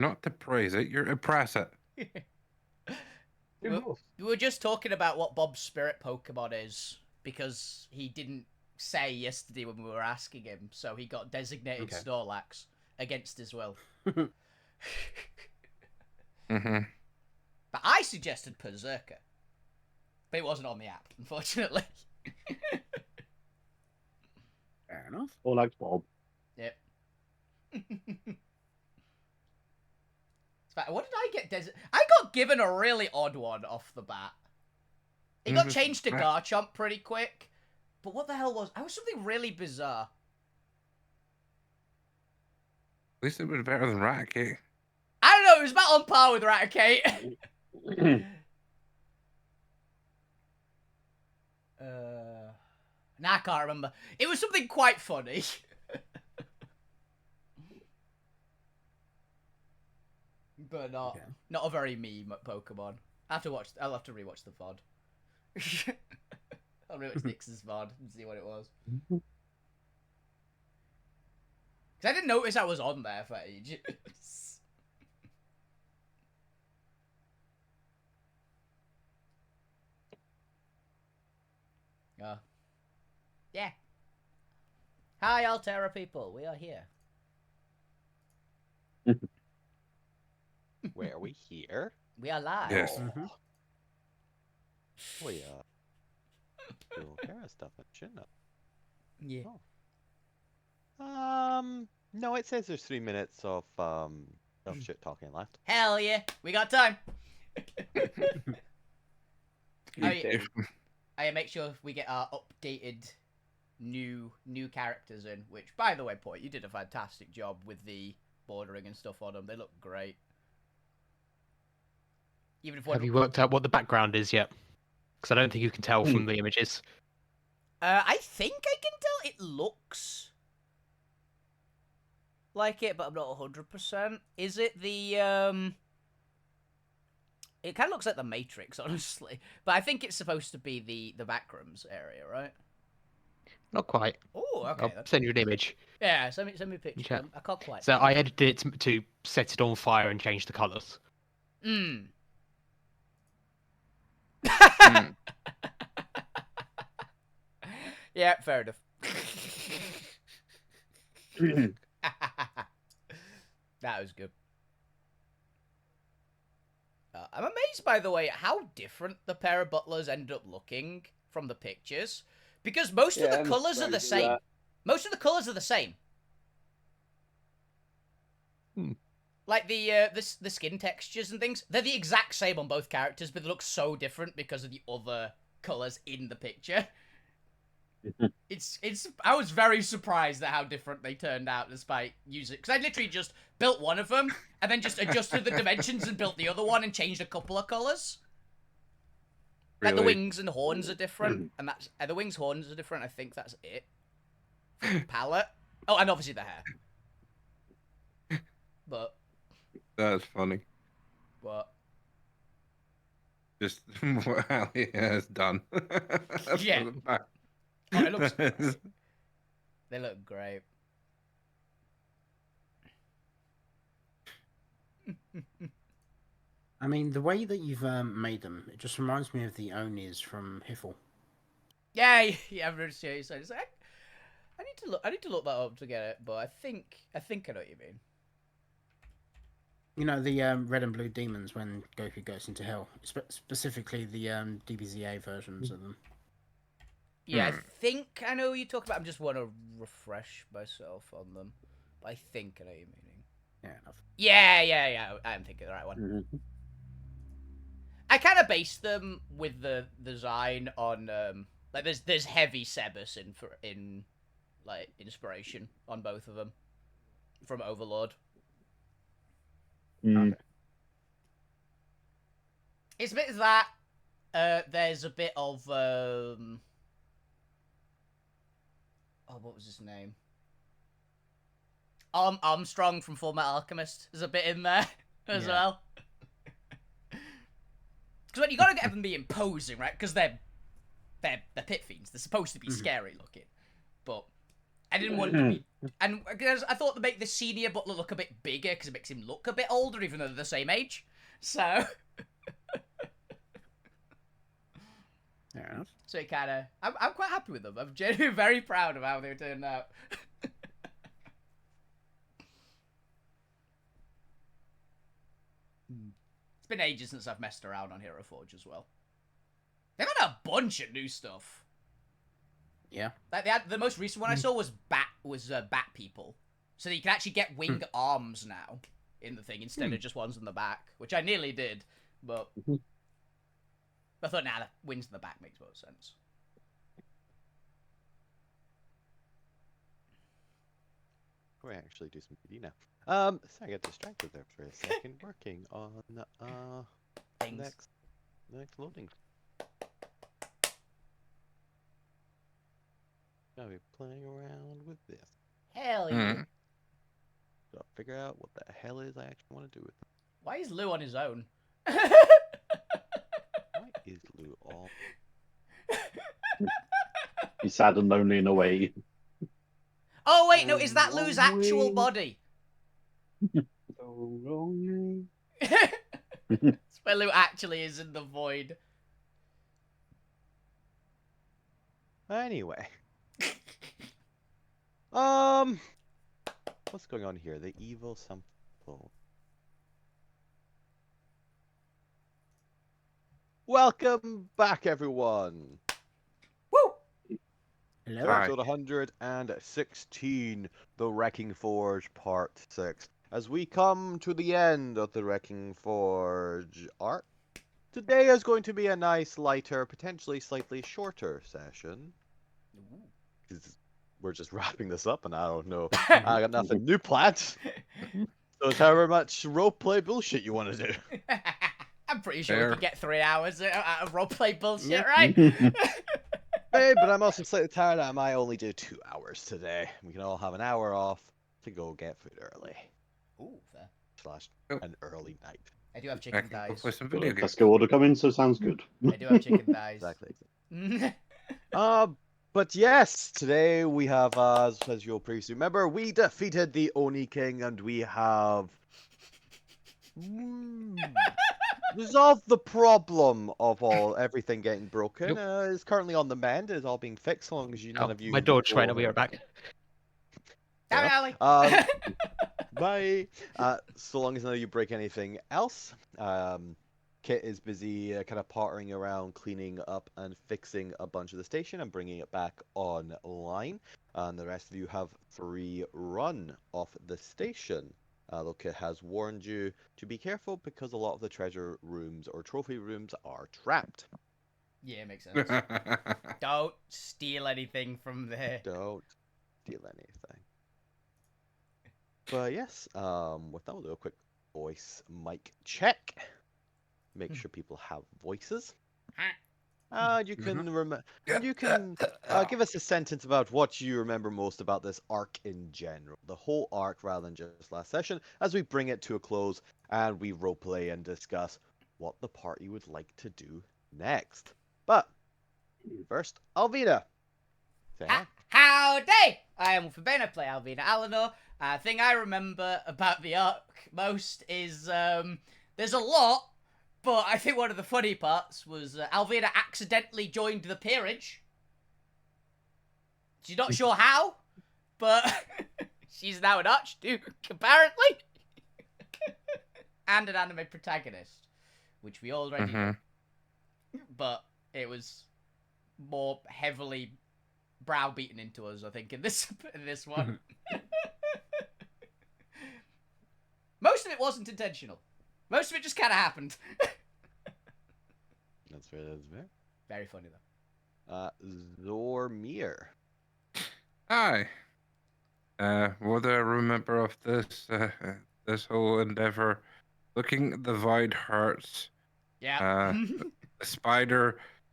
Not to praise it, you're to press it. We were just talking about what Bob's spirit Pokemon is, because he didn't say yesterday when we were asking him, so he got designated Snorlax against his will. Mm-hmm. But I suggested Berserker. But it wasn't on the app, unfortunately. Fair enough. Or like Bob. Yep. What did I get? I got given a really odd one off the bat. It got changed to Garchomp pretty quick. But what the hell was... I was something really bizarre. At least it was better than Raticate. I don't know, it was about on par with Raticate. Nah, I can't remember. It was something quite funny. But not a very meme Pokemon. I'll have to rewatch the VoD. I'll rewatch Nix's VoD and see what it was. Because I didn't notice I was on there for ages. Yeah. Hi, Alterra people. We are here. Where are we here? We are live. Yes. We doing Alterra stuff, shouldn't it? Yeah. Oh. No, it says there's 3 minutes of shit talking left. Hell yeah, we got time. I make sure we get our updated new characters in, which, by the way, Point, you did a fantastic job with the bordering and stuff on them. They look great. Even if Have you worked out what the background is yet? Because I don't think you can tell from the images. I think I can tell. It looks like it, but I'm not 100%. Is it the It kind of looks like the Matrix, honestly. But I think it's supposed to be the backrooms area, right? Not quite. Oh, okay. I'll send you an image. Yeah, send me a picture. Yeah. I can't quite. So I edited it to set it on fire and change the colours. Yeah, fair enough. That was good. I'm amazed, by the way, at how different the pair of butlers end up looking from the pictures. Because most of the colours are the same. Most of the colours are the same. Like the skin textures and things, they're the exact same on both characters, but they look so different because of the other colours in the picture. I was very surprised at how different they turned out despite using... Because I literally just built one of them, and then just adjusted the dimensions and built the other one and changed a couple of colours. Like the wings and horns are different, and that's... the wings, horns are different, I think that's it. For the palette. Oh, and obviously the hair. But... That's funny. What? Just what Ali has done. Yeah. Oh, it looks great. They look great. I mean, the way that you've made them, it just reminds me of the Onis from Hiffle. Yeah, I've noticed. Yeah, it's like, I need to look that up to get it, but I think I know what you mean. You know, the red and blue demons when Goku goes into hell, specifically the DBZA versions of them. Yeah, I think I know what you're talking about. I just want to refresh myself on them. But I think I know what you're meaning. Yeah, enough. Yeah. I'm thinking the right one. I kind of based them with the design on like there's heavy Sebus in like inspiration on both of them from Overlord. Okay. It's a bit of that. There's a bit of what was his name? Armstrong from Fullmetal Alchemist. There's a bit in there as well. Because you gotta get them be imposing, right? Because they're pit fiends. They're supposed to be scary looking, but I didn't want to be, and because I thought to make the senior butler look a bit bigger because it makes him look a bit older, even though they're the same age. So, Fair enough. so it kind of, I'm quite happy with them. I'm genuinely very proud of how they turned out. It's been ages since I've messed around on Hero Forge as well. They've had a bunch of new stuff. Yeah. Like the most recent one I saw was bat people, so that you can actually get wing arms now in the thing instead of just ones in the back, which I nearly did, but I thought nah, the wings in the back makes more sense. We actually do some PD now. So I got distracted there for a second, working on Things. next loading. I'll be playing around with this. Hell yeah. Gotta figure out what the hell is I actually want to do with it. Why is Lou on his own? Why is Lou all? He's sad and lonely in a way. Oh wait, no, is that Lou's actual body? So lonely. It's where Lou actually is in the void. Anyway. What's going on here? The evil something. Welcome back, everyone. Woo! Hello. Hi. Episode 116, The Wrecking Forge Part 6. As we come to the end of the Wrecking Forge arc, today is going to be a nice, lighter, potentially slightly shorter session. Because we're just wrapping this up, and I don't know. I got nothing new planned. So it's however much roleplay bullshit you want to do. I'm pretty sure we Fair. can get 3 hours out of roleplay bullshit, Yeah. right? Hey, but I'm also slightly tired. I might only do 2 hours today. We can all have an hour off to go get food early. Ooh, fair. / an early night. I do have I chicken can go thighs. play some video games. Tesco order coming, so sounds good. I do have chicken thighs. Exactly. But yes, today we have, as you'll previously remember, we defeated the Oni King, and we have resolved the problem of everything getting broken. Nope. It's currently on the mend. It's all being fixed, as long as none Oh, of you. my door just go right now. We over are back. Damn it, Yeah. Ali. Bye. So long as none of you break anything else. Kit is busy kind of pottering around, cleaning up and fixing a bunch of the station and bringing it back online. And the rest of you have free run off the station. Though Kit has warned you to be careful because a lot of the treasure rooms or trophy rooms are trapped. Yeah, makes sense. Don't steal anything from there. Don't steal anything. But yes, with that, we'll do a quick voice mic check. Make sure people have voices. You can you can give us a sentence about what you remember most about this arc in general, the whole arc rather than just last session, as we bring it to a close and we roleplay and discuss what the party would like to do next. But first, Alvina. Say hi. Howdy! I am Wolfenbane. I play Alvina Alinor. Thing I remember about the arc most is there's a lot, but I think one of the funny parts was Alvina accidentally joined the peerage. She's not sure how, but she's now an Archduke, apparently. And an anime protagonist, which we already knew. But it was more heavily browbeaten into us, I think, in this one. Most of it wasn't intentional. Most of it just kind of happened. That's fair. That's fair. Very funny though. Zormir. Hi. What do I remember of this this whole endeavor? Looking at the void hurts. Yeah.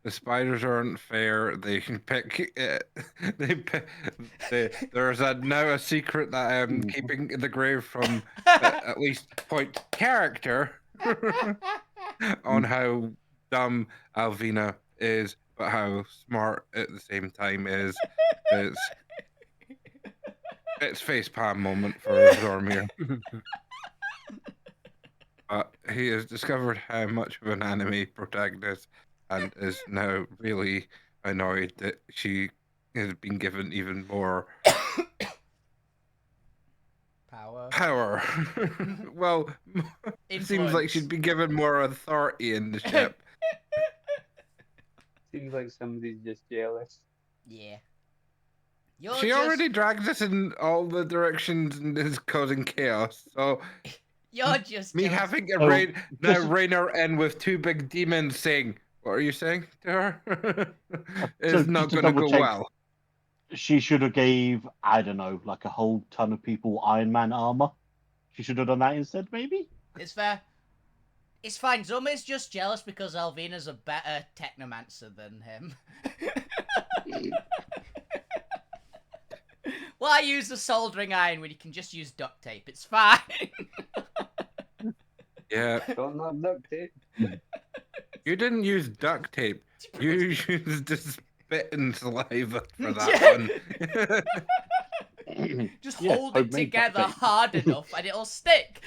The spiders aren't fair. They can pick. There's now a secret that I'm keeping in the grave from at least point character on how dumb Alvina is, but how smart at the same time is. It's It's facepalm moment for Zormir. He has discovered how much of an anime protagonist and is now really annoyed that she has been given even more power. Well, it seems like she'd be given more authority in the ship. Seems like somebody's just jealous. Yeah. She already drags us in all the directions and is causing chaos. So You're just me jealous. having a Oh, now rein her in with two big demons saying, "What are you saying to her?" So is not just to going to go double check, well. she should have gave, I don't know, like a whole ton of people Iron Man armor. She should have done that instead, maybe? It's fair. It's fine. Zoma's just jealous because Alvina's a better technomancer than him. Why use the soldering iron when you can just use duct tape? It's fine. Yeah. Don't have duct tape. You didn't use duct tape. You used the spit and saliva for that one. Just Yeah, hold it homemade together duct tape. hard enough and it'll stick.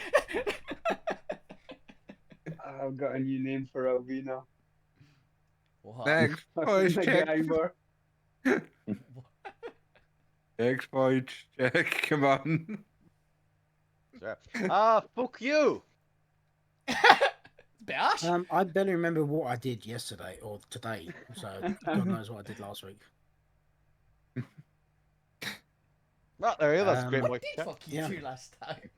I've got a new name for Alvina. What? Next voice check. MacGyver. Next voice check. Come on. Sure. Fuck you. Bash? I barely remember what I did yesterday or today, so God knows what I did last week. Well, there you go. That's a great What voice What did chat. fucking do last time?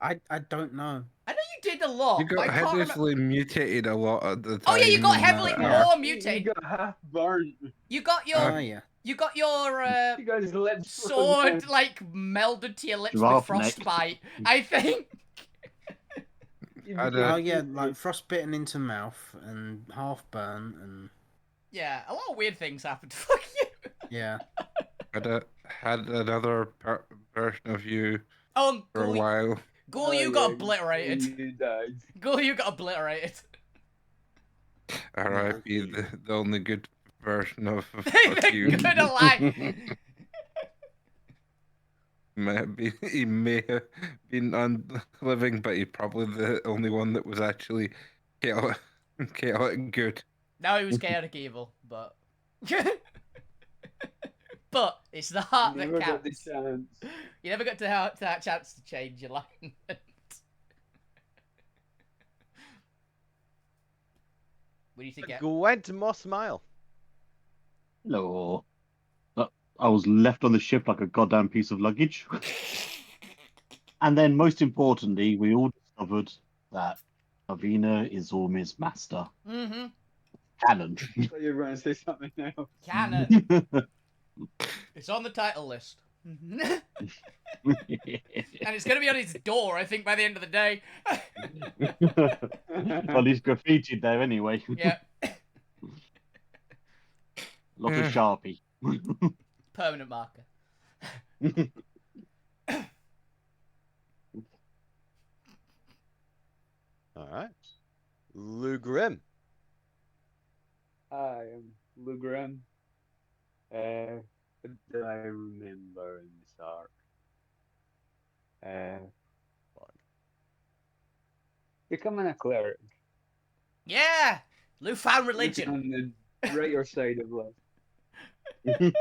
I don't know. I know you did a lot. You but I got can't remember. heavily mutated a lot at the time. Oh yeah, you got heavily Yeah. more You mutated. got half burnt. You got your Oh yeah. you got your You got his lips sword like melded to your lips with Giraffe neck. frostbite. I think. Oh yeah, like frostbitten into mouth and half burn and Yeah, a lot of weird things happened. Fuck you. yeah. Had another version of you Oh, for a Ghoul, while. Ghoul, you got obliterated. You died. Ghoul, you got obliterated. R.I.P. The only good version of The you. good alive. He may have been living, but he's probably the only one that was actually chaotic good. No, he was chaotic evil, but but it's the heart Never that got the counts. chance. You never got to have that chance to change your line. What do you think? Gwent Moss Smile. Hello. I was left on the ship like a goddamn piece of luggage. And then, most importantly, we all discovered that Avina is Ormir's master. Mm-hmm. Canon. I thought you were going to say something else. Canon. It's on the title list. And it's going to be on his door, I think, by the end of the day. Well, he's graffitied there anyway. Yeah. Lot of Sharpie. Permanent marker. All right. Lou Grim. I am Lugrim. What do I remember in this arc? Becoming a cleric. Yeah! Lou found religion. On the brighter side of life. The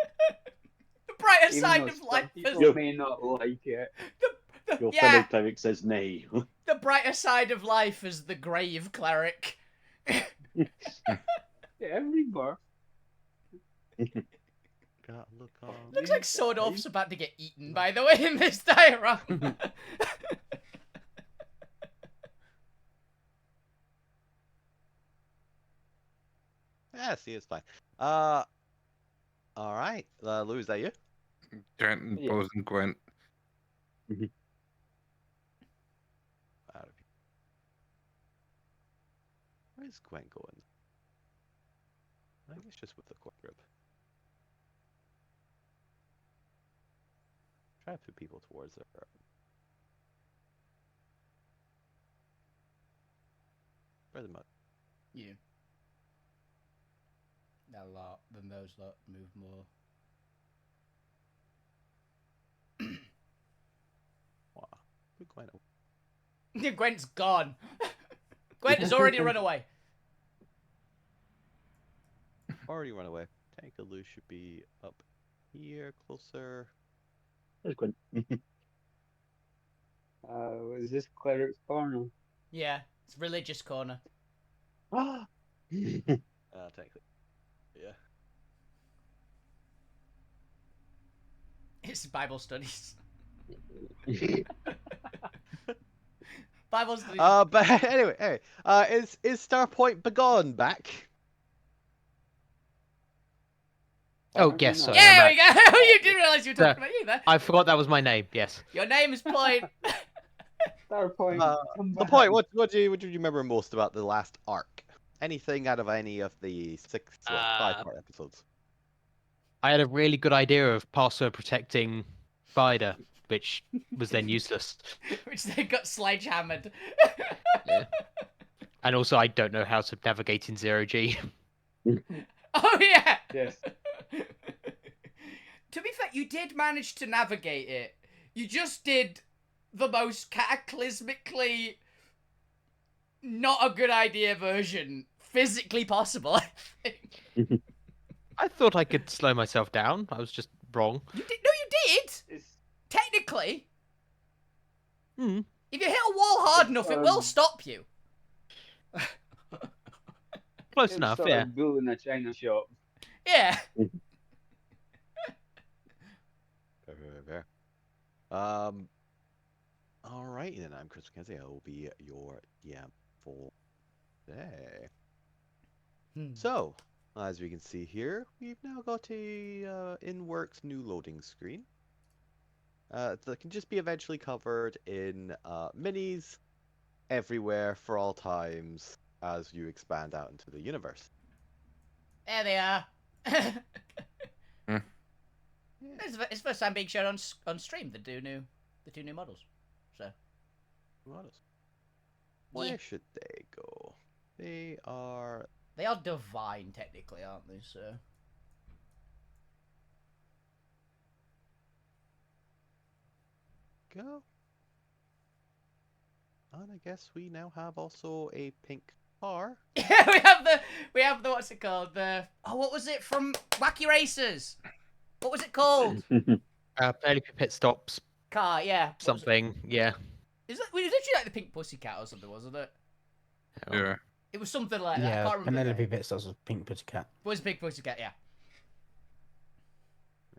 brighter Even side though of some life is... people may not like it. Your Yeah, fellow cleric says nay. the brighter side of life is the grave cleric. Every bar. Gotta look on. Looks like Sword Off's about to get eaten, by the way, in this diorama. Yeah, see, it's fine. All right. Lou, is that you? Trenton, Yeah. Bose, and Gwent. Out of here. Where's Gwen going? I think it's just with the quick grip. Try to put people towards her. Where's the mud? You. A lot. Then those lot move more. Where Gwen? Gwent's gone. Gwent has already run away. Already run away. Tankaloo should be up here, closer. There's Gwen. Was this Cleric's Corner? Yeah, it's religious corner. Technically. Yeah. It's Bible studies. Bible studies. But anyway, is Starpoint Begone back? Oh, Apparently yes, not. sorry. Yeah, I'm there we go. You didn't realise you were talking about you there. I forgot that was my name. Yes. Your name is Point. Starpoint. come The back. point. What do you remember most about the last arc? Anything out of any of the 5-part episodes? I had a really good idea of password protecting Spider, which was then useless. Which they got sledgehammered. Yeah. And also, I don't know how to navigate in 0G. Oh yeah. Yes. To be fair, you did manage to navigate it. You just did the most cataclysmically not a good idea version physically possible, I think. I thought I could slow myself down. I was just wrong. You did? No, you did. It's, Technically, Hmm. if you hit a wall hard It's, enough, it will stop you. Close it's enough, sort yeah. of bull in a china shop. Yeah. Fair. Alright then, I'm Chris McKenzie. I will be your DM for today. So, as we can see here, we've now got a in-works new loading screen. That can just be eventually covered in minis everywhere for all times as you expand out into the universe. There they are. Hmm. It's the first time being shown on stream. The two new models. So. Models. Yeah. Where should they go? They are divine technically, aren't they? So. go. And I guess we now have also a pink car. Yeah, we have the what's it called? What was it from Wacky Racers? What was it called? Penelope Pit Stops, Car, yeah. What was it? something, yeah. It was literally like the Pink Pussycat or something, wasn't it? Yeah. It was something like that. I Yeah, can't remember. the Penelope name. Pitts does a Pink Pussycat. It was Pink Pussycat, yeah.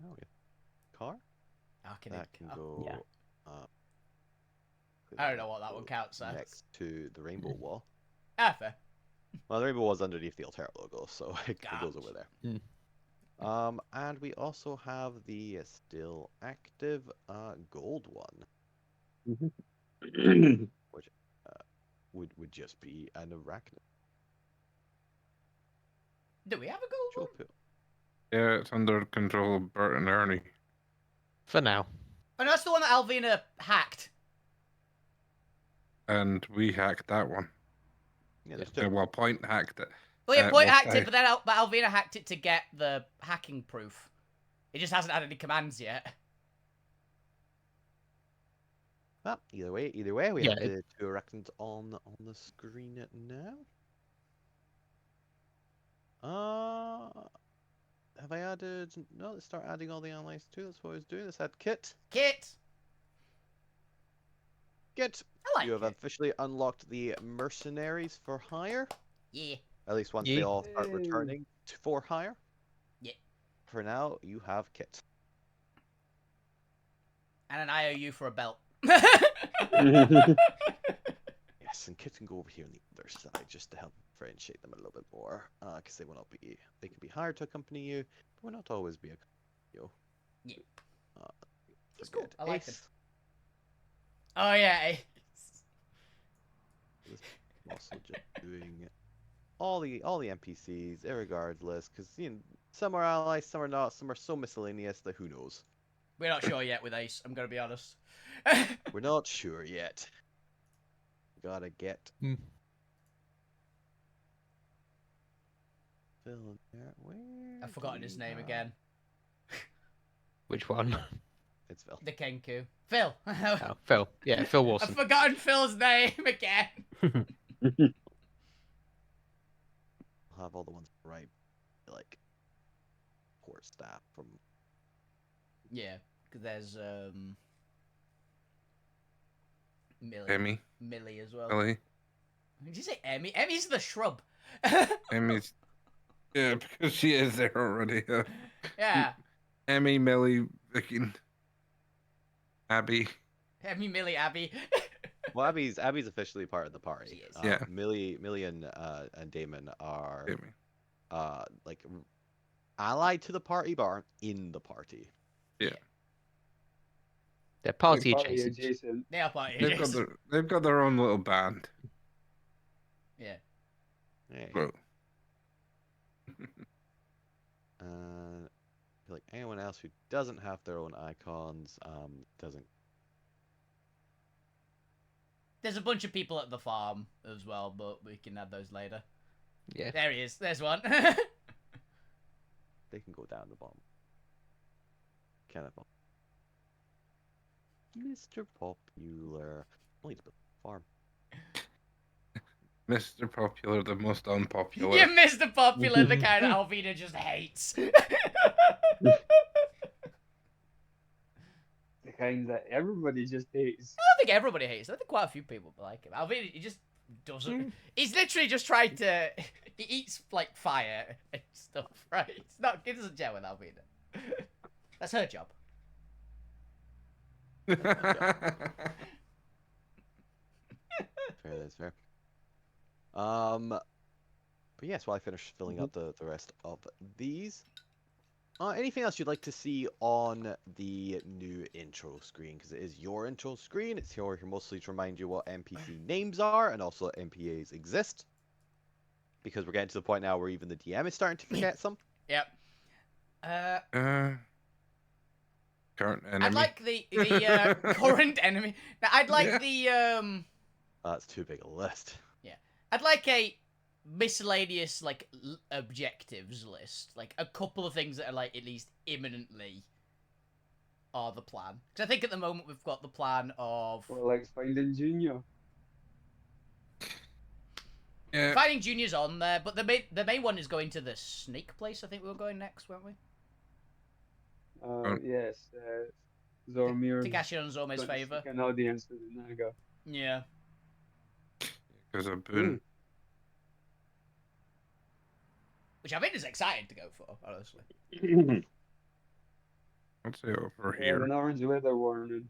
Oh, yeah. Car? That can go Yeah. up. I don't know what that one counts as. Next to the rainbow wall. Ah, fair. Well, the rainbow wall's underneath the Alterra logo, so it goes over there. Hmm. And we also have the still active gold one, which would just be an arachnid. Do we have a gold one? Yeah, it's under control of Bert and Ernie. For now. Oh, no, that's the one that Alvina hacked. And we hacked that one. Yeah, there's two. Well, Point hacked it. Well, yeah, Point well, hacked it, but then Alvina hacked it to get the hacking proof. It just hasn't had any commands yet. Well, either way, we Yeah, have the two arachnids on the screen now. Have I added? No, let's start adding all the allies too. That's what I was doing. Let's add Kit. Kit! Kit! I like You have it. officially unlocked the mercenaries for hire. Yeah. At least once Yeah. they all start Yay. returning for hire. Yeah. For now, you have Kit. And an IOU for a belt. Yes, and Kit can go over here on the other side just to help differentiate them a little bit more. Because they will not be. They can be hired to accompany you, but will not always be you. Yeah. Uh, It's cool. forget I like them. Ace. Oh, yeah. Also just doing all the NPCs, irregardless, because some are allies, some are not, some are so miscellaneous that who knows. We're not sure yet with Ace, I'm gonna be honest. We're not sure yet. Gotta get Hmm. Phil in there. Where I've forgotten do his we name have- again. Which one? It's Phil. The Kenku. Phil. Oh, Phil. Yeah, Phil I've Wilson. forgotten Phil's name again. I'll have all the ones right, like poor staff from. Yeah, because there's Emmy. Millie as well. Millie. Did you say Emmy? Emmy's the shrub. Emmy's. Yeah, because she is there already. Yeah. Emmy, Millie, Vicky, Abby. Emmy, Millie, Abby. Well, Abby's officially part of the party. She is. Yeah. Millie and Damon are Emmy. like allied to the party, but aren't in the party. Yeah. They're party Party adjacent. adjacent. They are party. They've got their own little band. Yeah. Yeah. Well, I feel like anyone else who doesn't have their own icons doesn't. There's a bunch of people at the farm as well, but we can add those later. Yeah. There he is. There's one. They can go down the bottom. Cannibal. Mr. Popular. Only to the farm. Mr. Popular, the most unpopular. You missed the popular, the kind Alvina just hates. The kind that everybody just hates. I don't think everybody hates him. I think quite a few people like him. Alvina, he just doesn't. He's literally just trying to. He eats like fire and stuff, right? It's not. He doesn't gel with Alvina. That's her job. Fair, that's fair. But yes, while I finish filling out the rest of these, anything else you'd like to see on the new intro screen? Because it is your intro screen. It's here mostly to remind you what NPC names are and also NPAs exist. Because we're getting to the point now where even the DM is starting to forget some. Yep. Current enemy. I'd like the current enemy. Now, I'd like the That's too big a list. I'd like a miscellaneous like objectives list, like a couple of things that are like at least imminently are the plan. Because I think at the moment we've got the plan of Or like finding Junior. Yeah. finding Junior's on there, but the main one is going to the snake place. I think we were going next, weren't we? Yes. Zormir. Tagashi on Zome's favor. An audience with Naga. Yeah. Because of Boone. Which I think is exciting to go for, honestly. I'd say over Yeah, here. an orange weather warning.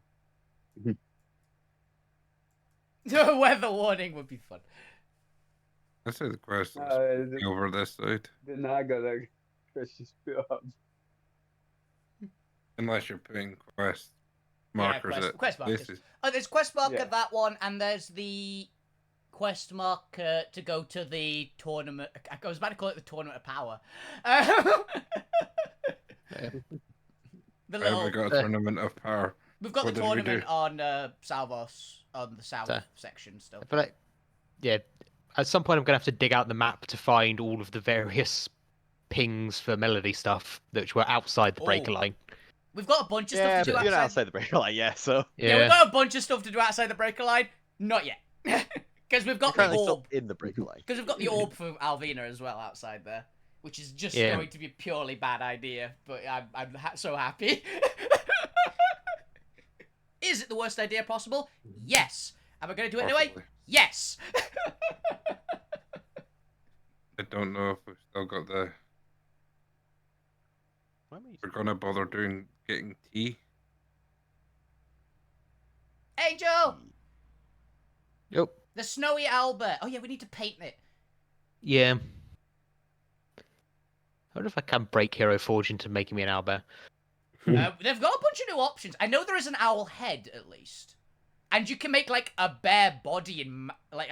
The weather warning would be fun. I'd say the quest is The over this side. Naga that Chris just put up. Unless you're putting quest Yeah, markers quest markers. This is Oh, there's quest marker Yeah. that one, and there's the quest marker to go to the tournament. I was about to call it the tournament of power. The I little. haven't got a tournament of power. We've got What the did we tournament do? on Salvos on the south So- section still. I feel like, yeah, at some point I'm gonna have to dig out the map to find all of the various pings for melody stuff which were outside the breaker Oh. line. We've got a bunch of Yeah, stuff to do but you're not outside. outside the breaker line, yeah, so. Yeah, we've got a bunch of stuff to do outside the breaker line. Not yet, because we've You're got the currently orb. still in the breaker line. Because we've got the orb for Alvina as well outside there, which is just Yeah. going to be a purely bad idea. But I'm so happy. Is it the worst idea possible? Yes. Am I going to do it anyway? Possibly. Yes. I don't know if we've still got the. Why am I We're gonna bother getting tea. Angel, Yep. the snowy Albert. Oh yeah, we need to paint it. Yeah. I wonder if I can break Hero Forge into making me an owlbear. They've got a bunch of new options. I know there is an owl head at least, and you can make like a bear body and like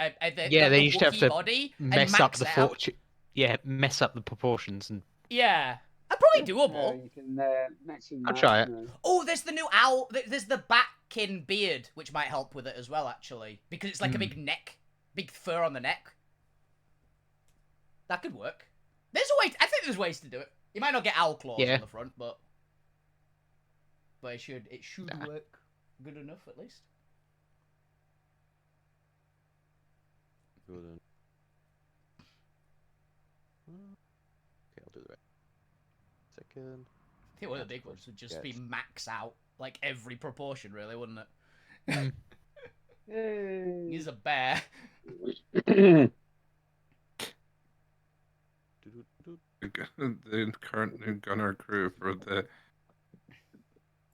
Yeah, they the used to have Wookiee to body and Mess up max the it out. fortune. Yeah, mess up the proportions and Yeah, probably Yeah, doable. you can mix and I'll match try it. now. Oh, there's the new owl. There's the batkin beard, which might help with it as well, actually, because it's like a big neck, big fur on the neck. That could work. There's a way. I think there's ways to do it. You might not get owl claws Yeah. on the front, but but it should Nah. work good enough at least. Good. Okay, I'll do the rest. Second. I think one of the big ones would just be Yes. max out like every proportion, really, wouldn't it? Mm. Yay. He's a bear. The current new gunner crew for the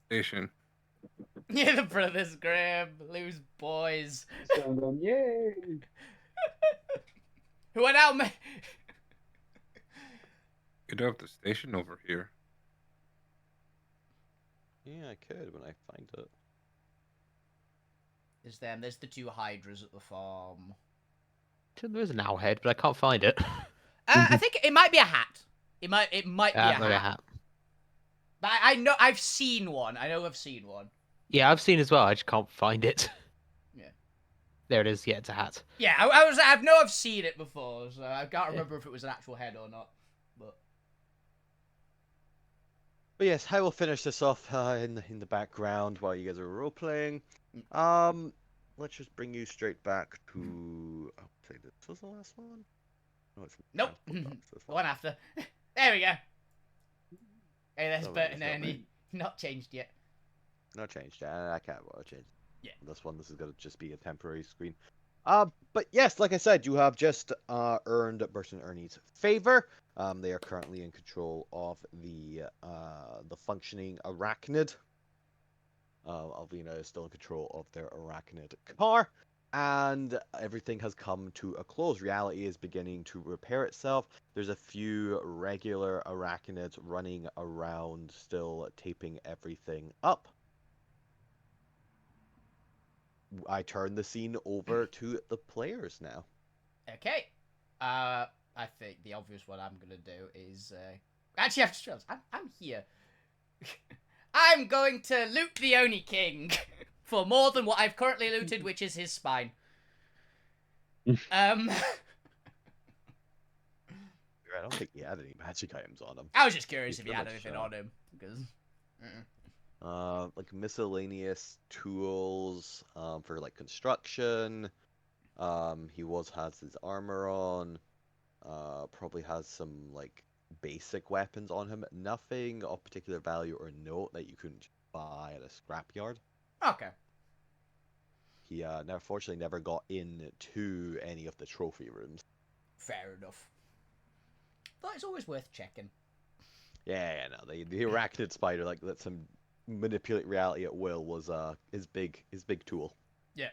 station. Yeah, the brothers Graham, Lou's boys, So I'm going, yay. who are now. You'd have the station over here. Yeah, I could when I find it. There's them. There's the 2 hydras at the farm. There is an owl head, but I can't find it. I think it might be a hat. It might be a Maybe hat. But I know I've seen one. I know I've seen one. Yeah, I've seen as well. I just can't find it. Yeah. There it is. Yeah, it's a hat. Yeah, I've seen it before, so I can't remember if it was an actual head or not. But yes, I will finish this off in the background while you guys are role playing. Let's just bring you straight back to. I'll say this was the last one. No, it's Nope. transport docs, this One after. There we go. Hey, there's Oh, Bert it's and not Ernie. Not changed yet. No change. I can't change. Yeah. This is gonna just be a temporary screen. But yes, like I said, you have just earned Bert and Ernie's favor. They are currently in control of the functioning arachnid. Alvina is still in control of their arachnid car, and everything has come to a close. Reality is beginning to repair itself. There's a few regular arachnids running around, still taping everything up. I turn the scene over to the players now. Okay. I think the obvious one I'm gonna do is actually I have to stress. I'm here. I'm going to loot the Oni King for more than what I've currently looted, which is his spine. I don't think he had any magic items on him. I was just curious He's if he had gonna anything show. on him because. Like miscellaneous tools for like construction. He has his armor on. Probably has some like basic weapons on him. Nothing of particular value or note that you couldn't buy at a scrapyard. Okay. He unfortunately never got into any of the trophy rooms. Fair enough. But it's always worth checking. Yeah, no, the arachnid spider like lets him manipulate reality at will was his big tool. Yeah.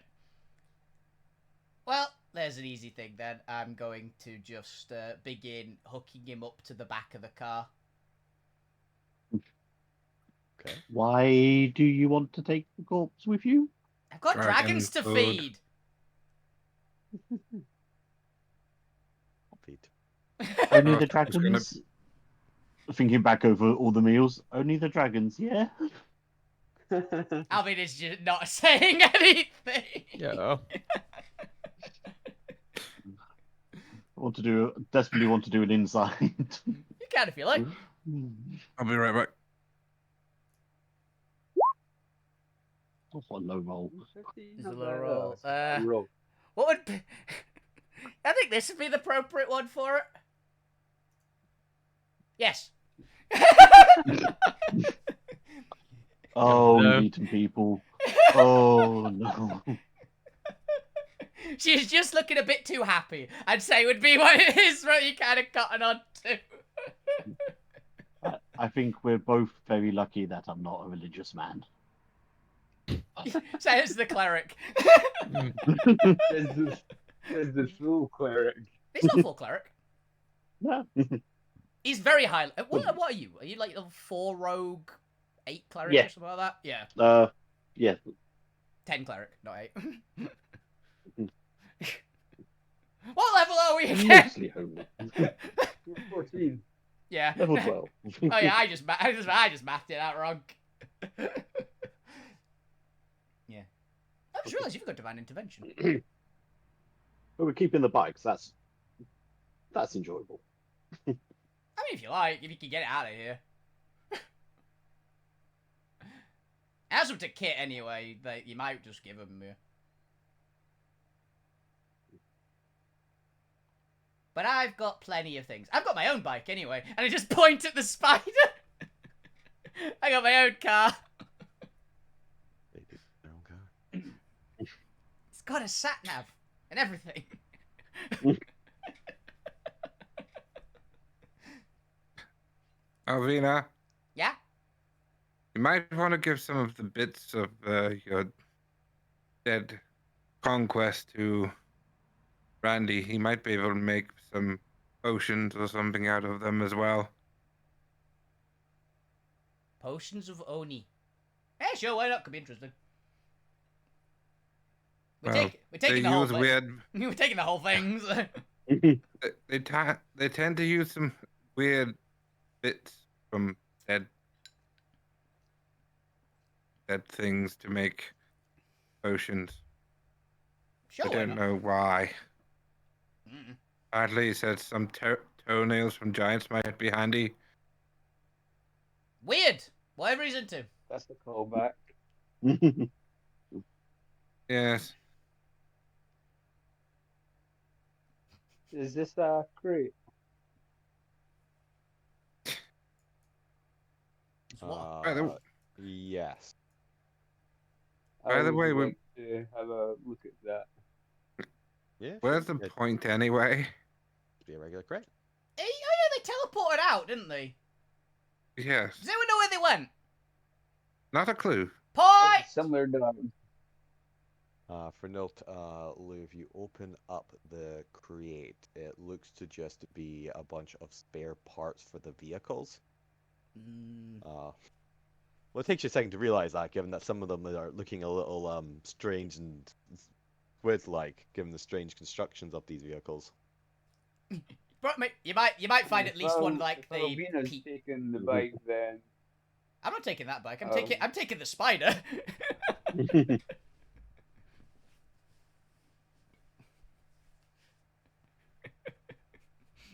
Well, there's an easy thing then. I'm going to just begin hooking him up to the back of the car. Okay. Why do you want to take the corpse with you? I've got Dragon dragons to food. feed. Feet. Only Oh, the it's gonna- dragons? Thinking back over all the meals, only the dragons, yeah? Alvin is just not saying anything. Yeah. Desperately want to do an inside. You can if you like. I'll be right back. That's a low roll. It's a low roll. What would be... I think this would be the appropriate one for it. Yes. Oh, No. meeting people. Oh no. She's just looking a bit too happy. I'd say would be what it is what you kind of cotton on to. I think we're both very lucky that I'm not a religious man. Says the cleric. There's the full cleric. He's not full cleric. Yeah. He's very high. What are you? Are you like a 4 rogue, 8 cleric Yeah. or something like that? Yeah. Yeah. 10 cleric, not 8. What level are we again? Mostly homely. You're 14. Yeah. Level 12. Oh yeah, I just mathed it out wrong. Yeah. I just realised you've got divine intervention. But we're keeping the bikes. That's enjoyable. I mean, if you like, if you can get it out of here. As up to Kit anyway, you might just give him. But I've got plenty of things. I've got my own bike anyway, and I just point at the spider. I got my own car. They do their own car. It's got a sat nav and everything. Alvina, Yeah? you might want to give some of the bits of your dead conquest to Randy. He might be able to make some potions or something out of them as well. Potions of Oni. Yeah, sure, why not? Could be interesting. We're taking the whole use thing. weird. We're taking the whole thing. So. They tend to use some weird bits from dead things to make potions. Sure, I why don't not? know why. Mm-mm. Apparently, he said some toenails from giants might be handy. Weird. Whatever he's into. That's the callback. Yes. Is this a crate? It's what? By the- Yes. By the I would way, like to have a look at that. Yeah. Where's the point anyway? Be a regular crate. Oh yeah, they teleported out, didn't they? Yes. Does anyone know where they went? Not a clue. Point! Somewhere down. For note, Lou, if you open up the crate, it looks to just be a bunch of spare parts for the vehicles. Well, it takes you a second to realize that, given that some of them are looking a little strange and squid-like, given the strange constructions of these vehicles. But you might find at least one like the Alvina's taking the bike then. I'm not taking that bike. I'm Oh. taking the spider.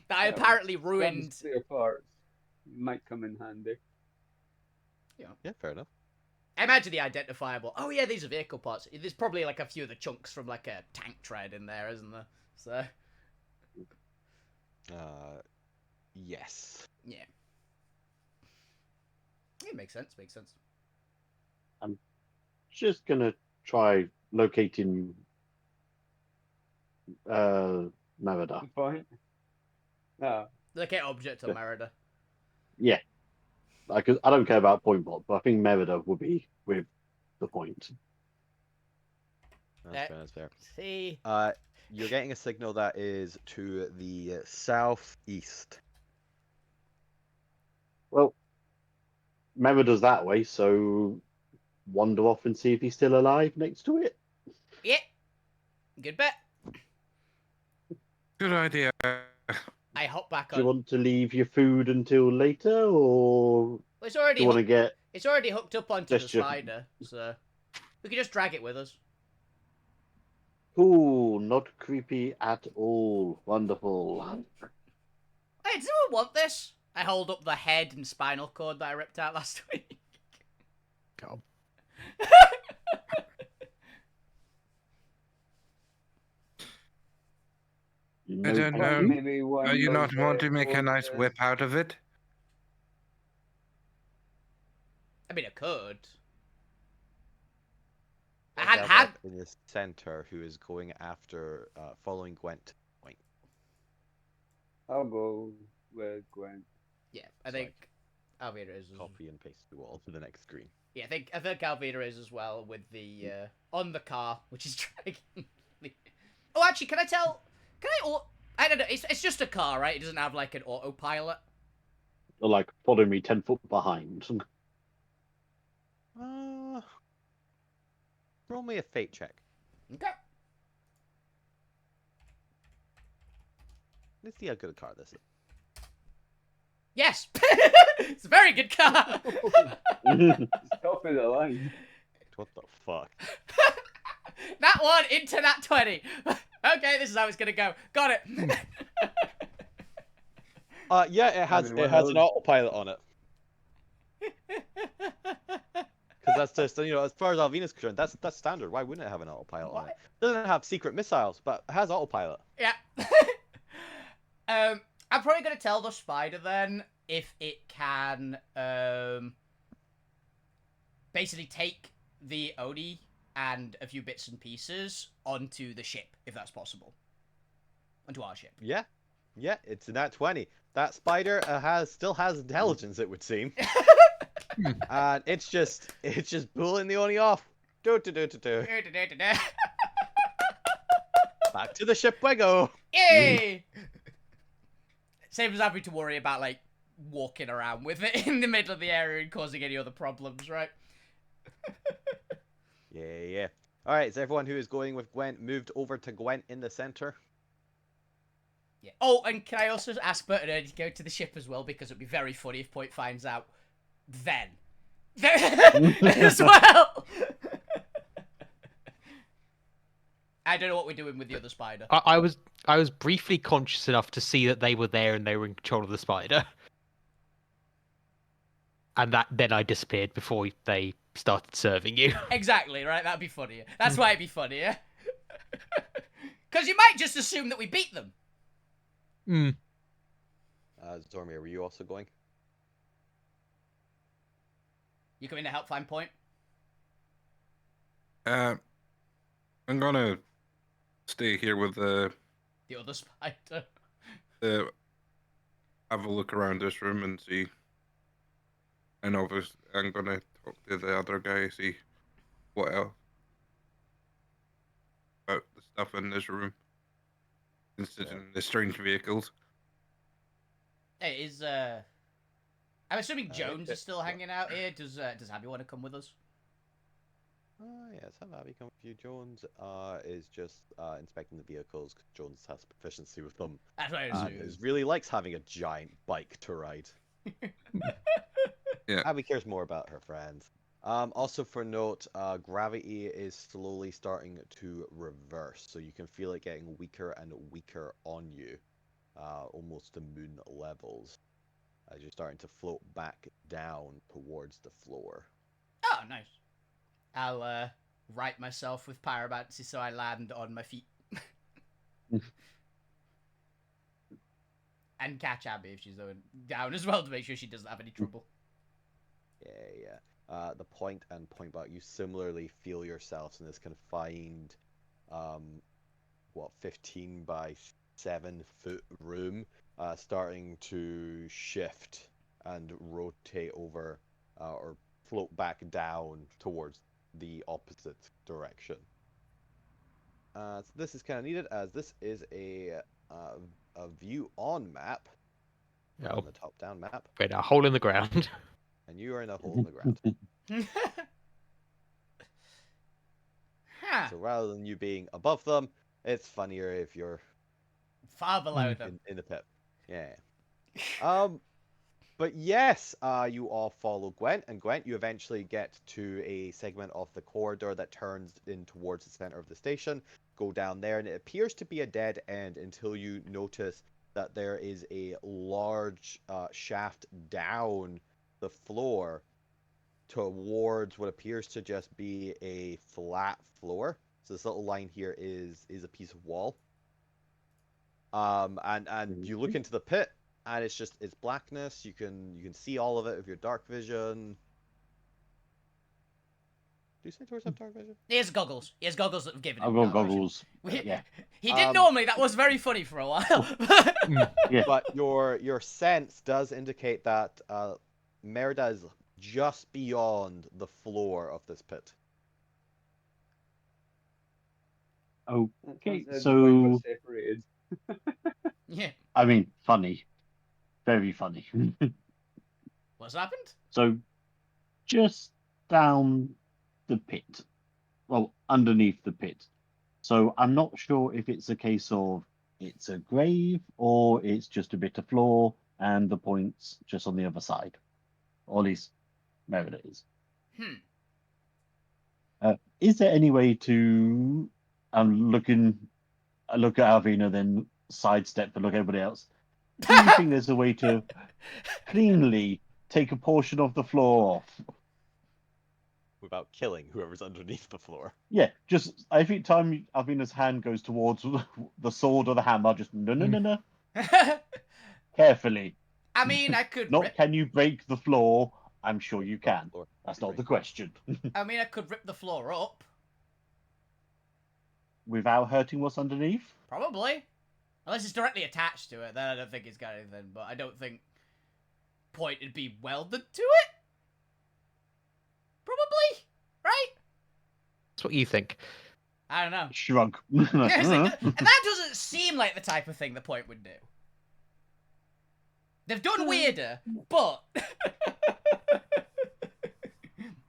That I apparently ruined. Spare parts might come in handy. Yeah, fair enough. I imagine the identifiable. Oh yeah, these are vehicle parts. There's probably like a few of the chunks from like a tank tread in there, isn't there? So. Yes. Yeah. Yeah, makes sense. Makes sense. Just gonna try locating Merida. Point. No. Look at object on Merida. Yeah. I don't care about point bot, but I think Merida would be with the point. That's fair. That's fair. See. You're getting a signal that is to the southeast. Well, Merida's that way, so wander off and see if he's still alive next to it. Yeah. Good bet. Good idea. I hop back Do you on. want to leave your food until later, or Well, it's do already you want to get? it's already hooked up onto the Gesture. spider, so we can just drag it with us. Cool, not creepy at all. Wonderful. Hey, does anyone want this? I hold up the head and spinal cord that I ripped out last week. God. I don't know. Maybe one Are you of not the want to make a nice old, whip out of it? I mean, I could. I There's hadn't a had. rep in the center who is going after, following Gwent point. I'll go with Gwen. Yeah, I think Alvina is. Copy and paste to all to the next screen. Yeah, I think Alvina is as well with the on the car, which is dragging. Oh, actually, can I tell? Can I? I don't know. It's just a car, right? It doesn't have like an autopilot. Or like follow me 10 foot behind. Roll me a fate check. Okay. Let's see how good a car this is. Yes, it's a very good car. It's top of the line. What the fuck? That one into that 20. Okay, this is how it's gonna go. Got it. Yeah, it has I mean, an what autopilot on it. because that's just as far as Alvina's concerned, that's standard. Why wouldn't it have an autopilot on it? It doesn't have secret missiles, but it has autopilot. Yeah. I'm probably gonna tell the spider then if it can basically take the Oni and a few bits and pieces onto the ship, if that's possible. Onto our ship. Yeah, it's a nat 20. That spider still has intelligence, it would seem. And it's just pulling the Oni off. Back to the ship we go. Yay! Same as having to worry about, like, walking around with it in the middle of the area and causing any other problems, right? Yeah. Alright, so everyone who is going with Gwent moved over to Gwent in the center. Yeah. Oh, and can I also ask Bert and Ernie to go to the ship as well? Because it'd be very funny if Point finds out then. As well! I don't know what we're doing with the other spider. I was briefly conscious enough to see that they were there and they were in control of the spider. And then I disappeared before they started serving you. Exactly, right? That'd be funnier. That's why it'd be funnier. Because you might just assume that we beat them. Zormir, were you also going? You coming to help find Point? I'm gonna stay here with The other spider. have a look around this room and see. And obviously, I'm gonna talk to the other guy, see what else about the stuff in this room, considering the strange vehicles. Hey, I'm assuming Jones is still hanging out here. Does Abby want to come with us? Yes, have Abby come with you. Jones is just inspecting the vehicles because Jones has proficiency with them. That's what I And assumed. really likes having a giant bike to ride. Yeah. Abby cares more about her friends. Also for note, gravity is slowly starting to reverse, so you can feel it getting weaker and weaker on you, almost to moon levels, as you're starting to float back down towards the floor. Oh, nice. I'll right myself with pyromancy so I land on my feet. And catch Abby if she's going down as well to make sure she doesn't have any trouble. Yeah. The point and point back, you similarly feel yourselves in this confined, 15 by 7 foot room, starting to shift and rotate over, or float back down towards the opposite direction. So this is kind of needed, as this is a view on map, on the top down map, Wait, a hole in the ground. and you are in a hole in the ground. Huh. So rather than you being above them, it's funnier if you're Far below them. in the pit. Yeah. But yes, you all follow Gwent, and Gwent, you eventually get to a segment of the corridor that turns in towards the center of the station. Go down there, and it appears to be a dead end until you notice that there is a large shaft down the floor towards what appears to just be a flat floor. So this little line here is a piece of wall. And you look into the pit, and it's blackness. You can see all of it with your dark vision. Do you say Torres have dark vision? He has goggles. He has goggles that have given him. I've got dark vision. goggles. Yeah. He did normally. That was very funny for a while. Yeah. But your sense does indicate that Merida is just beyond the floor of this pit. Okay, That's how the line was so separated. Yeah. I mean, funny, very funny. What's happened? So, just down the pit, well, underneath the pit. So I'm not sure if it's a case of it's a grave or it's just a bit of floor and the point's just on the other side, or at least Merida is. Is there any way to? I'm looking. I look at Alvina, then sidestep and look at everybody else. Do you think there's a way to cleanly take a portion of the floor off? without killing whoever's underneath the floor. Yeah, just every time Avina's hand goes towards the sword or the hammer, just no, carefully. I mean, I could Not rip. can you break the floor? I'm sure you can. Floor. That's not Break. the question. I mean, I could rip the floor up. Without hurting what's underneath? Probably. Unless it's directly attached to it, then I don't think it's got anything. But I don't think point would be welded to it. Probably, right? That's what you think. I don't know. Shrug. Yeah, it's like, and that doesn't seem like the type of thing the point would do. They've done weirder, but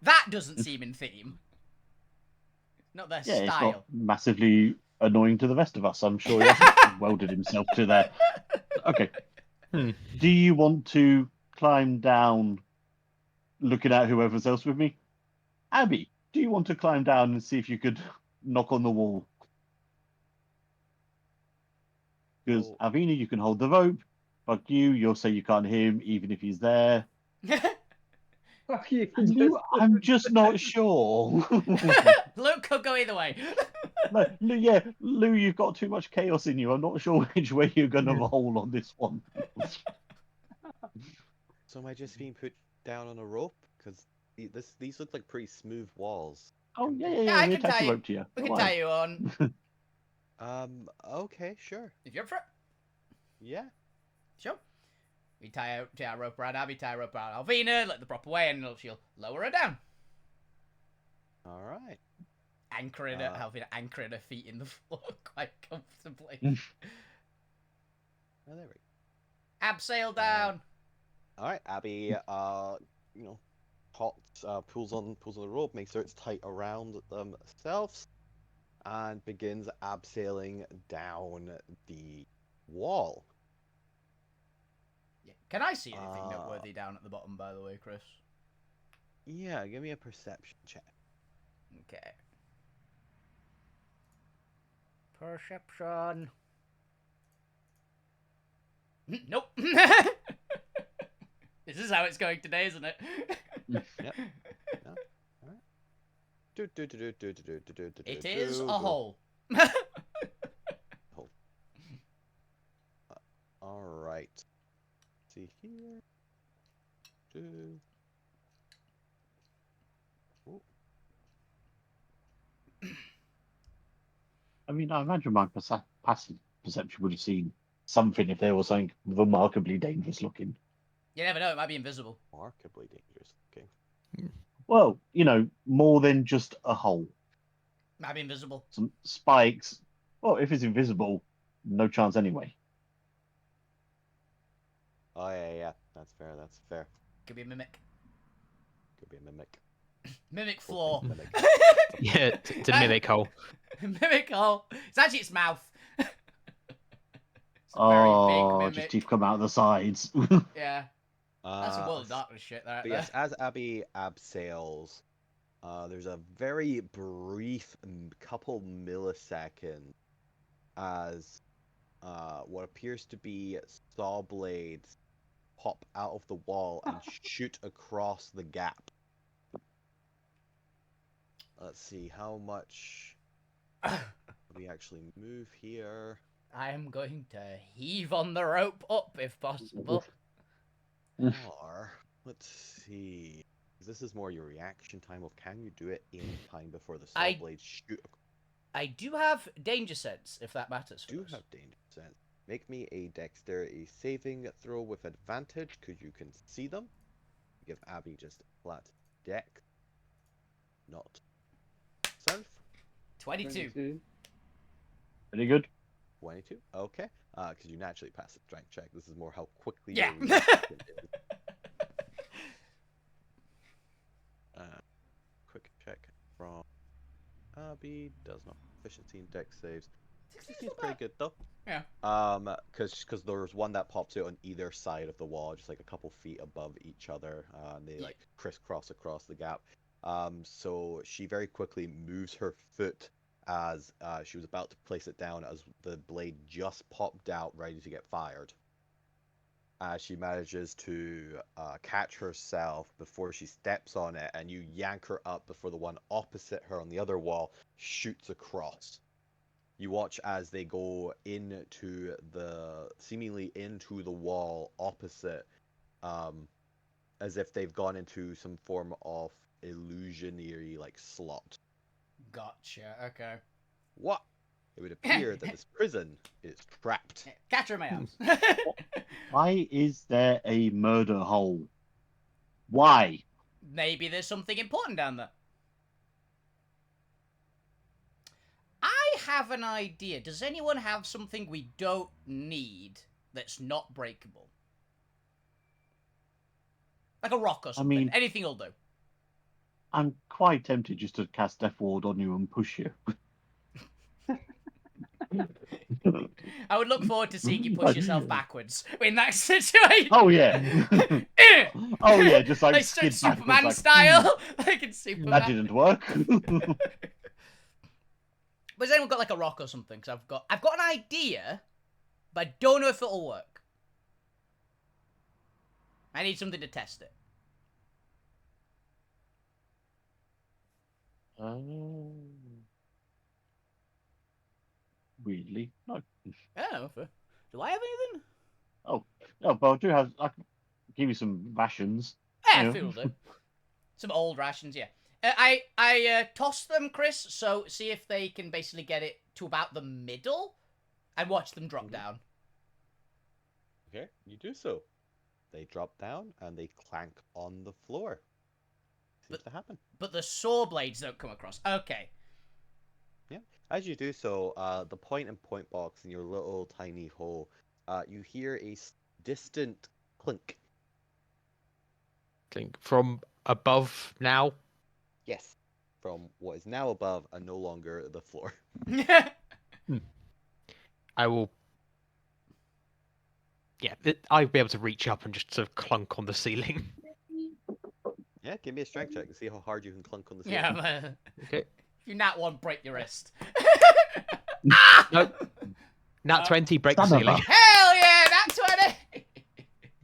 that doesn't seem in theme. Not their Yeah, it's style. not massively annoying to the rest of us. I'm sure he hasn't welded himself to there. Okay. Hmm. Do you want to climb down looking at whoever's else with me? Abby, do you want to climb down and see if you could knock on the wall? Because Oh. Avina, you can hold the rope. Fuck you, you'll say you can't hear him even if he's there. Fuck you can Lou, just I'm just not sure. Luke could go either way. No, Lou, yeah, Lou, you've got too much chaos in you. I'm not sure which way you're going to roll on this one. So am I just being put down on a rope? Because these look like pretty smooth walls. Oh, Yeah, yeah, I we can attach tie a you. rope to you. We Don't can tie worry. you on. Okay, sure. If you're up for it. Yeah. Sure. We tie our rope around Abby, tie a rope around Alvina, let the proper way, and she'll lower her down. All right. Anchoring Alvina anchoring her feet in the floor quite comfortably. Oh, there we go. Abseil down. All right, Abby. Pulls on the rope, makes sure it's tight around themselves, and begins abseiling down the wall. Yeah. Can I see anything noteworthy down at the bottom, by the way, Chris? Yeah, give me a perception check. Okay. Perception. Nope. This is how it's going today, isn't it? Yep. No. All right. It is a hole. All right. See here. Ooh. I mean, I imagine my passive perception would have seen something if there was something remarkably dangerous looking. You never know, it might be invisible. Remarkably dangerous looking. Well, more than just a hole. Might be invisible. Some spikes. Well, if it's invisible, no chance anyway. Oh yeah. That's fair. That's fair. Could be a mimic. Could be a mimic. Mimic floor. Mimic. Yeah, it's a mimic hole. Mimic hole. It's actually its mouth. It's a very big mimic. Just teeth come out the sides. Yeah. That's some World of Darkness shit right But there. yes, as Abby abseils, there's a very brief couple milliseconds as what appears to be saw blades pop out of the wall and shoot across the gap. Let's see how much we actually move here. I am going to heave on the rope up if possible. Or let's see. This is more your reaction time of can you do it in time before the saw blades shoot across. I do have danger sense, if that matters. Do have danger sense. Make me a dexterity saving throw with advantage because you can see them. Give Abby just a flat deck. Not self. 22. Very good. 22. Okay. Because you naturally pass the strength check. This is more how quickly Yeah. your reaction is. Quick check from Abby. Does not proficiency in dex saves. 16 is pretty good though. Yeah. Because there's one that pops out on either side of the wall, just like a couple feet above each other, and they like crisscross across the gap. So she very quickly moves her foot as she was about to place it down as the blade just popped out, ready to get fired. as she manages to catch herself before she steps on it, and you yank her up before the one opposite her on the other wall shoots across. You watch as they go into seemingly into the wall opposite, as if they've gone into some form of illusionary like slot. Gotcha. Okay. What? It would appear that this prison is trapped. Catch her in my arms. Why is there a murder hole? Why? Maybe there's something important down there. I have an idea. Does anyone have something we don't need that's not breakable? Like a rock or something. mean- Anything will do. I'm quite tempted just to cast Death Ward on you and push you. I would look forward to seeing you push yourself backwards in that situation. Oh yeah. Oh yeah, just like Like skid Superman backwards, like, style. Like in Superman. That didn't work. But has anyone got like a rock or something? Because I've got an idea, but I don't know if it'll work. I need something to test it. Weirdly, no. Oh, do I have anything? Oh, but I do have. I can give you some rations. Yeah, Yeah. food will do. Some old rations, yeah. I toss them, Chris, so see if they can basically get it to about the middle and watch them drop down. Okay, you do so. They drop down and they clank on the floor. Seems to happen. But the saw blades don't come across. Okay. Yeah. As you do so, the point and point box in your little tiny hole, you hear a distant clink. Think from above now. Yes. From what is now above and no longer the floor. I will. Yeah, I'll be able to reach up and just sort of clunk on the ceiling. Yeah, give me a strength check and see how hard you can clunk on the ceiling. Yeah, Okay. if you nat one, break your wrist. Nope. Nat 20, break the Son of ceiling. a- Hell yeah, nat 20!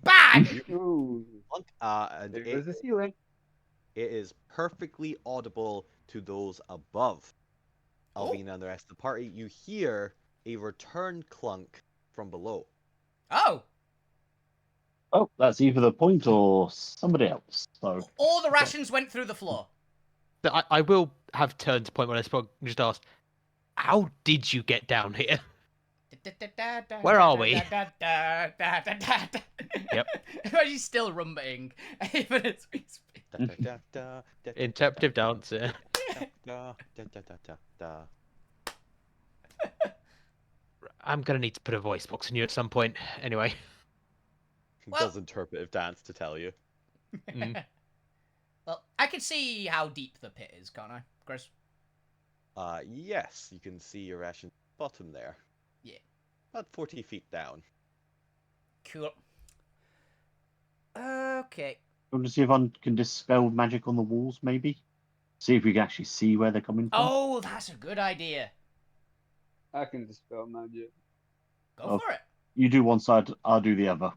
Bang! Ooh, Clunk, and there goes the ceiling. it is perfectly audible to those above. Oh. Alvina and the rest of the party, you hear a return clunk from below. Oh! Oh, that's either the point or somebody else. So All the rations went through the floor. But I will have turned to point when I spoke and just asked, how did you get down here? Where are we? Yep. She's still rumbling, even as we speak. Da, da, da, da, da, da, Interpretive da, dance, yeah. da, da, da, da, da, da. I'm gonna need to put a voice box in you at some point. Anyway. Well- Does interpretive dance to tell you. Mm. Well, I can see how deep the pit is, can't I, Chris? Yes, you can see your ration bottom there. Yeah. About 40 feet down. Cool. Okay. I want to see if I can dispel magic on the walls, maybe. See if we can actually see where they're coming from. Oh, that's a good idea. I can dispel magic. Go Oh. for it. You do one side, I'll do the other.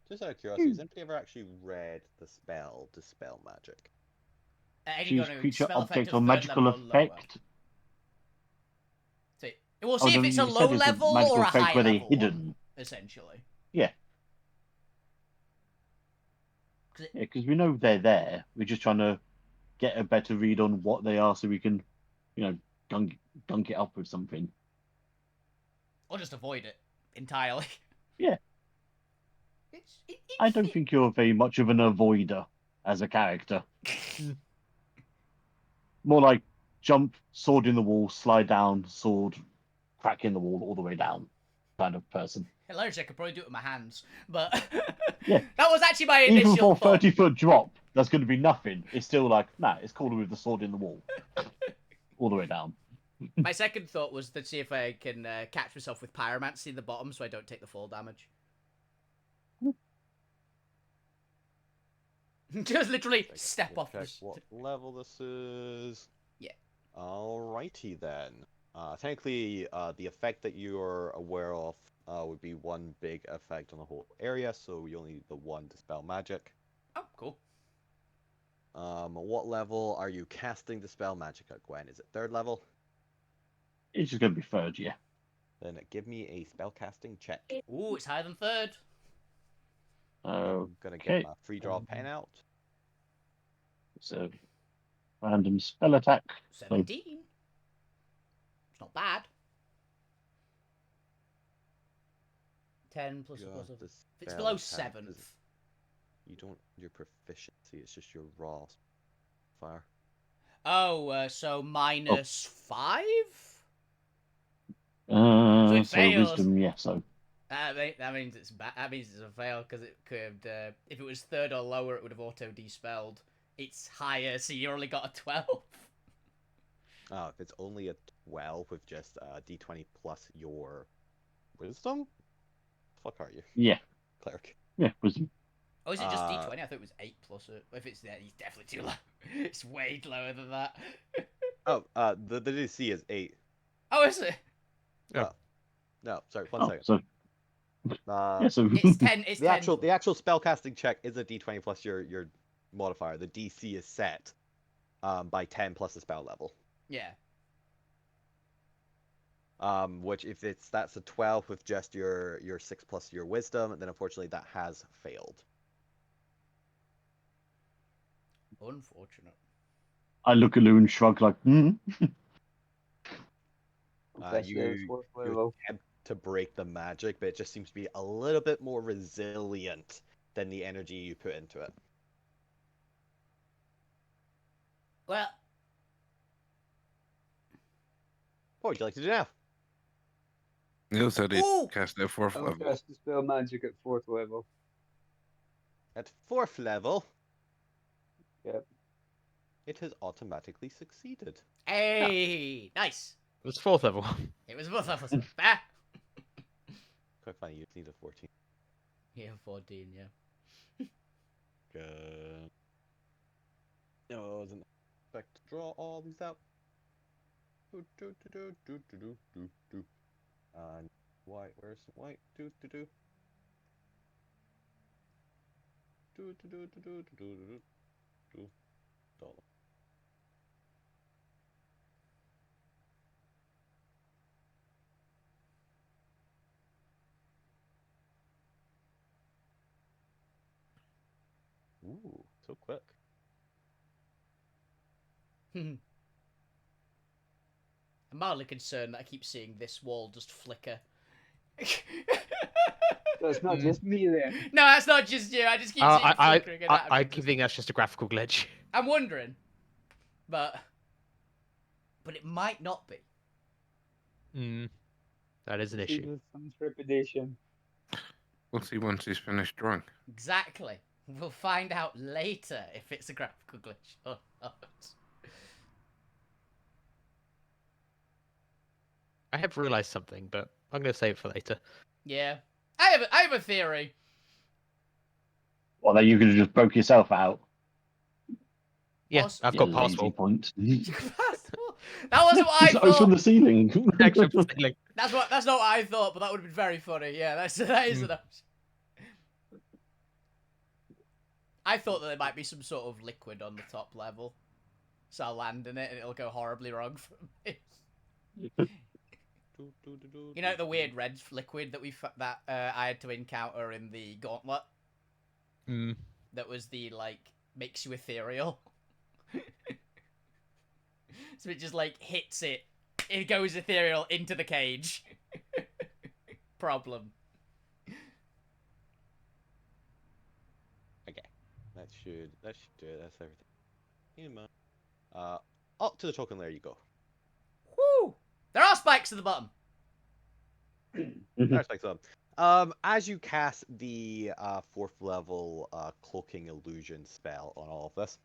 Just out of curiosity, has anybody ever actually read the spell Dispel Magic? And Choose you're gonna creature, spell object, effect or of third magical level or lower. effect. See, we'll see if no, it's a you said low it's level magical or a effect high where they're level hidden. one, essentially. Yeah. 'Cause it- Yeah, because we know they're there. We're just trying to get a better read on what they are so we can, gunk it up with something. Or just avoid it entirely. Yeah. It I don't think you're very much of an avoider as a character. More like jump, sword in the wall, slide down, sword, crack in the wall all the way down kind of person. Hilarious, I could probably do it with my hands, but Yeah. that was actually my Even initial for a thought. 30-foot drop, that's going to be nothing. It's still like, nah, it's cooler with the sword in the wall. All the way down. My second thought was to see if I can catch myself with pyromancy in the bottom so I don't take the fall damage. Just literally step We'll off the... check what level this is. Yeah. Alrighty then. Technically, the effect that you're aware of would be one big effect on the whole area, so you only need the one Dispel Magic. Oh, cool. What level are you casting Dispel Magic at, Gwen? Is it 3rd level? It's just going to be 3rd, yeah. Then give me a spellcasting check. Ooh, it's higher than 3rd. I'm gonna get my free draw pen out. So, random spell attack. 17. It's not bad. 10 plus a plus of... If it's below 7th. You don't your proficiency, it's just your raw fire. Oh, so minus 5? So it fails. wisdom, yeah, so. That means it's bad. That means it's a fail, because it could... if it was 3rd or lower, it would have auto-despelled. It's higher, so you only got a 12. Oh, if it's only a 12 with just d20 plus your wisdom? Fuck are you? Yeah. Cleric. Yeah, wisdom. Oh, is it just d20? I thought it was 8 plus it. If it's there, he's definitely too low. It's way lower than that. Oh, the DC is 8. Oh, is it? Oh. No, sorry, one second. So, yeah, so It's 10. It's the 10. actual spellcasting check is a d20 plus your modifier. The DC is set by 10 plus the spell level. Yeah. Which if that's a 12 with just your 6 plus your wisdom, then unfortunately that has failed. Unfortunate. I look at Lou and shrug like, You Fourth level. attempt to break the magic, but it just seems to be a little bit more resilient than the energy you put into it. Well, What would you like to do now? Neil said he Ooh! cast it at 4th I'll level. cast Dispel Magic at 4th level. At 4th level, Yep. it has automatically succeeded. hey, nice. It was 4th level. It was both levels. Ah. Quite funny, you need a 14. Yeah, 14. Yeah. Good. No, I wasn't expect to draw all these out. And white, where's some white? Dollar. Ooh, so quick. I'm mildly concerned that I keep seeing this wall just flicker. So it's not just me then. No, that's not just you. I just keep seeing it flickering. And I keep thinking that's just a graphical glitch. I'm wondering, but it might not be. That is an issue. With some trepidation. We'll see once he's finished drawing. Exactly. We'll find out later if it's a graphical glitch or not. I have realised something, but I'm going to save it for later. Yeah, I have a theory. well, then you could have just broke yourself out. Yeah, Pass- I've You got lazy password. point. That wasn't what I Just open the thought. ceiling. Extra ceiling. That's not what I thought, but that would have been very funny. Yeah, that is an option. I thought that there might be some sort of liquid on the top level, so I'll land in it and it'll go horribly wrong for me. You know the weird red liquid that I had to encounter in the gauntlet? That was the, like, makes you ethereal. So it just, like, hits it. It goes ethereal into the cage. Problem. Okay, that should do it. That's everything. Up to the token layer you go. Woo! There are spikes at the bottom. There's like some. As you cast the 4th level cloaking illusion spell on all of this,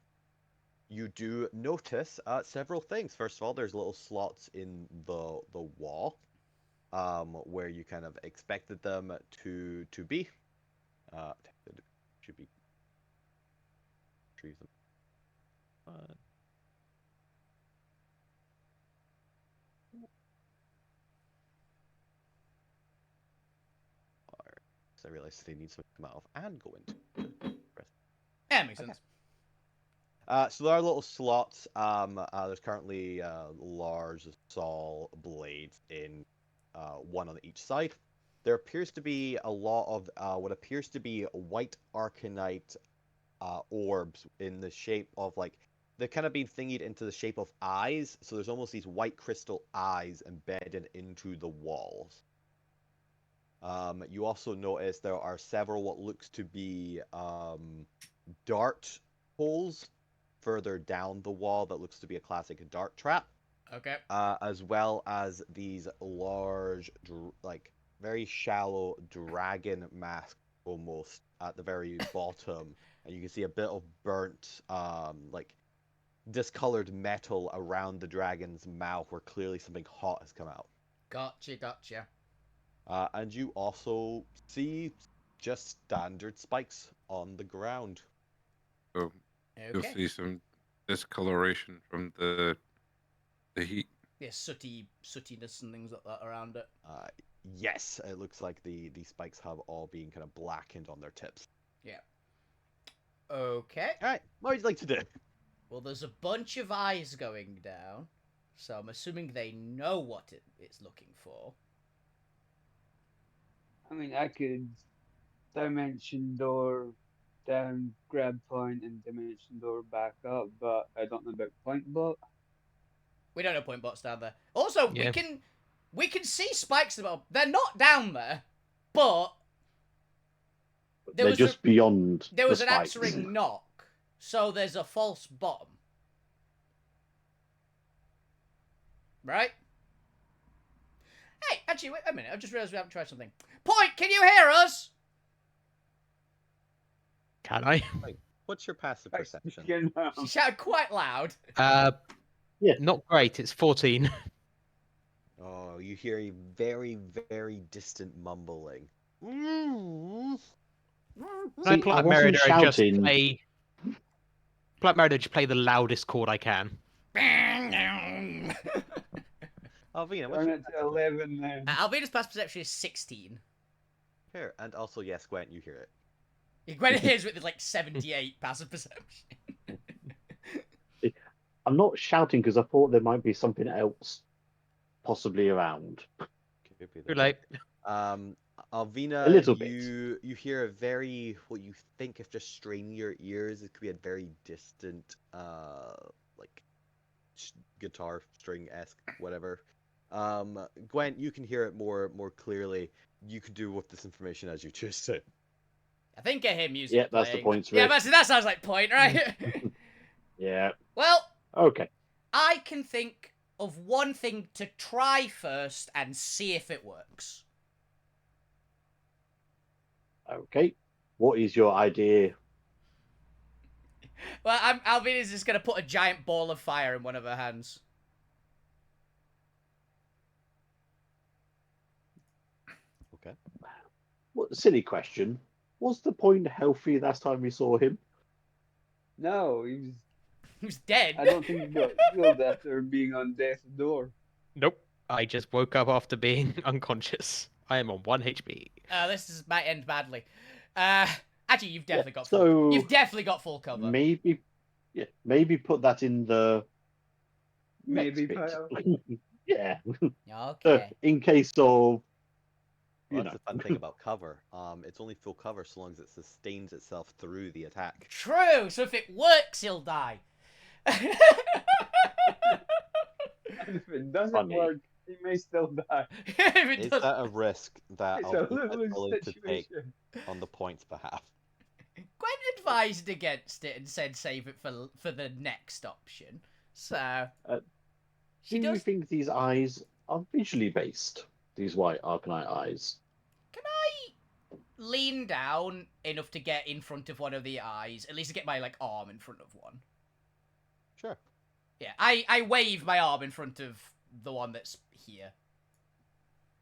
you do notice several things. First of all, there's little slots in the wall, where you kind of expected them to be. Should be. Retrieve them. I realized they need something to come out of and go into. Yeah, makes Okay. sense. So there are little slots. There's currently large saw blades in one on each side. There appears to be a lot of what appears to be white arcanite orbs in the shape of like they've kind of been thingied into the shape of eyes. So there's almost these white crystal eyes embedded into the walls. You also notice there are several what looks to be dart holes further down the wall that looks to be a classic dart trap, Okay. as well as these large, like very shallow dragon masks almost at the very bottom, and you can see a bit of burnt, like discolored metal around the dragon's mouth, where clearly something hot has come out. Gotcha. And you also see just standard spikes on the ground. So you'll Okay. see some discoloration from the heat. Yeah, sootiness and things like that around it. Yes, it looks like the spikes have all been kind of blackened on their tips. Yeah. Okay. All right, what would you like to do? Well, there's a bunch of eyes going down, so I'm assuming they know what it's looking for. I mean, I could dimension door down, grab point, and dimension door back up, but I don't know about point bot. We don't know point bots down there. Also, Yeah. we can see spikes above. They're not down there, but They're just beyond there was the an spikes. answering knock, so there's a false bottom. Right? Hey, actually, wait a minute. I just realized we haven't tried something. Point, can you hear us? Can I? What's your passive perception? You know. She shouted quite loud. Yeah. Not great. It's 14. Oh, you hear a very, very distant mumbling. Can I See, pull I up wasn't Merida and just shouting. play? Pull up Merida and just play the loudest chord I can. Alvina, what's Turn your it to 11 then. Alvina's passive perception is 16. here? And also, yes, Gwent, you hear it. Gwen hears with like 78 passive perception. I'm not shouting because I thought there might be something else possibly around. Could be Too the- late. Alvina, A little bit. you hear a very what you think if just straining your ears, it could be a very distant, like guitar string-esque, whatever. Gwent, you can hear it more clearly. You can do with this information as you choose to. I think I hear music Yeah, that's the playing. point, Yeah, Rick. that sounds like point, right? Yeah. Well, Okay. I can think of one thing to try first and see if it works. Okay. What is your idea? Well, Alvina's just gonna put a giant ball of fire in one of her hands. Okay. What silly question? Was the point healthy last time we saw him? No, he was. Who's dead? I don't think he got killed after being on death's door. Nope. I just woke up after being unconscious. I am on 1 HP. Might end badly. Actually, you've definitely got so you've definitely got full cover. Maybe put that in the Maybe next bit. pile. Yeah. Okay. In case of Well, you that's know. the fun thing about cover. It's only full cover so long as it sustains itself through the attack. True. So if it works, he'll die. And if it doesn't Funny. work, he may still die. If it Is does... that a risk that It's Alvina a is lose willing to take situation. on the point's behalf? Gwen advised against it and said save it for the next option. So she Do you does. think these eyes are visually based? These white arcanite eyes. Can I lean down enough to get in front of one of the eyes? At least to get my arm in front of one. Sure. Yeah, I wave my arm in front of the one that's here.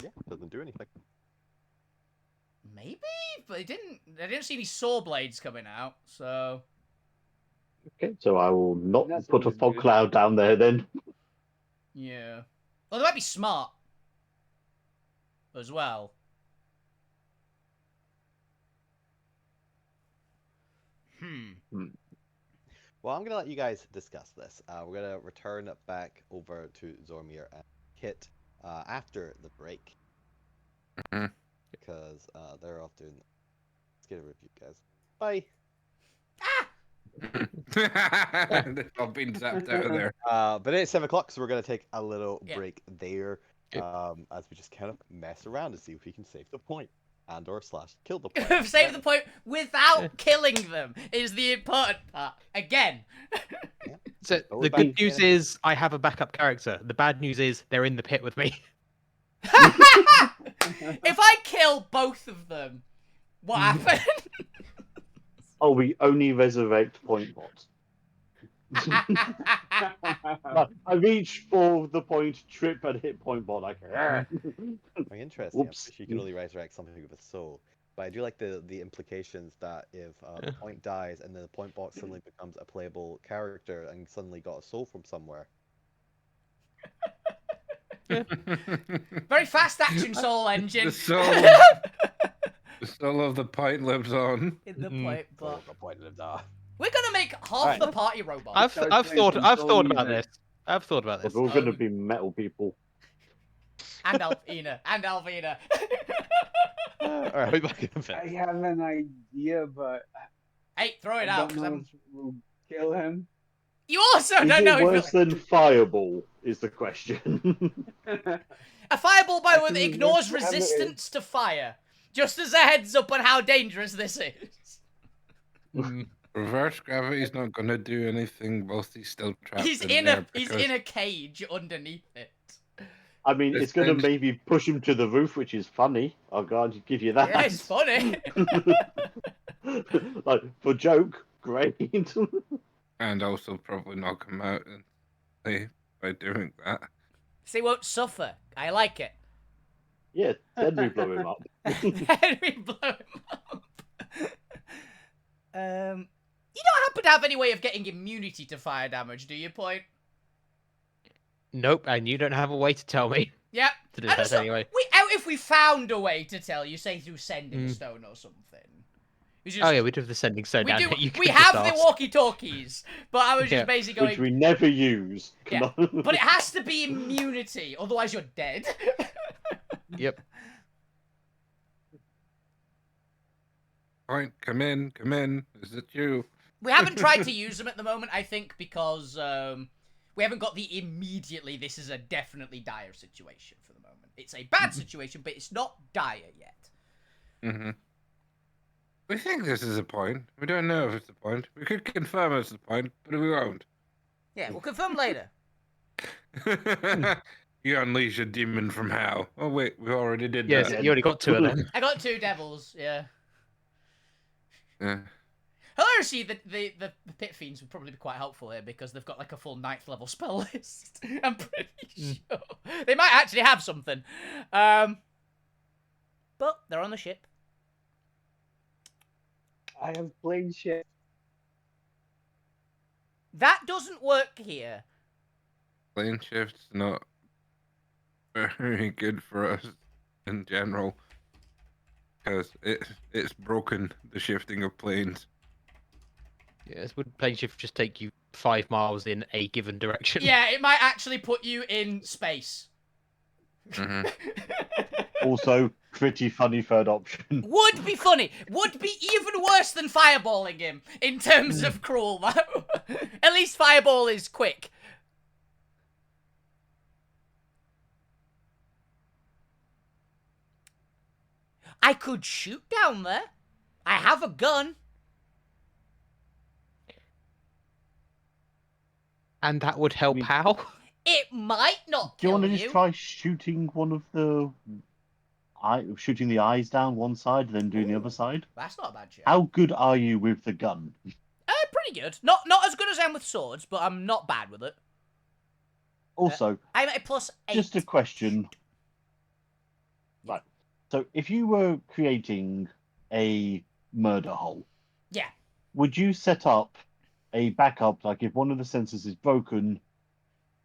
Yeah, doesn't do anything. Maybe, but I didn't see any saw blades coming out, so Okay, so I will not That's put a always fog good. cloud down there then. yeah. Well, they might be smart as well. Well, I'm gonna let you guys discuss this. We're gonna return back over to Zormir and Kit after the break Mhm. because they're off doing. Let's get a review, guys. Bye. They've all been zapped out of there. But it's 7 o'clock, so we're gonna take a little Yeah. break there, Yep. as we just kind of mess around and see if we can save the point and/or / kill the point. Save the point without killing them is the important part. Again. So Go the back good news in. is I have a backup character. The bad news is they're in the pit with me. If I kill both of them, what happens? Oh, we only resurrect point bots. I reach for the point, trip, and hit point bot like. Very interesting. Whoops. I'm pretty sure you can only resurrect something with a soul. But I do like the implications that if the point dies and then the point box suddenly becomes a playable character and suddenly got a soul from somewhere. Very fast action soul engine. The soul, the soul of the point lives on. In the Mm. point, So but the point of that. we're gonna make half Alright. the party robots. I've Start I've playing thought some I've soul thought about music. this. I've thought about But this. we're gonna be metal people. And Alvina. And Alvina. Alright, we back in a I bit. have an idea, but Hey, throw I it out. don't 'Cause know if we'll kill him. You also Is don't know it if worse than Fireball? Is the question. a fireball by I one can ignores remember how it is. resistance to fire. Just as a heads up on how dangerous this is. Mm. Reverse gravity's not gonna do anything whilst he's still trapped He's in in there he's in a cage underneath it. I mean, it's gonna Essentially- maybe push him to the roof, which is funny. I'll give you that. Yeah, it's funny. Like for joke, great. and also probably knock him out by doing that. So he won't suffer. I like it. Yeah, then we blow him up. Then we blow him up. You don't happen to have any way of getting immunity to fire damage, do you, Point? Nope, and you don't have a way to tell me Yep. to do I that just thought- anyway. if we found a way to tell you, say through sending a stone or something. It's just- Oh yeah, we do have the sending stone we down do. here. You We could have just the ask. walkie-talkies, but I was just Yeah. basically Which going. we never use. Yeah, but it has to be immunity, otherwise you're dead. Yep. Point, come in, come in. Is it you? We haven't tried to use them at the moment, I think, because we haven't got the immediately. This is a definitely dire situation for the moment. It's a bad situation, but it's not dire yet. Mm-hmm. We think this is a point. We don't know if it's a point. We could confirm it's a point, but we won't. Yeah, we'll confirm later. You unleash a demon from hell. Oh wait, we already did Yes, that. you already got two of them. I got 2 devils. Yeah. Yeah. Hilariously, the pit fiends would probably be quite helpful here because they've got like a full 9th level spell list. I'm pretty sure they might actually have something. But they're on the ship. I have plane ship. That doesn't work here. Plane shift's not very good for us in general because it's broken the shifting of planes. Yes, would plane shift just take you 5 miles in a given direction? Yeah, it might actually put you in space. Mhm. Also, pretty funny third option. Would be funny. Would be even worse than fireballing him in terms of cruel, though. At least fireball is quick. I could shoot down there. I have a gun. And that would help mean- how? It might not Do you kill want to just try shooting one of the shooting the eyes down one side, then doing the other side? That's not a bad shot. How good are you with the gun? Pretty good. Not as good as I am with swords, but I'm not bad with it. Also, I'm at a +8. just a question. Right. So, if you were creating a murder hole, Yeah. would you set up a backup? Like, if one of the sensors is broken,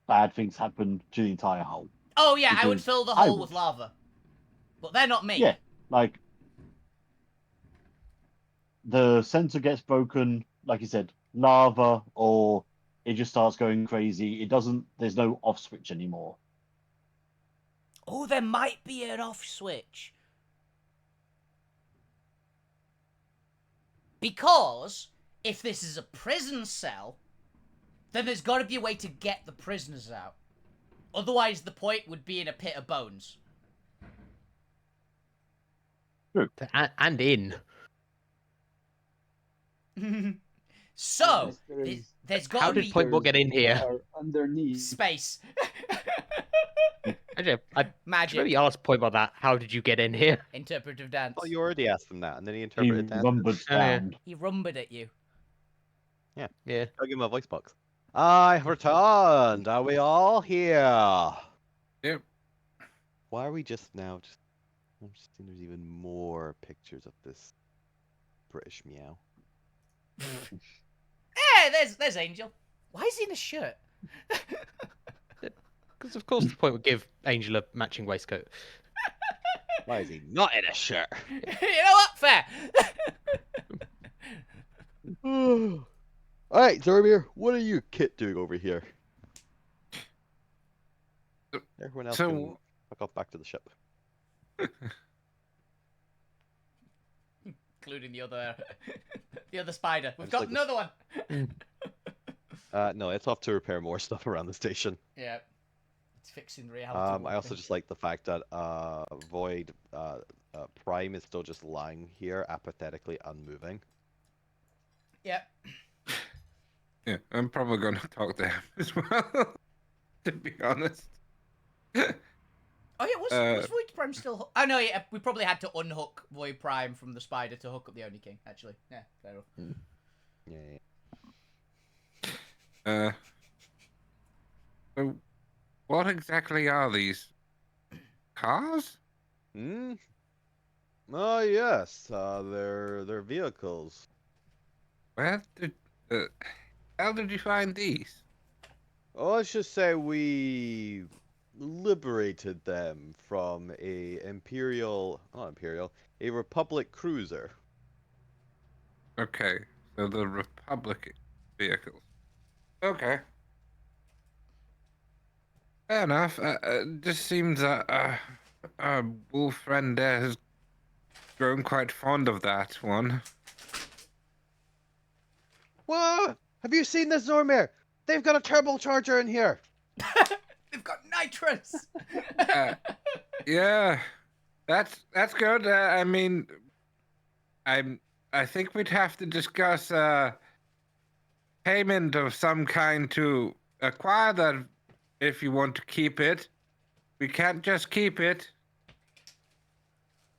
bad things happen to the entire hole. Oh yeah, I would Because fill the I hole would. with lava. But they're not me. Yeah, like the center gets broken, like you said, lava, or it just starts going crazy. It doesn't. There's no off switch anymore. Oh, there might be an off switch. Because if this is a prison cell, then there's got to be a way to get the prisoners out. Otherwise, the point would be in a pit of bones. And in. So, Yes, there is there's got How to did be Point Ball get in here? Or underneath. space. Actually, I should Magic. maybe ask Point about that. How did you get in here? Interpretive dance. Oh, you already asked him that, and then he He interpreted that. rumbled Oh, yeah. sound. He rumbled at you. Yeah. I'll give him a voice box. I've returned. Are we all here? Yep. Why are we just now? I'm just seeing there's even more pictures of this British meow. Hey, there's Angel. Why is he in a shirt? Because of course the Point would give Angel a matching waistcoat. Why is he not in a shirt? You know what? Fair. All right, Zormir, what are you, Kit, doing over here? Everyone else can fuck off back to the ship. Including the other, the other spider. We've just got like another one. No, it's off to repair more stuff around the station. Yeah, it's fixing reality. I also just like the fact that VoD Prime is still just lying here, apathetically unmoving. Yeah. Yeah, I'm probably going to talk to him as well, to be honest. Oh yeah, was Void Prime still? Oh no, yeah, we probably had to unhook Void Prime from the spider to hook up the Oni King. Actually, yeah, fair enough. Yeah. So what exactly are these? Cars? Hmm. Oh yes, they're vehicles. Where did how did you find these? Oh, let's just say we liberated them from a a Republic cruiser. Okay, so the Republic vehicles. Okay. Fair enough. Just seems that Wolf friend there has grown quite fond of that one. What? Have you seen this, Zormir? They've got a turbocharger in here. They've got nitrous. Yeah, that's good. I mean, I think we'd have to discuss payment of some kind to acquire that. If you want to keep it, we can't just keep it.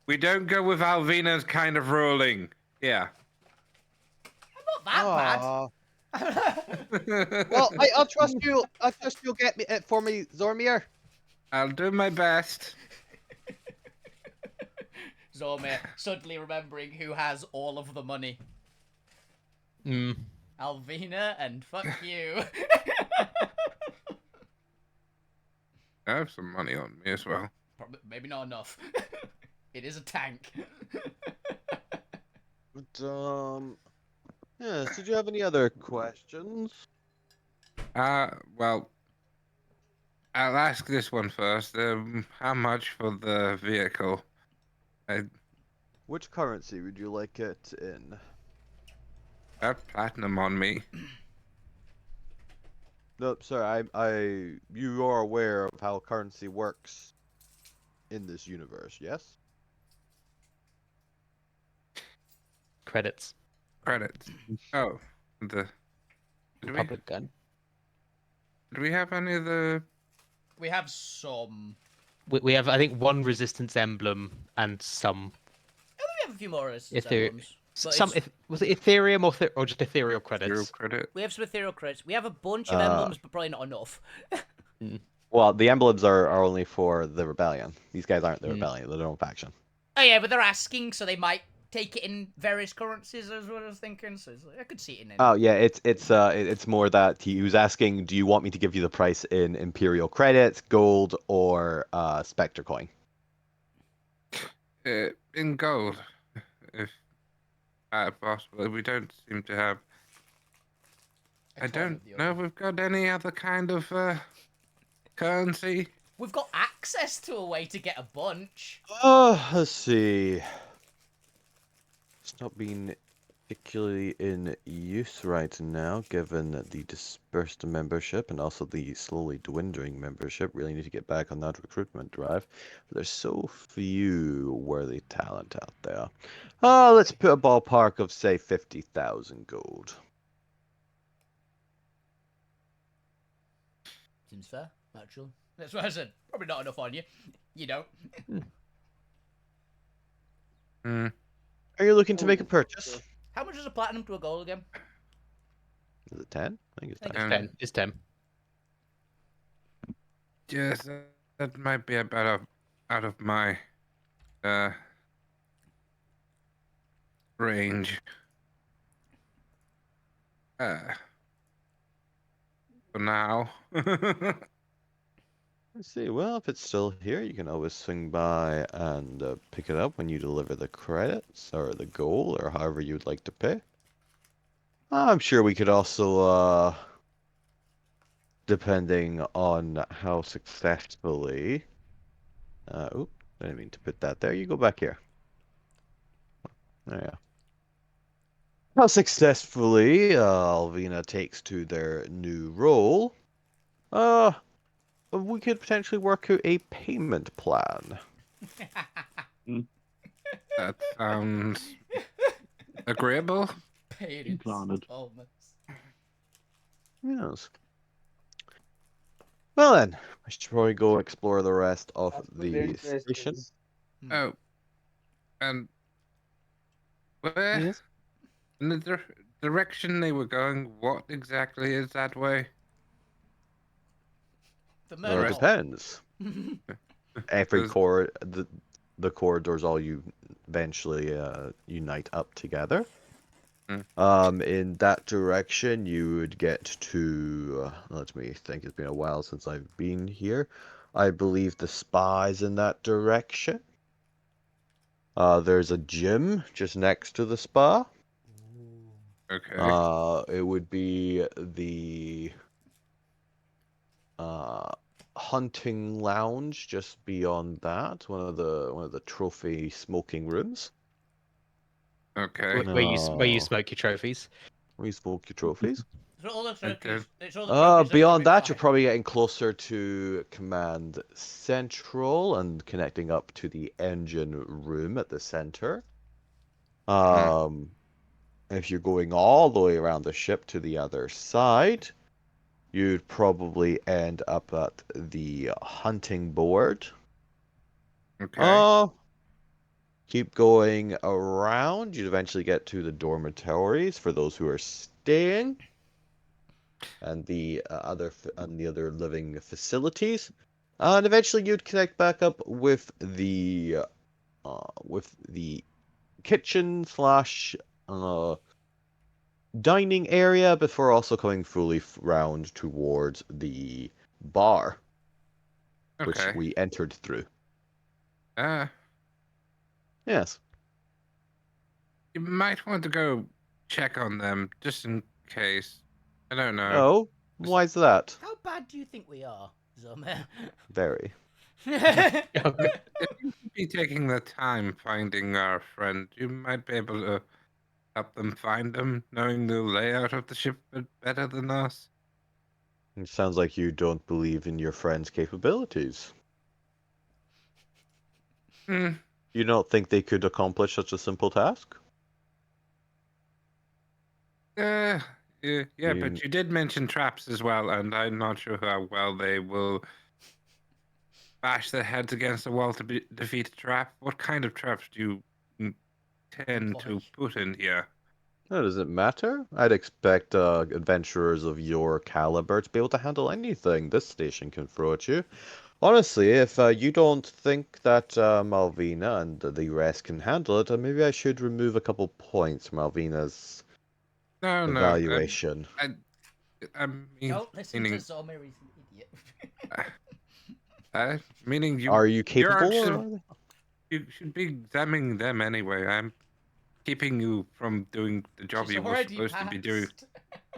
We don't go with Alvina's kind of ruling. Yeah. Not that Aw. bad. Well, I'll trust you. I'll trust you'll get it for me, Zormir. I'll do my best. Zormir suddenly remembering who has all of the money. Mm. Alvina and fuck you. I have some money on me as well. Probably, maybe not enough. It is a tank. But, yes, did you have any other questions? Well, I'll ask this one first. How much for the vehicle? Which currency would you like it in? I have platinum on me. No, sorry, you are aware of how currency works in this universe, yes? Credits. Credits. Oh, do Republic gun. we have any of the? We have some. We have, I think, one resistance emblem and some. We have a few more resistance Ether- emblems. But Some it's- was it Ethereum or just ethereal credits? Zero credit. We have some ethereal credits. We have a bunch of emblems, but probably not enough. Well, the emblems are only for the rebellion. These guys aren't the Mm. rebellion; they're their own faction. Oh yeah, but they're asking, so they might take it in various currencies. Is what I was thinking. So it's like, I could see it in. Any. Oh yeah, it's more that he was asking, do you want me to give you the price in Imperial credits, gold, or Spectre coin? In gold. If possibly. We don't seem to have. A I ton don't of the know other. if we've got any other kind of currency. We've got access to a way to get a bunch. Let's see. It's not being particularly in use right now, given the dispersed membership and also the slowly dwindling membership. Really need to get back on that recruitment drive. But there's so few worthy talent out there. Let's put a ballpark of, say, 50,000 gold. Seems fair, actually. That's what I said. Probably not enough on you. You know. Hmm. Are you looking to make a purchase? How much is a platinum to a gold again? Is it 10? I think it's I think 10. it's Um, 10. It's 10. Yes, that might be about out of my range. For now. Let's see. Well, if it's still here, you can always swing by and pick it up when you deliver the credits or the goal or however you'd like to pay. I'm sure we could also, depending on how successfully. Oop, I didn't mean to put that there. You go back here. There you go. How successfully Alvina takes to their new role. We could potentially work out a payment plan. That sounds agreeable. Paid in Planted. installments. Yes. Well then, I should probably go explore the rest of That's pretty the interesting. station. Oh, and where Yes. in the direction they were going? What exactly is that way? The Well, murder it hole. depends. Every Does- the corridors all you eventually unite up together. Hmm. In that direction, you would get to. Let me think. It's been a while since I've been here. I believe the spa is in that direction. There's a gym just next to the spa. Okay. It would be the hunting lounge just beyond that. One of the trophy smoking rooms. Okay. Where you Oh. smoke your trophies. Where you smoke your trophies. It's all the I trophies. don't- It's all the trophies. Beyond that, you're probably getting closer to Command Central and connecting up to the engine room at the center. If you're going all the way around the ship to the other side, you'd probably end up at the hunting board. Okay. Keep going around. You'd eventually get to the dormitories for those who are staying, and the other living facilities, and eventually you'd connect back up with the kitchen slash dining area before also coming fully round towards the bar, which Okay. we entered through. Yes. You might want to go check on them just in case. I don't know. Oh, why is that? How bad do you think we are, Zomer? Very. If you could be taking the time finding our friend, you might be able to help them find them, knowing the layout of the ship better than us. It sounds like you don't believe in your friend's capabilities. Hmm. You don't think they could accomplish such a simple task? Yeah, You- but you did mention traps as well, and I'm not sure how well they will bash their heads against the wall to defeat a trap. What kind of traps do you tend to Employ. put in here? Oh, does it matter? I'd expect adventurers of your caliber to be able to handle anything this station can throw at you. Honestly, if you don't think that Malvina and the rest can handle it, maybe I should remove a couple points from Malvina's No, evaluation. I mean, Don't listen meaning, to Zomer, he's an idiot. meaning you. Are you You're capable? you should be examining them anyway. keeping you from doing the job She's you were already supposed to be doing. passed.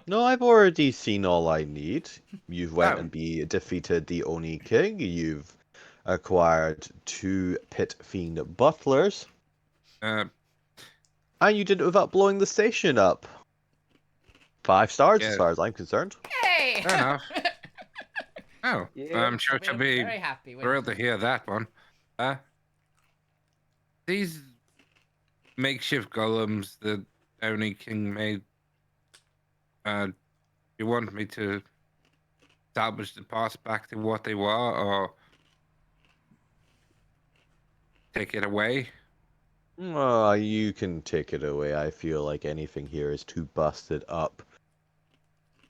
No, I've already seen all I need. You've went Oh. and defeated the Oni King. You've acquired 2 pit fiend butlers, Uh, and you did it without blowing the station up. 5 stars, Yeah. as far as I'm concerned. Hey! Fair enough. Oh, Yeah, I'm sure I'll to be be very happy with thrilled to hear that one. These makeshift golems that Oni King made, you want me to salvage the past back to what they were, or take it away? You can take it away. I feel like anything here is too busted up.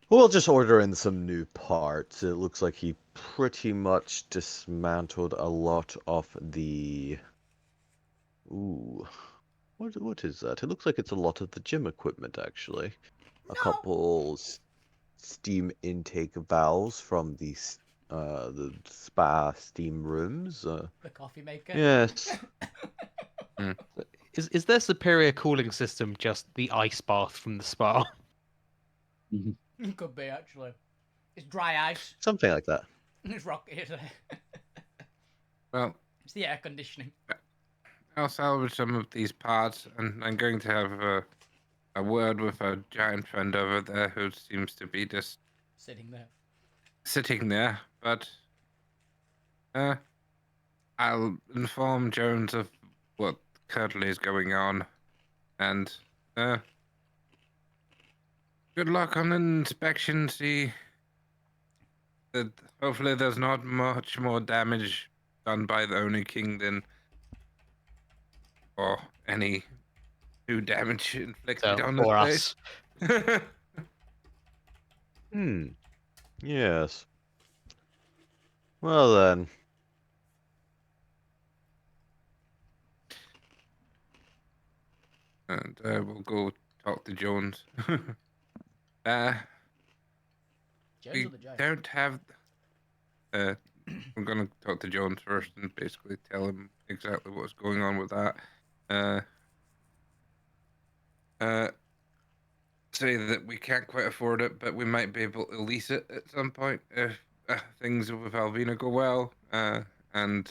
We'll just order in some new parts. It looks like he pretty much dismantled a lot of the... Ooh. What is that? It looks like it's a lot of the gym equipment, actually. A No. couple steam intake valves from the spa steam rooms. the coffee maker. Yes. Is their superior cooling system just the ice bath from the spa? It could be, actually. It's dry ice. Something like that. It's rocky. Well, It's the air conditioning. I'll salvage some of these parts, and I'm going to have a word with a giant friend over there who seems to be just Sitting there. sitting there. But I'll inform Jones of what currently is going on, and good luck on the inspection. See that hopefully there's not much more damage done by the Oni King than, or any new damage inflicted on or this us. place. Yes. Well then. And we'll go talk to Jones. Jones We or the Giant? don't have. I'm gonna talk to Jones first and basically tell him exactly what's going on with that. Say that we can't quite afford it, but we might be able to lease it at some point if things with Alvina go well. And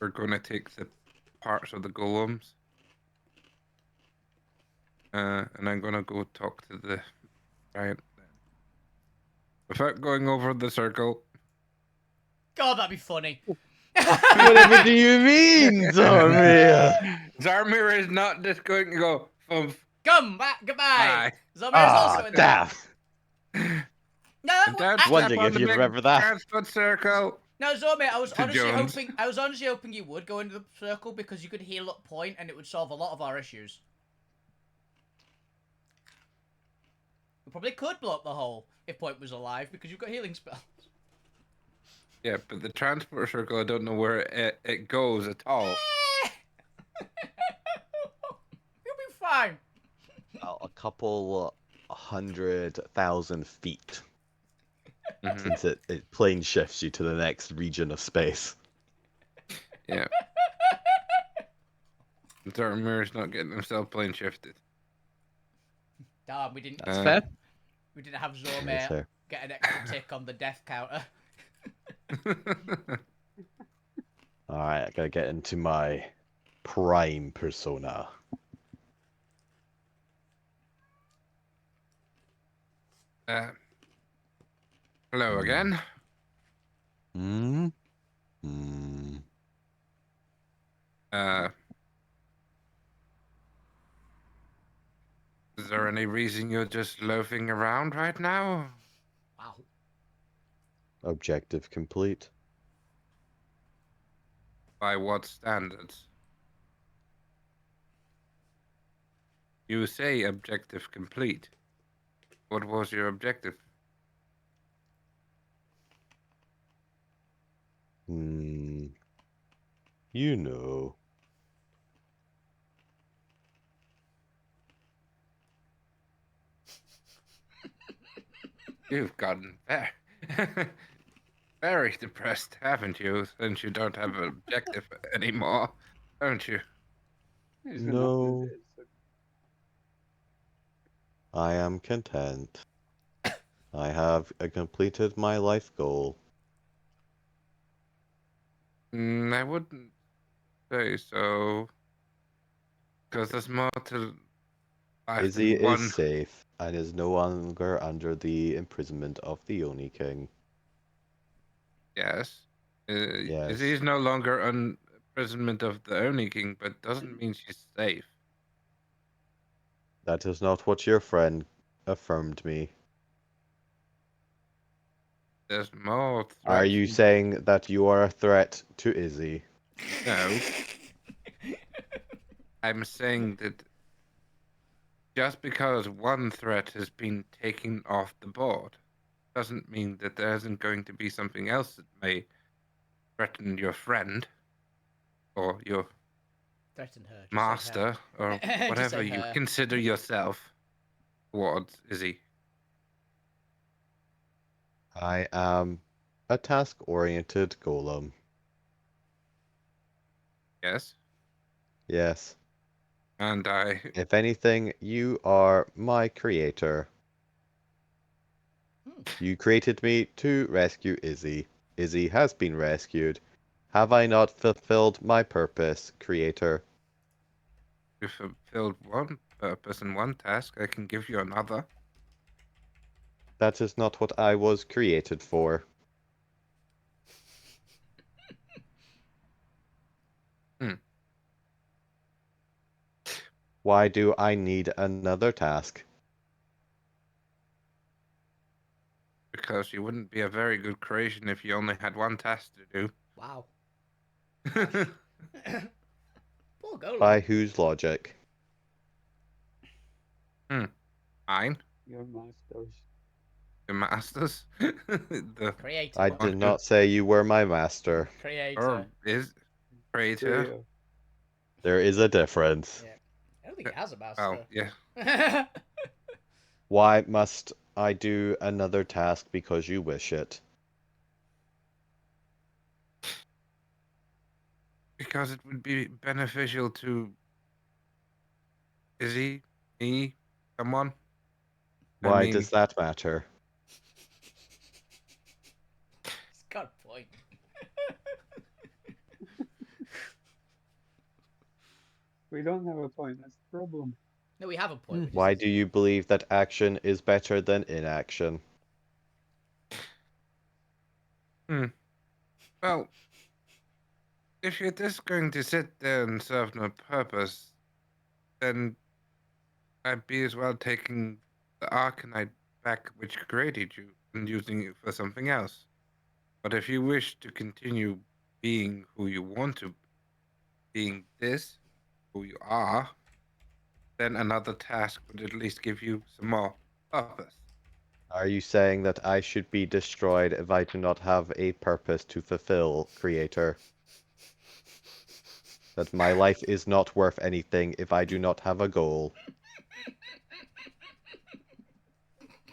we're gonna take the parts of the golems. And I'm gonna go talk to the giant then. Without going over the circle. God, that'd be funny. Whatever do you mean, Zarmir? Zarmir is not just going to go, Come back, goodbye. bye. Zomir's also in there. Damn. No, Don't actually, Wondering step on if the you'd big remember that. transport circle. no, Zomir, I was To honestly Jones. hoping you would go into the circle because you could heal up point and it would solve a lot of our issues. We probably could blow up the hole if point was alive because you've got healing spells. Yeah, but the transport circle, I don't know where it goes at all. You'll be fine. A couple 100,000 feet. Mhm. Since it plane shifts you to the next region of space. Yeah. Zarmir's not getting himself plane shifted. Damn, we didn't. That's Uh, fair. We didn't have Yes, Zormir sir. get an extra tick on the death counter. Alright, I gotta get into my prime persona. Hello again. Hmm? Is there any reason you're just loafing around right now? Wow. Objective complete. By what standards? You say objective complete. What was your objective? You know. You've gotten very depressed, haven't you? Since you don't have an objective anymore, don't you? He's been No. up with it, so- I am content. I have completed my life goal. I wouldn't say so. Because there's more to life Izzy than one. is safe and is no longer under the imprisonment of the Oni King. Yes. Yes. She's no longer on imprisonment of the Oni King, but doesn't mean she's safe. That is not what your friend affirmed me. There's more threats. Are you saying that you are a threat to Izzy? No. I'm saying that just because one threat has been taken off the board doesn't mean that there isn't going to be something else that may threaten your friend or your Threaten her. Just say master or Just whatever say you her. consider yourself towards Izzy. I am a task-oriented golem. Yes. Yes. And I. If anything, you are my creator. You created me to rescue Izzy. Izzy has been rescued. Have I not fulfilled my purpose, creator? You fulfilled one purpose and one task. I can give you another. That is not what I was created for. Why do I need another task? Because you wouldn't be a very good creation if you only had one task to Wow. do. Poor golem. By whose logic? Mine. Your masters. The masters. The Creator. I did not say you were my master. Creator. or is creator. Trio. There is a difference. Yeah. I don't think it has a Oh master. yeah. Why must I do another task because you wish it? Because it would be beneficial to Izzy, me, someone. I Why mean, does that matter? It's got a point. We don't have a point. That's the problem. No, we have a point. Why do you believe that action is better than inaction? Well, if you're just going to sit there and serve no purpose, then I'd be as well taking the Arcanite back which created you and using it for something else. But if you wish to continue being who you want to, being this, who you are, then another task would at least give you some more purpose. Are you saying that I should be destroyed if I do not have a purpose to fulfill, Creator? That my life is not worth anything if I do not have a goal?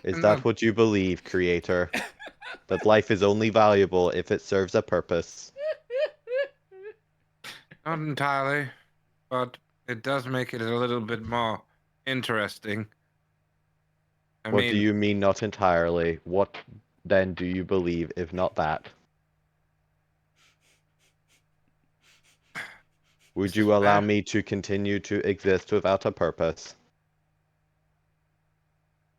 Is that what you believe, Creator? That life is only valuable if it serves a purpose? Not entirely, but it does make it a little bit more interesting. What do you mean not entirely? What then do you believe if not that? Would you allow me to continue to exist without a purpose?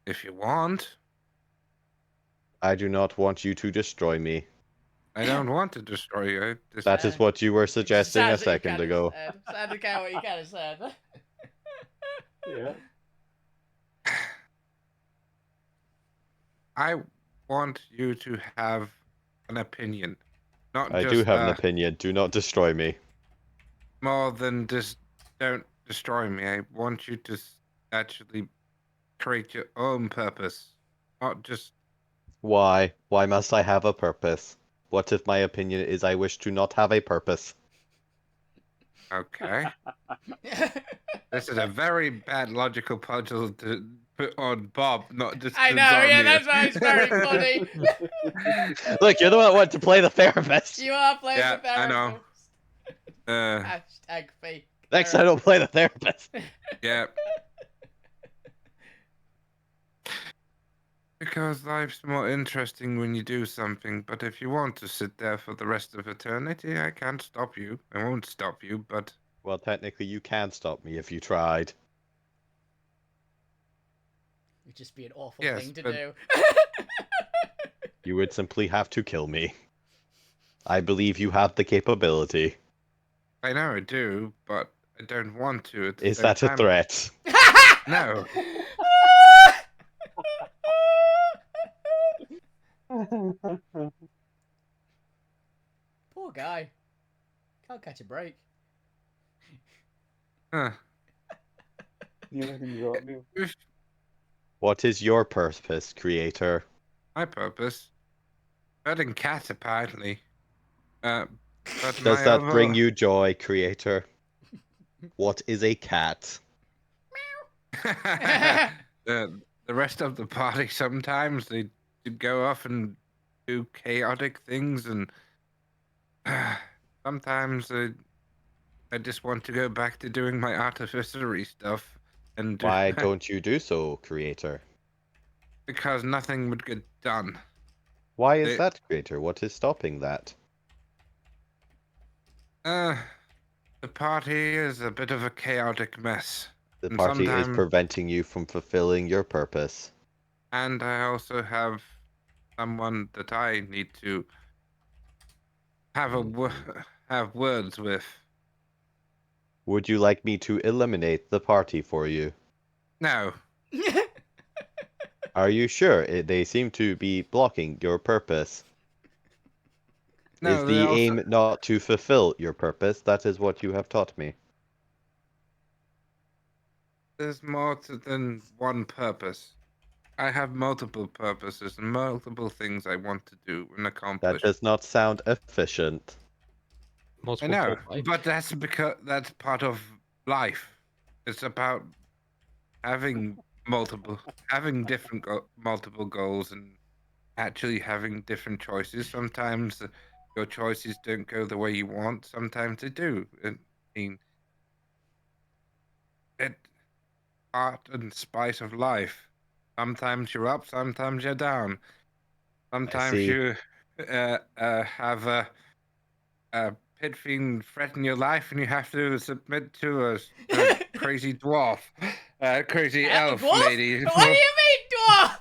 If you want. I do not want you to destroy me. I don't want to destroy you. That is what you were suggesting a second ago. Sounded kind of what you kind of said. Yeah. I want you to have an opinion. Not I just, do have an opinion. Do not destroy me. More than just don't destroy me. I want you to actually create your own purpose. Not just... Why? Why must I have a purpose? What if my opinion is I wish to not have a purpose? Okay. This is a very bad logical puzzle to put on Bob, not just I know, yeah, that's why it's very funny. Look, you're the one who wanted to play the therapist. You are playing Yeah, the therapist. I know. Hashtag fake. Next, I don't play the therapist. Yeah. Because life's more interesting when you do something, but if you want to sit there for the rest of eternity, I can't stop you. I won't stop you, but Well, technically, you can stop me if you tried. It'd just be an awful Yes, thing to but- do. You would simply have to kill me. I believe you have the capability. I know I do, but I don't want to. At the Is same that a time. threat? No. Poor guy. Can't catch a break. Huh. Neither can Romeo. If What is your purpose, creator? my purpose, herding cats apparently. But Does my that bring other- you joy, creator? What is a cat? the rest of the party sometimes they go off and do chaotic things, and sometimes I just want to go back to doing my artificery stuff, and Why don't you do so, creator? because nothing would get done. Why is It- that, creator? What is stopping that? The party is a bit of a chaotic mess, The And party is sometime- preventing you from fulfilling your purpose. and I also have someone that I need to have have words with. Would you like me to eliminate the party for you? No, Are you sure? They seem to be blocking your purpose. no. Is they the also- aim not to fulfill your purpose? That is what you have taught me. There's more than one purpose. I have multiple purposes and multiple things I want to do and That accomplish. does not sound efficient. I Multiple know, bullfights. but that's because that's part of life. It's about having different multiple goals and actually having different choices. Sometimes your choices don't go the way you want. Sometimes they do. I mean, it part and spice of life. Sometimes you're up, sometimes you're down. Sometimes see. you have a pit fiend threaten your life, and you have to submit to a crazy dwarf, crazy elf Dwarf? lady. What do you mean, dwarf?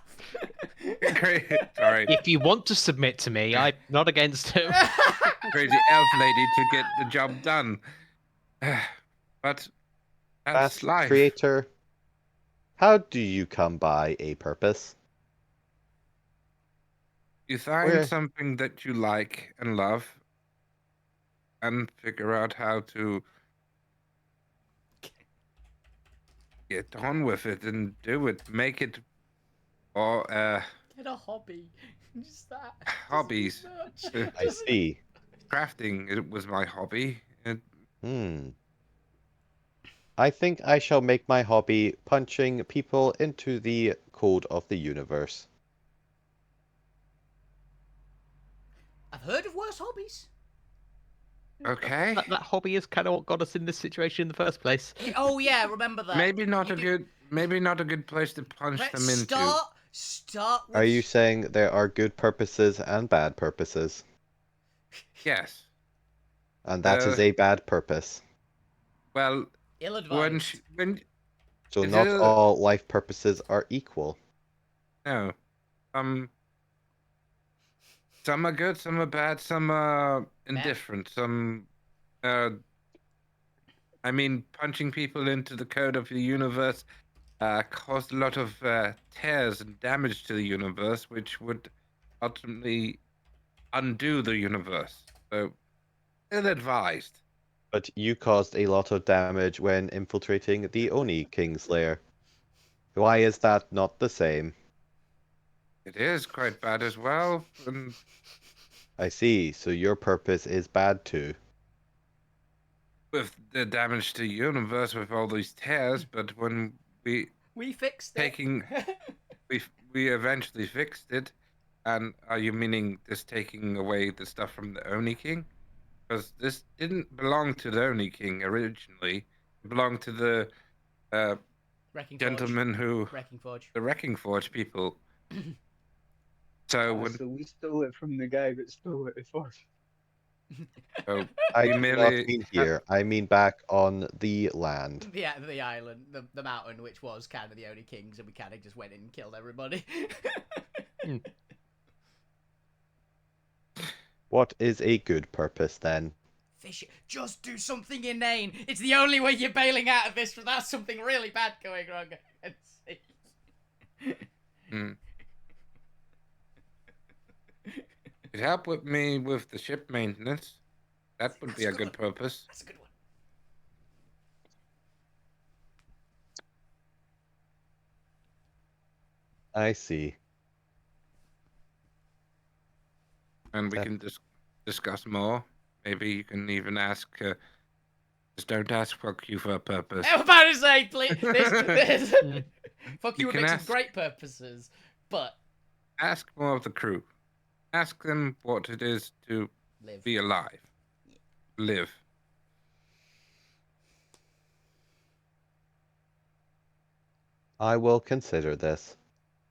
Sorry, If you want to submit to me, I'm not against it. crazy elf lady to get the job done. But that's Fast life. creator, how do you come by a purpose? You find Where- something that you like and love, and figure out how to get on with it and do it, make it, or Get a hobby. Just that. Hobbies. I see. crafting. It was my hobby. I think I shall make my hobby punching people into the code of the universe. I've heard of worse hobbies. Okay. That hobby is kind of what got us in this situation in the first place. Oh yeah, remember that. Maybe not You a do- good place to punch Let's them into. start with... Are you saying there are good purposes and bad purposes? Yes. And that is a bad purpose. Well, ill-advised. when So Is not it- all life purposes are equal. no, some are good, some are bad, some are indifferent, some I mean, punching people into the code of the universe caused a lot of tears and damage to the universe, which would ultimately undo the universe. So, ill-advised. But you caused a lot of damage when infiltrating the Oni King's lair. Why is that not the same? It is quite bad as well. And I see, so your purpose is bad too. with the damage to the universe with all these tears, but when we fixed it. taking we eventually fixed it. And are you meaning just taking away the stuff from the Oni King? Because this didn't belong to the Oni King originally. It belonged to the Wrecking gentleman who Forge. Wrecking Forge. the Wrecking Forge people. So when So we stole it from the guy that stole it before. so I we do not merely mean here. I mean back on the land. The island, the mountain, which was kind of the only kings, and we kind of just went in and killed everybody. What is a good purpose then? Fish, just do something inane. It's the only way you're bailing out of this without something really bad going wrong. Mm. It'd help with me with the ship maintenance. That would be a good purpose. That's a good one. I see. And we That- can discuss more. Maybe you can even ask. Just don't ask fuck you for a purpose. I was about to say, please. Fuck you You would can make some ask. great purposes, but Ask more of the crew. Ask them what it is to live. be alive. Live. I will consider this.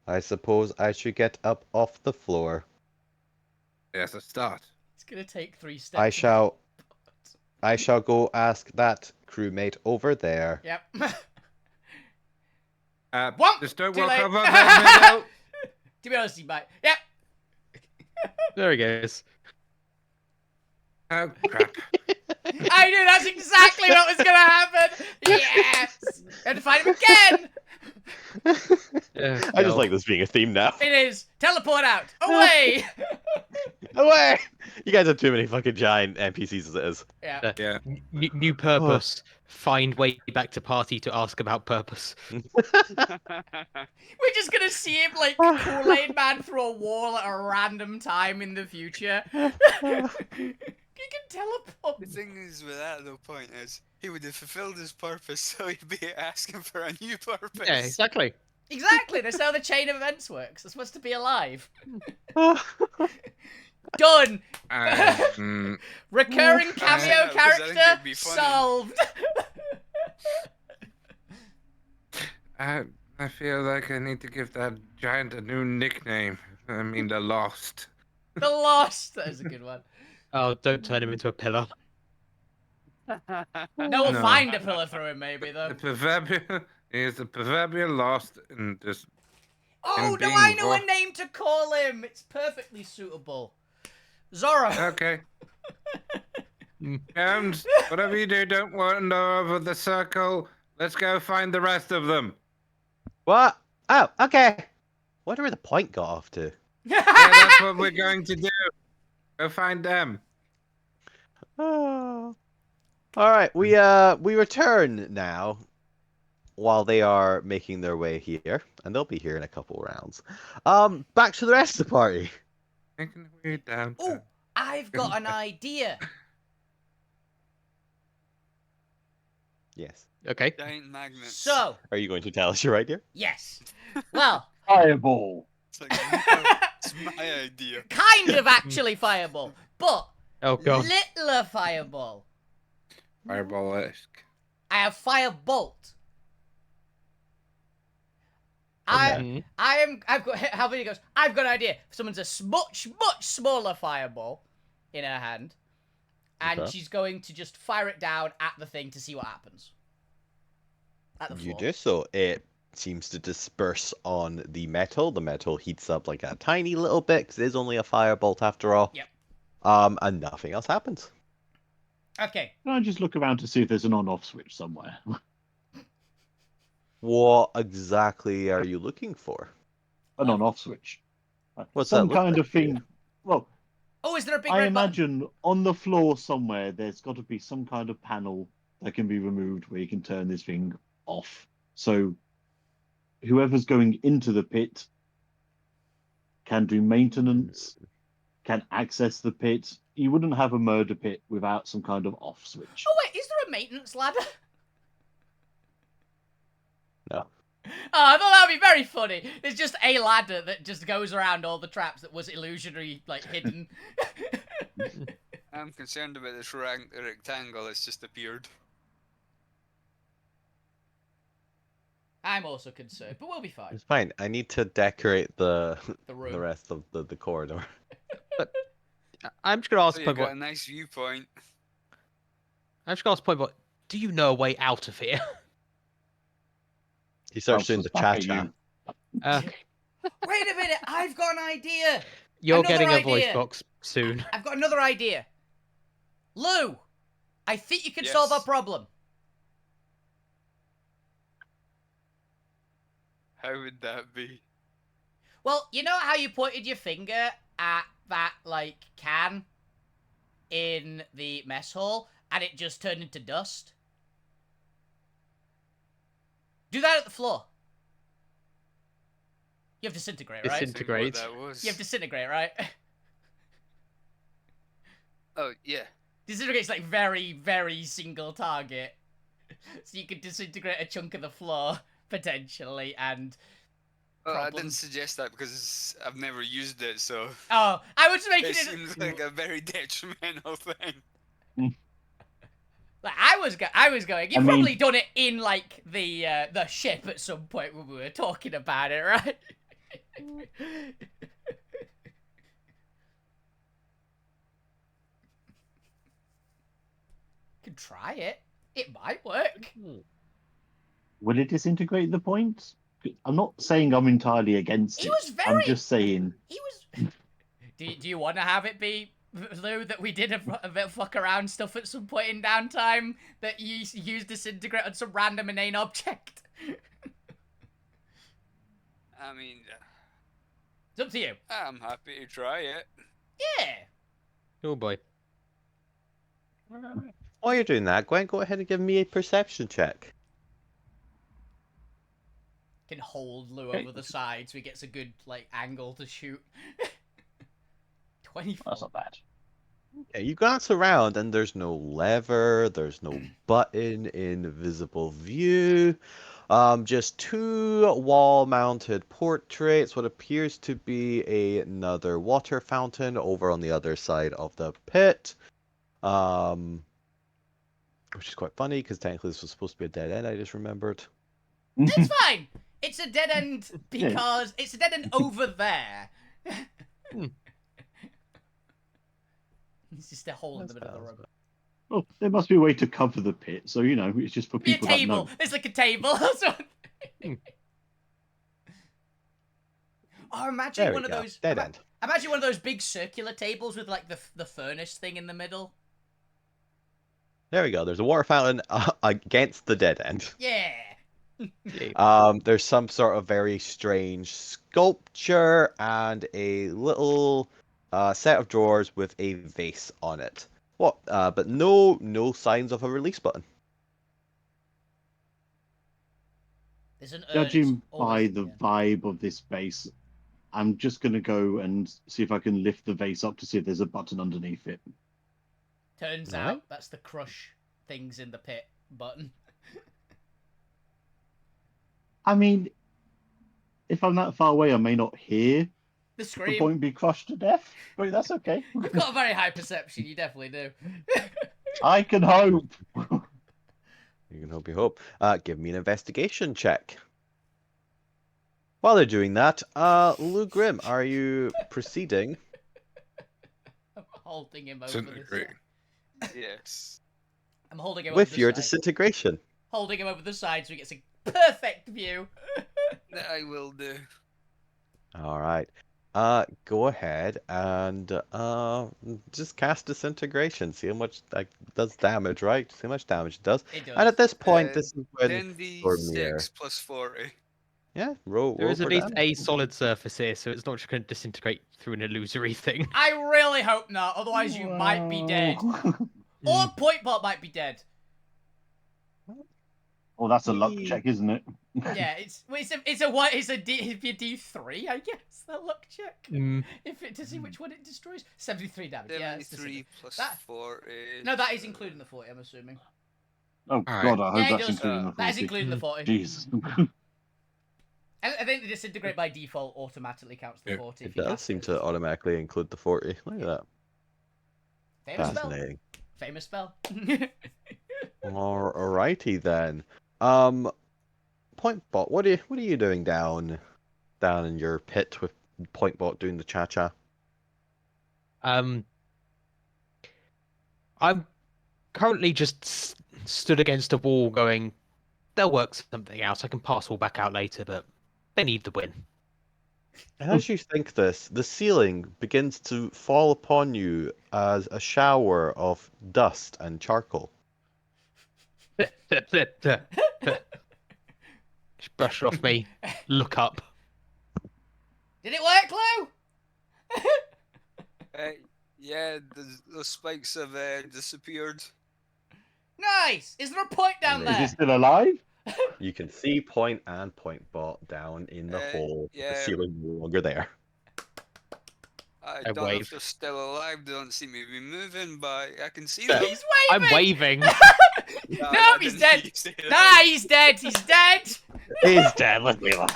I suppose I should get up off the floor. There's a start. It's gonna take 3 steps. I shall go ask that crewmate over there. Yep. Whomp! Just don't Too walk late. over the middle. To be honest, you might. Yep. There he goes. Oh crap. I knew that's exactly what was gonna happen. Yes. And to find him again. Yeah, I just like this being a theme now. It is teleport out. Away. Away! You guys have too many fucking giant NPCs as it is. Yeah. Yeah. New purpose. Find way back to party to ask about purpose. We're just gonna see him like Kool-Aid Man through a wall at a random time in the future. You can teleport. The thing is with that though, point is, he would have fulfilled his purpose, so he'd be asking for a new purpose. Yeah, exactly. Exactly. That's how the chain of events works. They're supposed to be alive. Done. Recurring cameo Yeah, because I think character it'd be funny. solved. I feel like I need to give that giant a new nickname. I mean, the Lost. The Lost. That is a good one. Oh, don't turn him into a pillar. No, we'll No. find a pillar through him maybe though. The proverbial is the proverbial Lost and just. Oh and no, being I know a lost. name to call him. It's perfectly suitable. Zorro. Okay. Jones, whatever you do, don't wander over the circle. Let's go find the rest of them. What? Oh, okay. Wonder where the point got off to. Yeah, that's what we're going to do. Go find them. Oh. All right, we return now while they are making their way here, and they'll be here in a couple rounds. Back to the rest of the party. Making our way down. Oh, I've got an idea. Yes. Okay. Giant magnets. So, Are you going to tell us your idea? yes. Well, Fireball. It's like, no, it's my idea. kind of actually fireball, but Oh god. littler fireball. Fireball-esque. I have firebolt. Mhm. I've got, how many goes? I've got an idea. Someone's a much smaller fireball in her hand, and Okay. she's going to just fire it down at the thing to see what happens. At the You floor. do so. It seems to disperse on the metal. The metal heats up like a tiny little bit because it is only a firebolt after all. Yep. And nothing else happens. Okay. Can I just look around to see if there's an on-off switch somewhere? What exactly are you looking for? An on-off switch. What's Some that look kind like of to you? thing. Well, Oh, is there a big I red button? imagine on the floor somewhere there's got to be some kind of panel that can be removed where you can turn this thing off. So whoever's going into the pit can do maintenance, can access the pit. You wouldn't have a murder pit without some kind of off switch. Oh wait, is there a maintenance ladder? No. Oh, I thought that would be very funny. There's just a ladder that just goes around all the traps that was illusionary, like hidden. I'm concerned about this rectangle that's just appeared. I'm also concerned, but we'll be fine. It's fine. I need to decorate the The room. the rest of the corridor. I'm just gonna ask So a you point. got a nice viewpoint. I'm just gonna ask a point. What do you know a way out of here? He starts doing Bounces the back at cha-cha. you. Wait a minute, I've got an idea. You're Another getting a voice idea. box soon. I've got another idea. Lou, I think you can solve our Yes. problem. How would that be? Well, you know how you pointed your finger at that, like, can in the mess hall, and it just turned into dust? Do that at the floor. You have disintegrate, right? Disintegrate. Think what that was. You have disintegrate, right? Oh yeah. Disintegrate's like very, very single target. So you could disintegrate a chunk of the floor, potentially, and... Oh, I didn't Problems. suggest that because I've never used it, so Oh, I was making it it... seems like a very detrimental thing. Like, I was going. You've I mean- probably done it in, like, the ship at some point when we were talking about it, right? Can try it. It might work. Would it disintegrate the point? I'm not saying I'm entirely against He it. was I'm very- just saying. He was... Do you want to have it be, Lou, that we did a bit of fuck around stuff at some point in downtime? That you used disintegrate on some random inane object? I mean, It's up to you. I'm happy to try it. Yeah. Oh boy. While you're doing that, Gwen, go ahead and give me a perception check. Can hold Lou Okay. over the side so he gets a good, like, angle to shoot. 24. That's not bad. Yeah, you glance around and there's no lever, there's no button in visible view. Just two wall-mounted portraits, what appears to be another water fountain over on the other side of the pit. Which is quite funny because technically this was supposed to be a dead end, I just remembered. It's fine. It's a dead end because it's a dead end over there. It's just a hole in the middle of the room. Well, there must be a way to cover the pit, so you know it's just for Be a people that table. know. It's like a table. or something. Or imagine There one we of go. those. Dead end. Imagine one of those big circular tables with like the furnace thing in the middle. There we go. There's a water fountain against the dead end. Yeah. There's some sort of very strange sculpture and a little set of drawers with a vase on it. What? But no signs of a release button. There's an urn. Judging It's always- by the yeah. vibe of this base, I'm just gonna go and see if I can lift the vase up to see if there's a button underneath it. Turns Right. out that's the crush things in the pit button. I mean, if I'm that far away, I may not hear The the scream. point be crushed to death, but that's okay. You've got a very high perception. You definitely do. I can hope. You can hope you hope. Give me an investigation check. While they're doing that, Lou Grim, are you proceeding? I'm holding him over Disintegrate. the. Yes. I'm holding him With over the your side. disintegration. Holding him over the side so he gets a perfect view. That I will do. All right. Go ahead and just cast disintegration. See how much that does damage, right? See how much damage it does. It does. And at this point, Uh, this is when 10d6 plus 40. yeah, roll. There roll is at for least damage. a solid surface here, so it's not just going to disintegrate through an illusory thing. I really hope not, otherwise you might be dead. Or Point Bot might be dead. Oh, that's a luck Maybe- check, isn't it? Yeah, it's a D3, I guess. The luck check. If it to see which one it destroys. 73 damage. Yeah, it's 73 plus That- 40. No, that is including the 40, I'm assuming. Oh Alright. God, I hope Yeah, it that's does. including the 40. That is including the 40. Jesus. I think the disintegrate by default automatically counts the Yeah, It40. if you does cast seem as to a- automatically include the 40. Look at that. Famous spell. Fascinating. Famous spell. Alrighty then. Pointbot, what are you doing down in your pit with Pointbot doing the cha-cha? I'm currently just stood against a wall going, they'll work something out. I can pass all back out later, but they need the win. And as you think this, the ceiling begins to fall upon you as a shower of dust and charcoal. Just brush it off me. Look up. Did it work, Lou? Yeah, those spikes have disappeared. Nice. Is there a point down Is Is there? it still alive? You can see Point and Pointbot down in the hole. yeah. The ceiling no longer there. I I don't know wave. if they're still alive. They don't seem to be moving, but I can see Yeah. them. He's I'm waving. waving. No, No, I he's didn't dead. hear you say that. Nah, he's dead. He's dead. He's dead. Let's leave him.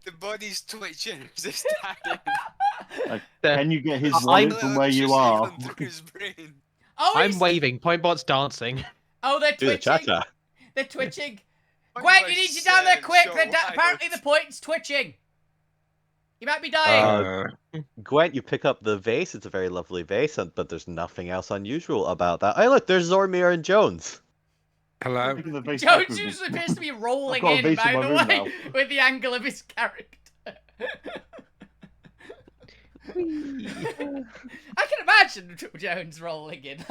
The body's twitching. Is this standing? Can you get his I'm- wallet from where you are? Electricity going through his brain. Oh, I'm he's... waving. Pointbot's dancing. Oh, they're Do the twitching. cha-cha. They're twitching. What Gwen, about you need you down there quick. short Apparently the wild? point's twitching. You might be dying. Gwent, you pick up the vase. It's a very lovely vase, but there's nothing else unusual about that. Hey, look, there's Zormir and Jones. Hello. Taking the vase back Jones with me. just appears to be rolling got a in, vase by in the my room way, now. with the angle of his character. I can imagine Jones rolling in.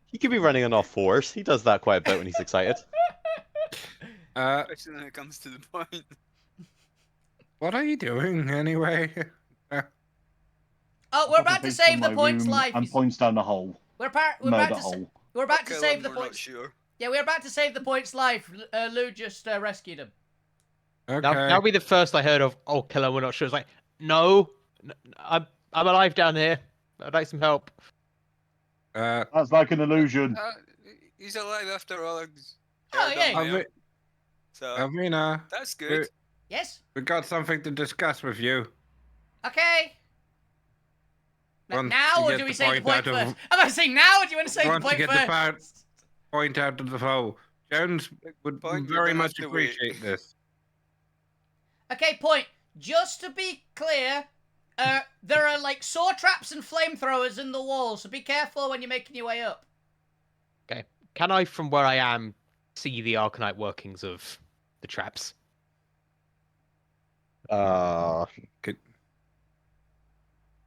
He could be running on all fours. He does that quite a bit when he's excited. Especially when it comes to the point. What are you doing anyway? Oh, we're Got about to vase save in the my point's room life. And points down the hole. We're No, about the to hole. we're about to Kill save him, the we're not point's. sure. Yeah, we're about to save the point's life. Lou just rescued him. Okay. That'll be the first I heard of. Oh, killer, we're not sure. It's like, no, I'm alive down here. I'd like some help. That's like an illusion. He's alive after all. Oh, yeah. Alvi- So Alvina, that's good. Yes. we got something to discuss with you. Okay. Want Now, to or get do we the save the point point out of- first? I'm about to say now, or do you want to save the Want to point get first? the point out of the hole. Jones would Point, you're very gonna much have to wait. appreciate this. Okay, point. Just to be clear, there are like saw traps and flamethrowers in the wall, so be careful when you're making your way up. Okay. Can I, from where I am, see the Arcanite workings of the traps? Good.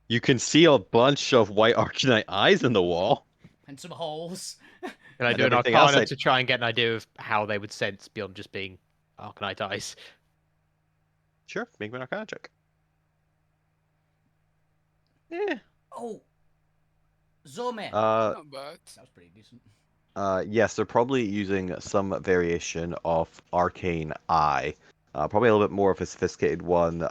You can see a bunch of white Arcanite eyes in the wall. And some holes. Can I And do an everything else Arcana I- to try and get an idea of how they would sense beyond just being Arcanite eyes? Sure, make me an Arcana check. Yeah. Oh. Zormir. Not bad. That was pretty decent. Yes, they're probably using some variation of Arcane Eye. Probably a little bit more of a sophisticated one.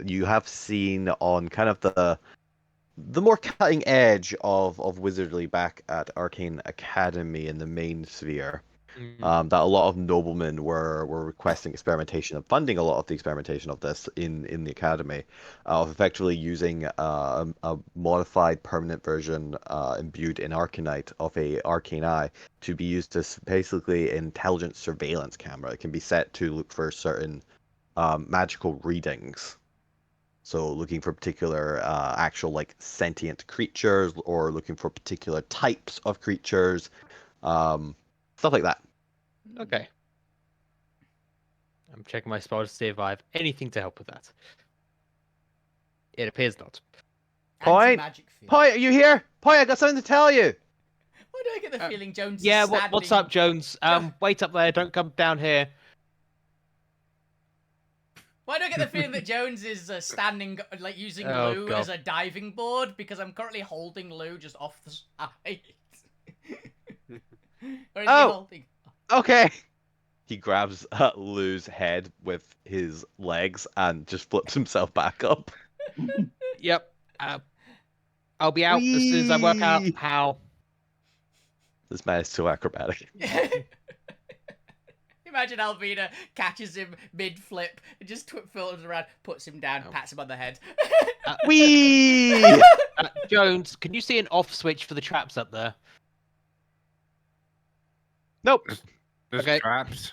You have seen on kind of the more cutting edge of Wizardry back at Arcane Academy in the main sphere. That a lot of noblemen were requesting experimentation and funding a lot of the experimentation of this in the academy, of effectively using a modified permanent version imbued in Arcanite of a Arcane Eye to be used as basically intelligent surveillance camera. It can be set to look for certain magical readings. So looking for particular actual like sentient creatures, or looking for particular types of creatures, stuff like that. Okay. I'm checking my spell to see if I have anything to help with that. It appears not. Point! Anti-magic field. Point, are you here? Point, I got something to tell you. Why do I get the feeling Jones Yeah, is what's standing- up, Jones? Wait up there. Don't come down here. Why do I get the feeling that Jones is standing, like, using Oh, Lou God. as a diving board? Because I'm currently holding Lou just off the side. Or is he Oh. holding... Okay. He grabs Lou's head with his legs and just flips himself back up. Yep. I'll be out as soon as I work out Whee! how. This man is so acrobatic. Imagine Alvina catches him mid-flip, and just filters around, puts him down, Oh. pats him on the head. Whee! Jones, can you see an off switch for the traps up there? Nope. There's Okay. traps.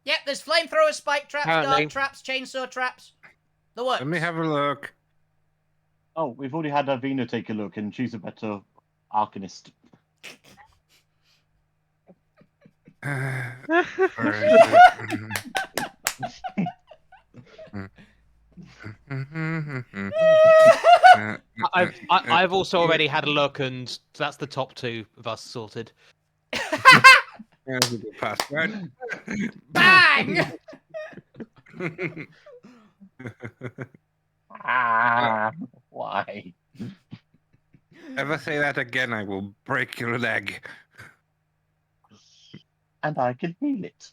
Yep, there's flamethrower, spike traps, Apparently. dart traps, chainsaw traps. The works. Let me have a look. Oh, we've already had Avina take a look, and she's a better arcanist. Where is it? I've also already had a look, and that's the top 2 of us sorted. There's a good password. Bang! Why? Ever say that again, I will break your leg. And I can heal it.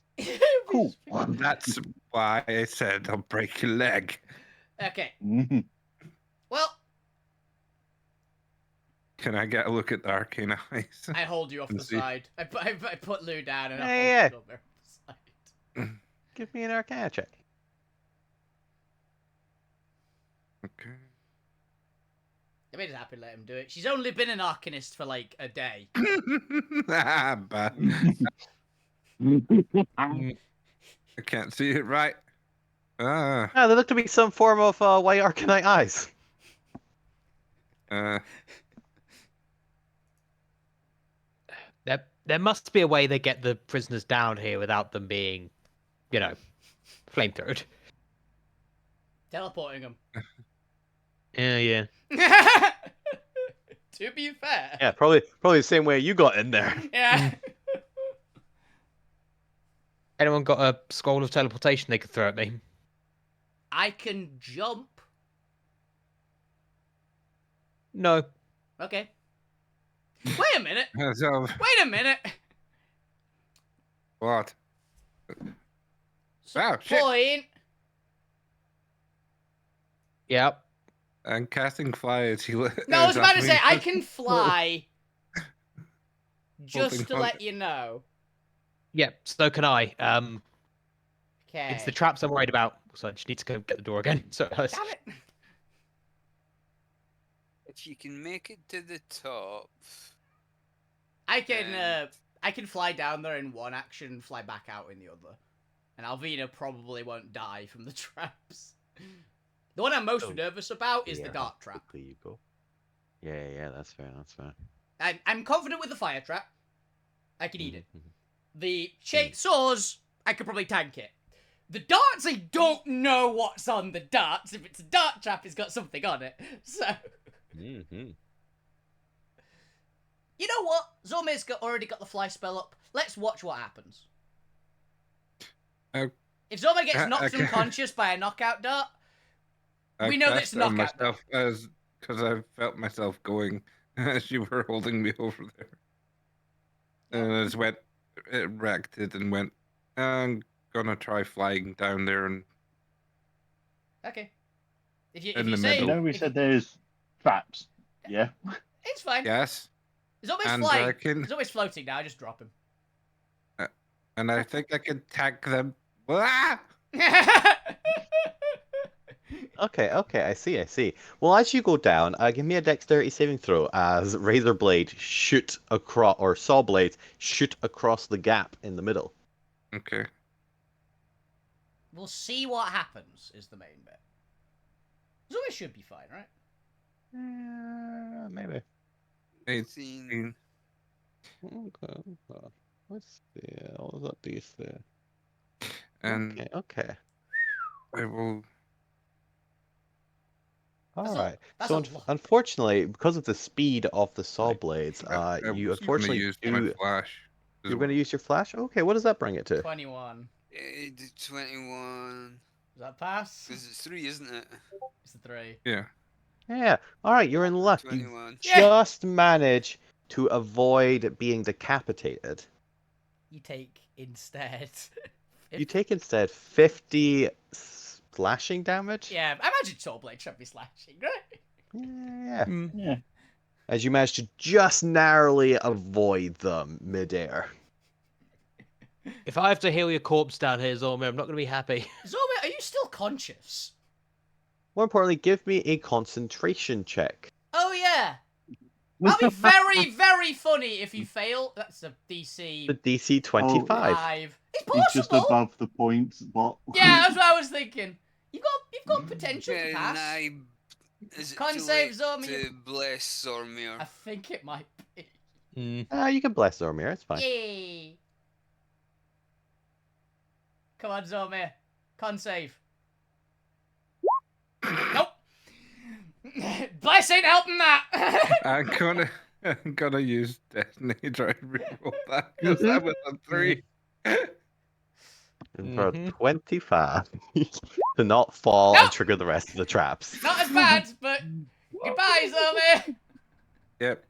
Cool. That's why I said I'll break your leg. Okay. Mhm. Well, Can I get a look at the arcane eyes? I hold you off And the see. side. I put Lou down and I Yeah, hold you over the side. Give me an Arcana check. Okay. I made us happy to let him do it. She's only been an arcanist for like a day. Bad. I can't see it right. Ah. Ah, they look to be some form of white Arcanite eyes. There must be a way they get the prisoners down here without them being, flamethrowed. Teleporting them. Yeah. To be fair. Yeah, probably the same way you got in there. Yeah. Anyone got a scroll of teleportation they could throw at me? I can jump. No. Okay. Wait a minute. So, Wait a minute. what? Wow, shit. Point. Yep. I'm casting fly as he. No, I was about to say I can fly. Just to let you know. Yep. So can I. Okay. It's the traps I'm worried about. So I just need to go get the door again. So Damn it. If you can make it to the top, I can fly down there in one action and fly back out in the other. And Alvina probably won't die from the traps. The one I'm most nervous about is the dart trap. You go. Yeah, that's fair. I'm confident with the fire trap. I can eat it. Mhm. The chainsaws, I could probably tank it. The darts, I don't know what's on the darts. If it's a dart trap, it's got something on it. So, Mm-hmm. you know what? Zormir's already got the fly spell up. Let's watch what happens. If Zormir gets knocked unconscious by a knockout dart, we know that it's a knockout dart. Because I felt myself going as you were holding me over there. And I just went, it wrecked it and went, I'm gonna try flying down there and Okay. If you In the say... You know we said there's traps. Yeah. It's fine. yes. Zormir's And flying. I can, Zormir's floating now. Just drop him. and I think I can tag them. Ah! Okay, I see. Well, as you go down, give me a dexterity saving throw as razor blade shoot across, or saw blades shoot across the gap in the middle. Okay. We'll see what happens, is the main bit. Zormir should be fine, right? Maybe. 18. Okay. Let's see. What was that DC? And Okay. I will. All That's right. that's So a lot. unfortunately, because of the speed of the saw blades, I you was gonna unfortunately use my do. flash. as You're going to well. use your flash. Okay. What does that bring it to? 21. 21. Does that pass? Because it's 3, isn't it? It's a 3. Yeah. Yeah. All right. You're in luck. You 21. Yeah. just manage to avoid being decapitated. You take instead. You take instead 50 slashing damage. Yeah, I imagine Soulblade should be slashing, right? Yeah. Yeah. As you manage to just narrowly avoid them midair. If I have to heal your corpse down here, Zormir, I'm not going to be happy. Zormir, are you still conscious? More importantly, give me a concentration check. Oh, yeah. That'll be very, very funny if you fail. That's a DC The DC 25. 5. It's It's just possible. above the point, but Yeah, that's what I was thinking. You've got potential to Can pass. Is it Con too save, late Zormir. to bless Zormir? I think it might be. You can bless Zormir, it's fine. Yay! Come on, Zormir. Con save. Nope. Bless ain't helping that. I'm gonna use Destiny to try and reroll that because that was a 3. And for 25 to not fall Nope. and trigger the rest of the traps. Not as bad, but goodbye, Zormir. Yep.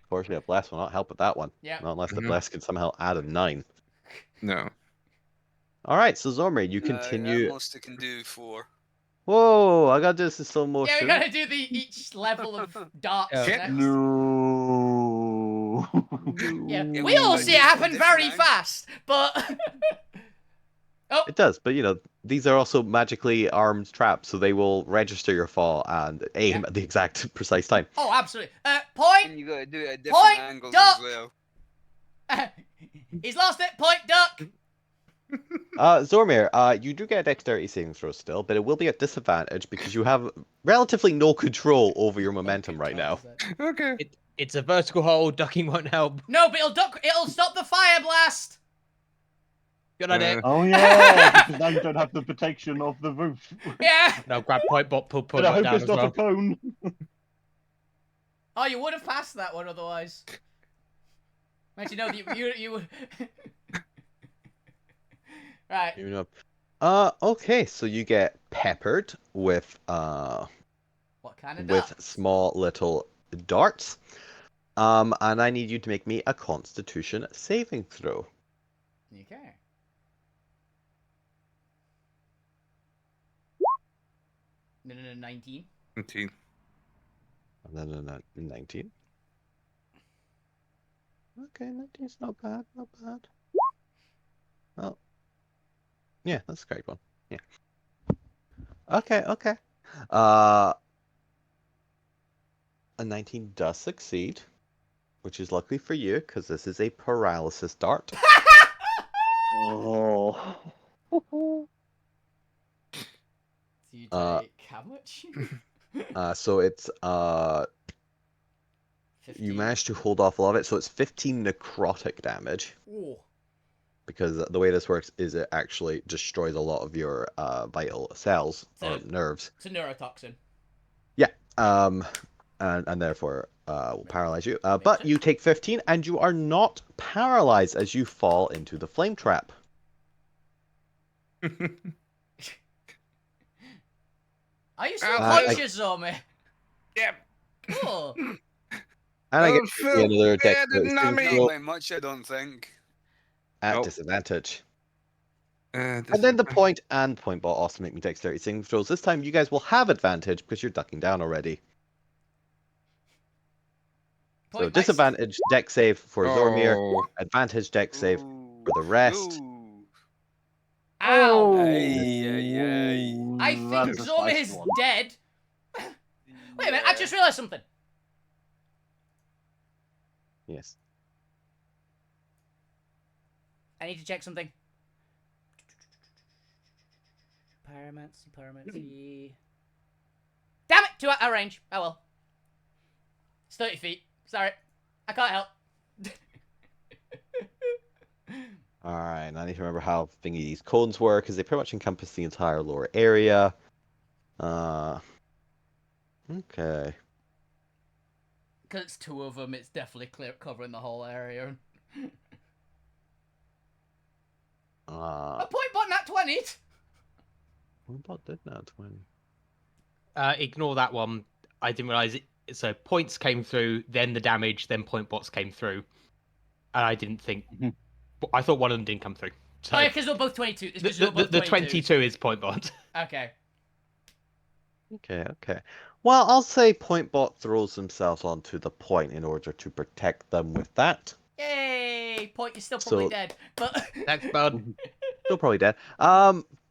Fortunately, a bless will not help with that one. Yeah. Not unless the Mhm. bless can somehow add a 9. No. Alright, so Zormir, you At continue. most it can do 4. Whoa, I got this in slow Yeah, motion. we gotta do each level of darts Yeah. next. no. Yeah, It we all will see it do happen different very angles. fast, but oh, It does, but these are also magically armed traps, so they will register your fall and aim Yeah. at the exact precise time. oh, absolutely. Point. And you gotta do it at different Point, angles duck. as well. He's lost it. Point, duck. Zormir, you do get a dexterity saving throw still, but it will be at disadvantage because you have relatively no control over your momentum right now. Okay. It's a vertical hole. Ducking won't help. No, but it'll stop the fire blast. Good idea. Oh yeah, because now you don't have the protection of the roof. Yeah. Now grab point bot, pull point But I bot hope down it's as not well. a cone. Oh, you would have passed that one otherwise. Actually, no, you would. Right. Okay, so you get peppered with What kind of with duck? small little darts. And I need you to make me a Constitution saving throw. Okay. No, 19. 19. And then a 19. Okay, 19's not bad, not bad. Oh. Yeah, that's a great one. Yeah. Okay, okay. A 19 does succeed, which is lucky for you, because this is a paralysis dart. Oh. So you take how much? So it's you 15. managed to hold off a lot of it, so it's 15 necrotic damage. Ooh. Because the way this works is it actually destroys a lot of your vital cells or So- nerves. It's a neurotoxin. Yeah. And therefore will paralyze you. But you take 15 and you are not paralyzed as you fall into the flame trap. Are you still I- conscious, Zombie? Yep. Oh. And I Oh, get Phil, another yeah, dex didn't I mean- Not by much, I don't think. at Nope. disadvantage. And And then the point and point ball also make me dexterity saving throws. This time you guys will have advantage because you're ducking down already. So Point blank. disadvantage dex save for Zormir, Oh. advantage dex save Ooh. for the rest. Ooh. Ow! Ay, ay, ay. I think That's a Zombie spicy is one. dead. Wait a minute, I just realised something. Yes. I need to check something. Pyromancy. Damn it! Too out of range. Oh well. It's 30 feet. Sorry. I can't help. Alright, I need to remember how thingy these cones were, because they pretty much encompass the entire lower area. Okay. Because it's two of them, it's definitely covering the whole area. A point button at 20. What about did now 20? Ignore that one. I didn't realize it. So points came through, then the damage, then point bots came through. And I didn't think. I thought one of them didn't come through. So Oh yeah, because we're both 22. It's 'cause we're both the 22. 22 is point bot. Okay. Okay, okay. Well, I'll say point bot throws themselves onto the point in order to protect them with that. Yay! Point is still probably So- dead, but Thanks, bud. Still probably dead.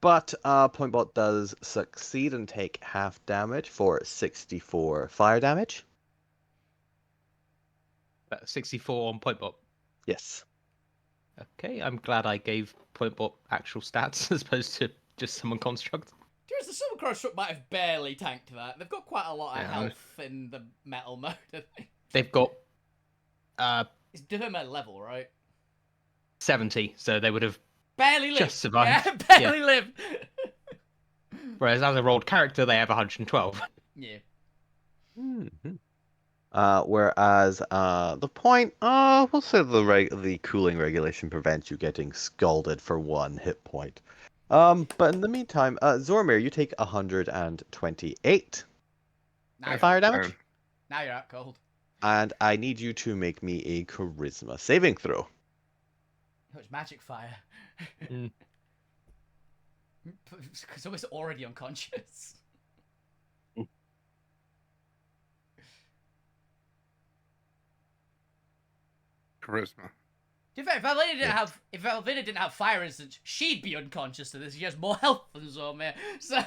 But point bot does succeed and take half damage for 64 fire damage. 64 on point bot. Yes. Okay, I'm glad I gave Pointbot actual stats as opposed to just summon construct. Just the Summon Construct might have barely tanked that. They've got quite a lot of Yeah. health in the metal mode, I think. They've got It's different level, right? 70, so they would have Barely lived. just survived. Yeah, barely lived. Whereas as a rolled character, they have 112. Yeah. Mhm. Whereas the point, we'll say the cooling regulation prevents you getting scalded for 1 hit point. But in the meantime, Zormir, you take 128 Now you're, fire damage, now you're out cold. and I need you to make me a charisma saving throw. Oh, it's magic fire. Mm. Because I was already unconscious. Charisma. To be fair, if Alvina didn't have fire resistance, she'd be unconscious to this. She has more health than Zormir. So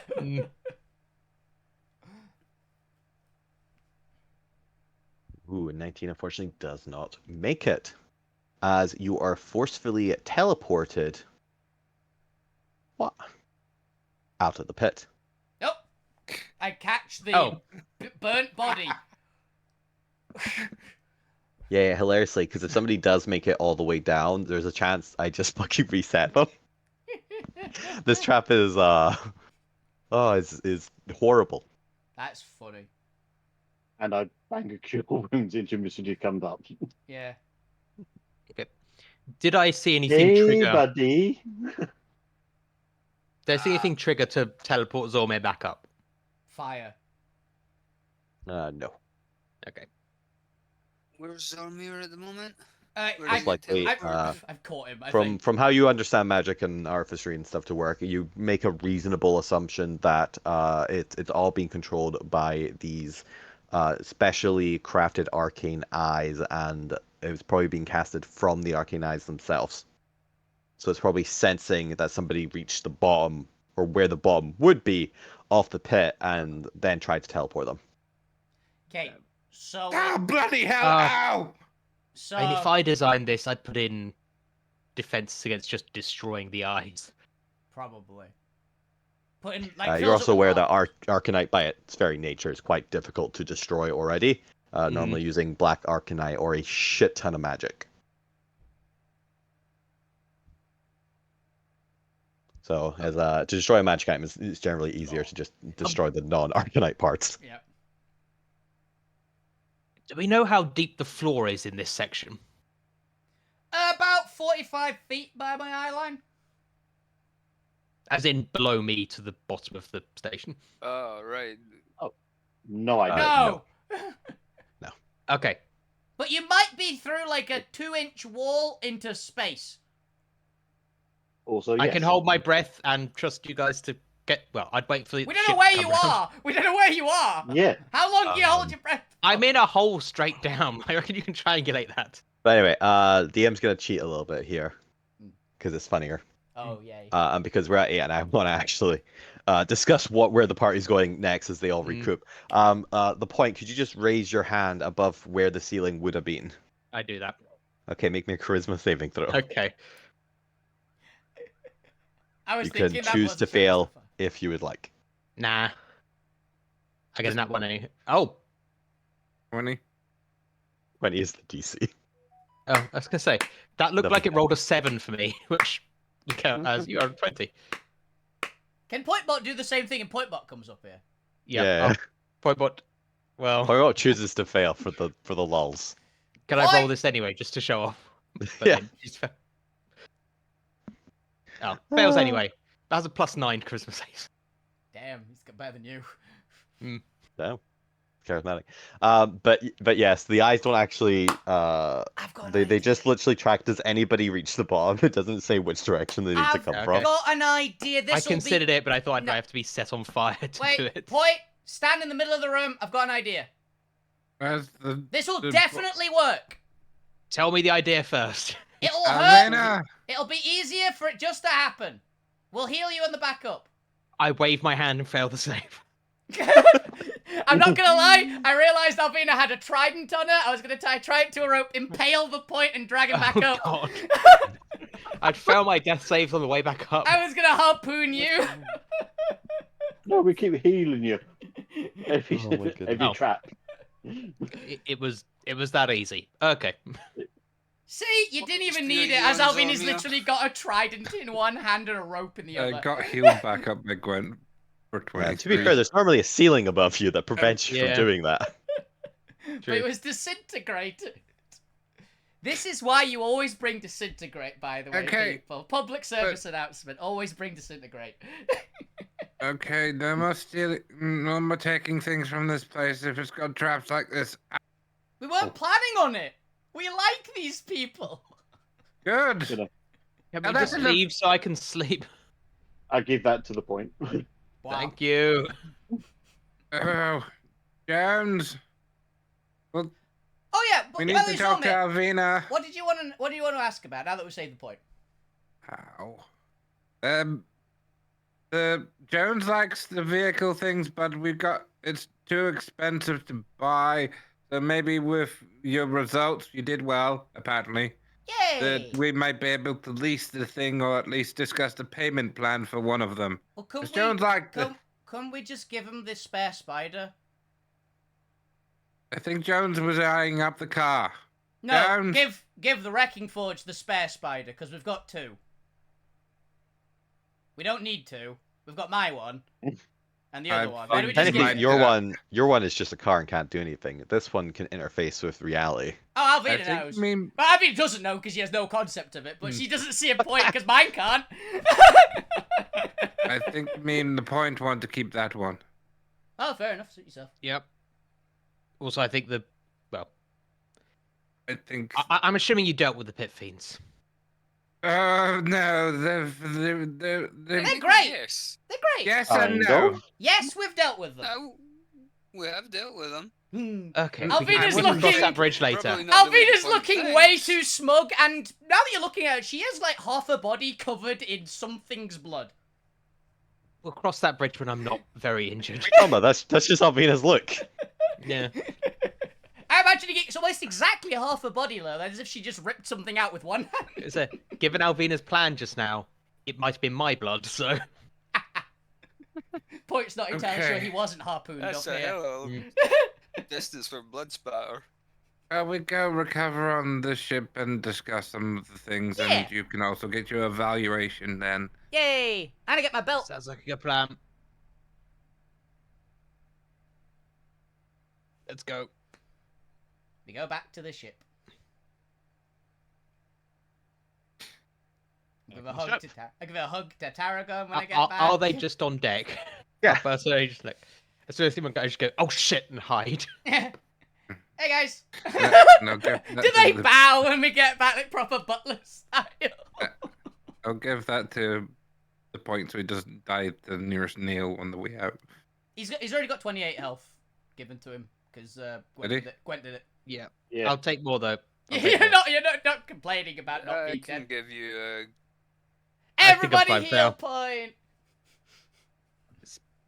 Ooh, 19 unfortunately does not make it, as you are forcefully teleported. What? Out of the pit. nope. I catch the burnt body. Yeah, hilariously, because if somebody does make it all the way down, there's a chance I just fucking reset them. This trap is is horrible. That's funny. And I bang a cure wounds into him as soon as he comes up. Yeah. Did I see anything Hey, trigger? buddy. Did I see anything trigger to teleport Zormir back up? Fire. No. Okay. Where's Zormir at the moment? Most likely, I've caught him. I From think. from how you understand magic and artistry and stuff to work, you make a reasonable assumption that it's all being controlled by these specially crafted arcane eyes, and it was probably being casted from the arcane eyes themselves. So it's probably sensing that somebody reached the bottom, or where the bottom would be, off the pit, and then tried to teleport them. Okay. So. Ah, bloody hell! Ow! So. And if I designed this, I'd put in defense against just destroying the eyes. Probably. Put in, like, You're also aware that Arcanite by its very nature is quite difficult to destroy already, normally using Black Arcanite or a shit ton of magic. So, as to destroy a magic item, it's generally easier to just destroy the non-Arcanite parts. Yeah. Do we know how deep the floor is in this section? About 45 feet by my eye line. As in below me to the bottom of the station? Oh, right. No idea. No. No. Okay. But you might be through like a 2-inch wall into space. Also, I yes. can hold my breath and trust you guys to get... Well, I'd wait for the We don't ship know where to you come round. are. We don't know where you are. Yeah. How long do you hold your breath? I'm in a hole straight down. I reckon you can triangulate that. But anyway, DM's gonna cheat a little bit here, because it's funnier. Oh, yay. And because we're at 8, and I want to actually discuss where the party's going next as they all recoup. The point, could you just raise your hand above where the ceiling would have been? I do that. Okay, make me a charisma saving throw. Okay. I was You can thinking that choose was to fail if you would like. Nah. I get that one. Oh. 20. 20 is the DC. Oh, I was going to say, that looked Double like it check. rolled a 7 for me, which you count as you are 20. Can Pointbot do the same thing and Pointbot comes up here? Yeah. Pointbot. Well, Poirot chooses to fail for the lulls. can I roll this anyway, just to show off? But Yeah. then she's Oh, fails anyway. That has a +9 charisma save. Damn, he's got better than you. No. Charismatic. But yes, the eyes don't actually I've got an they idea. just literally track, does anybody reach the bottom? It doesn't say which direction they need to I've come Okay. from. got an idea. I considered it, but I thought No. I'd have to be set on fire to do Wait, it. Point, stand in the middle of the room. I've got an idea. Where's the... This will the- definitely work. Tell me the idea first. It'll hurt. Elena! It'll be easier for it just to happen. We'll heal you in the backup. I wave my hand and fail the save. I'm not gonna lie, I realised Alvina had a trident on her. I was gonna tie it to a rope, impale the point, and drag him back Oh, up. God. I'd fail my death saves on the way back up. I was gonna harpoon you. No, we keep healing you every, Oh my goodness. every Oh. trap. It was that easy. Okay. See, you didn't even need it, Experience as Alvin on has you. literally got a trident in one hand and a rope in the I other. got healed back up by Gwent for 23. Yeah, to be fair, there's normally a ceiling above you that prevents you Yeah. from doing that. But it was disintegrated. This is why you always bring disintegrate, by the way, Okay, people. Public service announcement. Always bring disintegrate. Okay, no more stealing, no more taking things from this place if it's got traps like this. We weren't planning on it. We like these people. Good. Good. Can Now we that's just enough- leave so I can sleep? I give that to the point. Wow. Thank you. Oh, Jones, Oh yeah, but we need by to the talk to way, Alvina. what did you want to ask about now that we saved the point? How? The Jones likes the vehicle things, but it's too expensive to buy. So maybe with your results, you did well, apparently. Yay! That we might be able to lease the thing or at least discuss the payment plan for one of them. Well, couldn't 'Cause Jones liked the. couldn't we just give him this spare spider? I think Jones was eyeing up the car. No, Jones. give the Wrecking Forge the spare spider, because we've got two. We don't need two. We've got my one. And the other one. Why do we just Technically, give... might- your one is just a car and can't do anything. This one can interface with reality. Oh, I Alvina think, knows. I mean, Well, Alvina doesn't know because she has no concept of it, but she doesn't see a point because mine can't. I think the point one to keep that one. Oh, fair enough. Suit yourself. Yep. Also, I think I think. I'm assuming you dealt with the pit fiends. Oh no, they're They're great. Yes. They're great. yes and Kind no. of. Yes, we've dealt with them. We have dealt with them. Okay. Alvina's we can cross looking- that bridge later. Probably not the way Alvina's to point looking things. way too smug, and now that you're looking at her, she has like half her body covered in something's blood. We'll cross that bridge when I'm not very injured. Oh no, that's just Alvina's look. Yeah. I'm imagining it's almost exactly half her body, though, as if she just ripped something out with one hand. So, given Alvina's plan just now, it might have been my blood, so... Point's not entirely sure Okay. he wasn't harpooned That's up a here. hell of a distance for blood spatter. We go recover on the ship and discuss some of the things, Yeah. and you can also get your evaluation then. Yay! And I get my belt. Sounds like a good plan. Let's go. We go back to the ship. I give a hug to I give a hug to Tarragon when I get back. Are they just on deck? Yeah. But so they just like, as soon as someone goes, just go, oh shit, and hide. Hey guys! No, give that Do to they the- bow when we get back like proper butler style? I'll give that to the point so he doesn't die at the nearest nail on the way out. He's already got 28 health given to him because Gwent Did he? did it. Gwent did it. Yeah. Yeah. I'll take more though. I'll take You're more. not complaining about not I being can dead. give you I think I'm Everybody fine for now. heal point.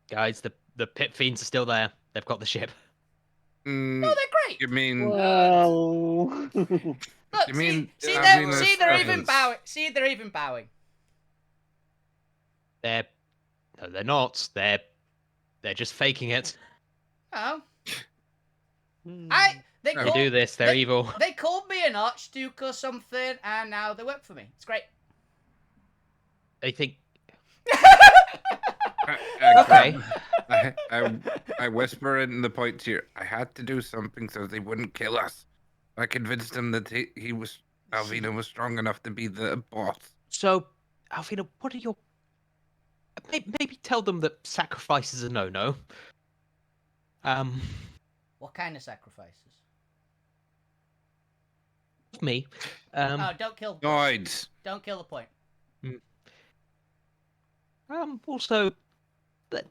Guys, the pit fiends are still there. They've got the ship. Mm, No, they're great. you mean Well, Look, you mean see, Alvina's they're even presence? bowing. See, they're even bowing. No, they're not. They're just faking it. Oh, Hmm. they No. They do this. They're they- evil. They called me an archduke or something, and now they work for me. It's great. They think. Okay. Okay. I whisper in the point here. I had to do something so they wouldn't kill us. I convinced him that Alvina was strong enough to be the boss. So, Alvina, what are your? Maybe tell them that sacrifice is a no-no. What kind of sacrifices? Me. Oh, don't kill. Noids. Don't kill the point. Also,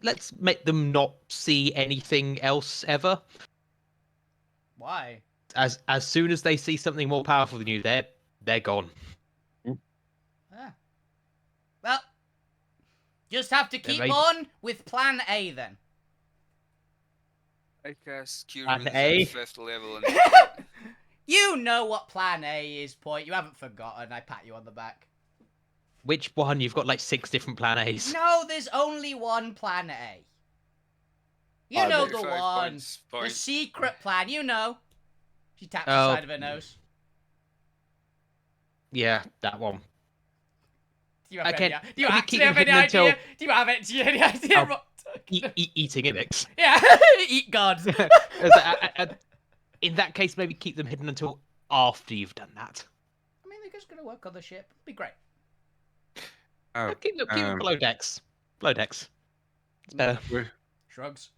let's make them not see anything else ever. Why? As soon as they see something more powerful than you, they're gone. Ah. Well, just have to keep very- on with Plan A then. I cast Cure Plan Wounds A? at 5th level. And You know what Plan A is, point. You haven't forgotten. I pat you on the back. Which one? You've got like 6 different plan A's. No, there's only one plan A. You I know know. the 35 one. points, The point. secret plan, you know. She taps the Oh. side of her nose. Yeah, that one. Do you have Okay, any, do you maybe actually keep them have any hidden until- idea? Do you have any idea? Oh. what- Eating Immix. Yeah, eat gods. In that case, maybe keep them hidden until after you've done that. I mean, they're just gonna work on the ship. It'll be great. Oh, Keep them below decks. Below decks. It's better. Shrugs.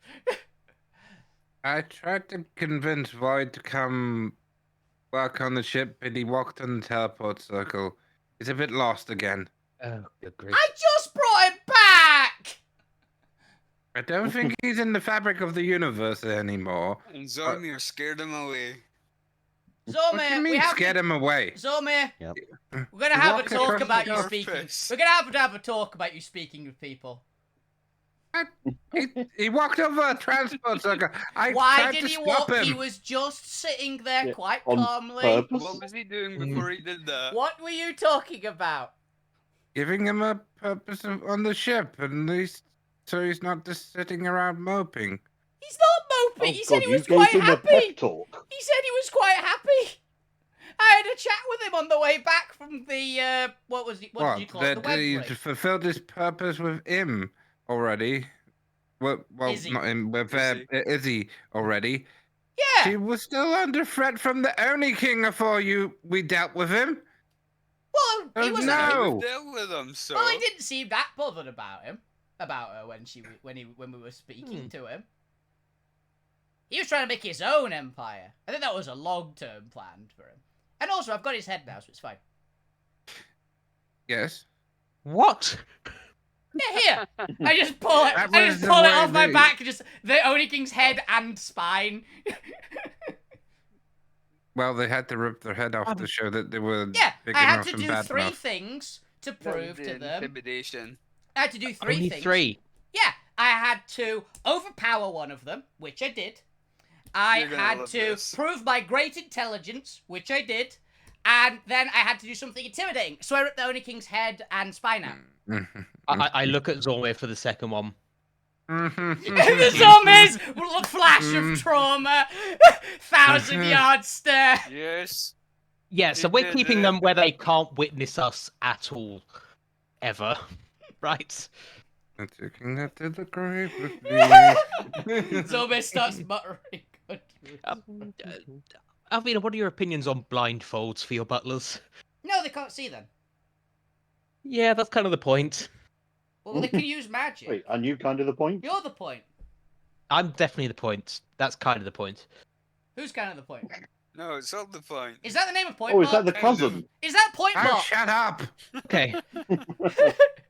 I tried to convince VoD to come work on the ship, but he walked on the teleport circle. He's a bit lost again. Oh, good grief. I just brought him back. I don't think he's in the fabric of the universe anymore. And Zormir scared him away. What do you Zomir, we mean, have scared to... him away? Zomir, Yep. we're gonna He have a walked talk across about the you dark speaking. pits. We're gonna have a talk about you speaking with people. He walked over a transport circle. I Why tried did to he stop walk? him. He was just sitting there Yeah, quite on calmly. purpose. What was he doing before he did that? What were you talking about? Giving him a purpose on the ship, and so he's not just sitting around moping. He's not moping. Oh, He said God, he you was gave quite him a happy. pep talk. He said he was quite happy. I had a chat with him on the way back from the what did you call it? The web He break. fulfilled his purpose with him already. Well, Izzy. not him, with Izzy. Izzy already. Yeah. She was still under threat from the Oni King before we dealt with him. Well, he Oh, was. no. Yeah, we dealt with him, so. Well, he didn't seem that bothered about her when we were speaking to him. He was trying to make his own empire. I think that was a long-term plan for him. And also, I've got his head now, so it's fine. Yes. What? Yeah, here. I just pull it. That I was just the pull it way off my they- back. Just the Oni King's head and spine. Well, they had to rip their head off to show that they were Yeah, big I had enough to and do bad 3 enough. things to That was prove the to them. Intimidation. I had to do 3 Only things. 3. Yeah, I had to overpower one of them, which I did. I You're gonna had love to this. prove my great intelligence, which I did. And then I had to do something intimidating. So I ripped the Oni King's head and spine out. I look at Zormir for the second one. The zombies! Look, flash of trauma! 1,000-yard stare! Yes. Yeah, so You we're did keeping it. them where they can't witness us at all. Ever. Right? I'm taking that to the grave with me. Zombie starts muttering. Alvina, what are your opinions on blindfolds for your butlers? No, they can't see them. Yeah, that's kind of the point. Well, they can use magic. Wait, are you kind of the point? You're the point. I'm definitely the point. That's kind of the point. Who's kind of the point? No, it's not the point. Is that the name of Point Oh, is Bot? that the cousin? Is that Point Oh, Bot? shut up! Okay.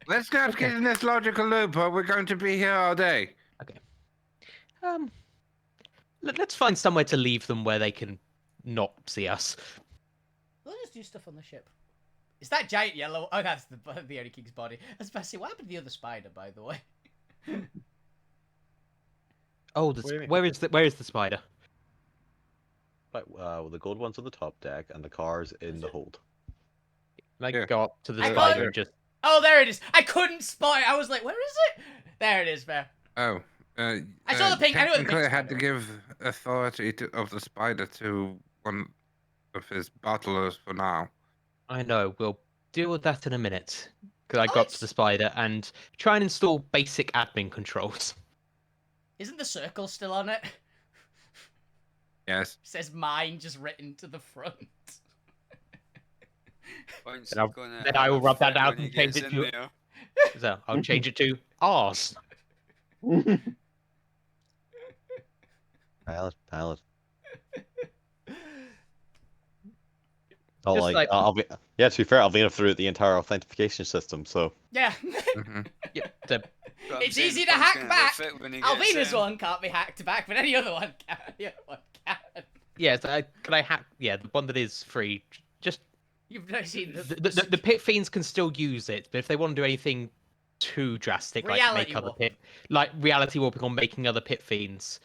Let's not get in this logical loop, or we're going to be here all day. Let's find somewhere to leave them where they can not see us. We'll just do stuff on the ship. Is that giant yellow? Oh, that's the Oni King's body. I was about to say, what happened to the other spider, by the way? Oh, What do you mean? where is the spider? Right, the gold one's on the top deck, and the car's in the hold. Like, Yeah. go up to the I spider can't- and just. Oh, there it is. I couldn't spot it. I was like, where is it? There it is, there. Oh. I saw the pink- I knew what the pink Technically, I had to spider give authority of the spider to one of his battlers for now. I know. We'll deal with that in a minute. Because I Oh, go up to it's- the spider and try and install basic admin controls. Isn't the circle still on it? Yes. It says mine just written to the front. Point's Then I'll- gonna then have I will a rub that fit out when he and change gets it in to- there. So I'll change it to ours. Pilot. Oh, Just like, like- I'll be. Yeah, to be fair, I'll be through the entire authentication system. So Yeah. Mhm. Yeah, so But I'm It's saying easy the to point's hack gonna have a back. fit when he gets Alvina's in. one can't be hacked back, but any other one can. The other one can. yeah, so can I hack? Yeah, the one that is free. Just You've never seen the pit fiends can still use it, but if they want to do anything too drastic, like Reality make other warp. reality warping or making other pit fiends,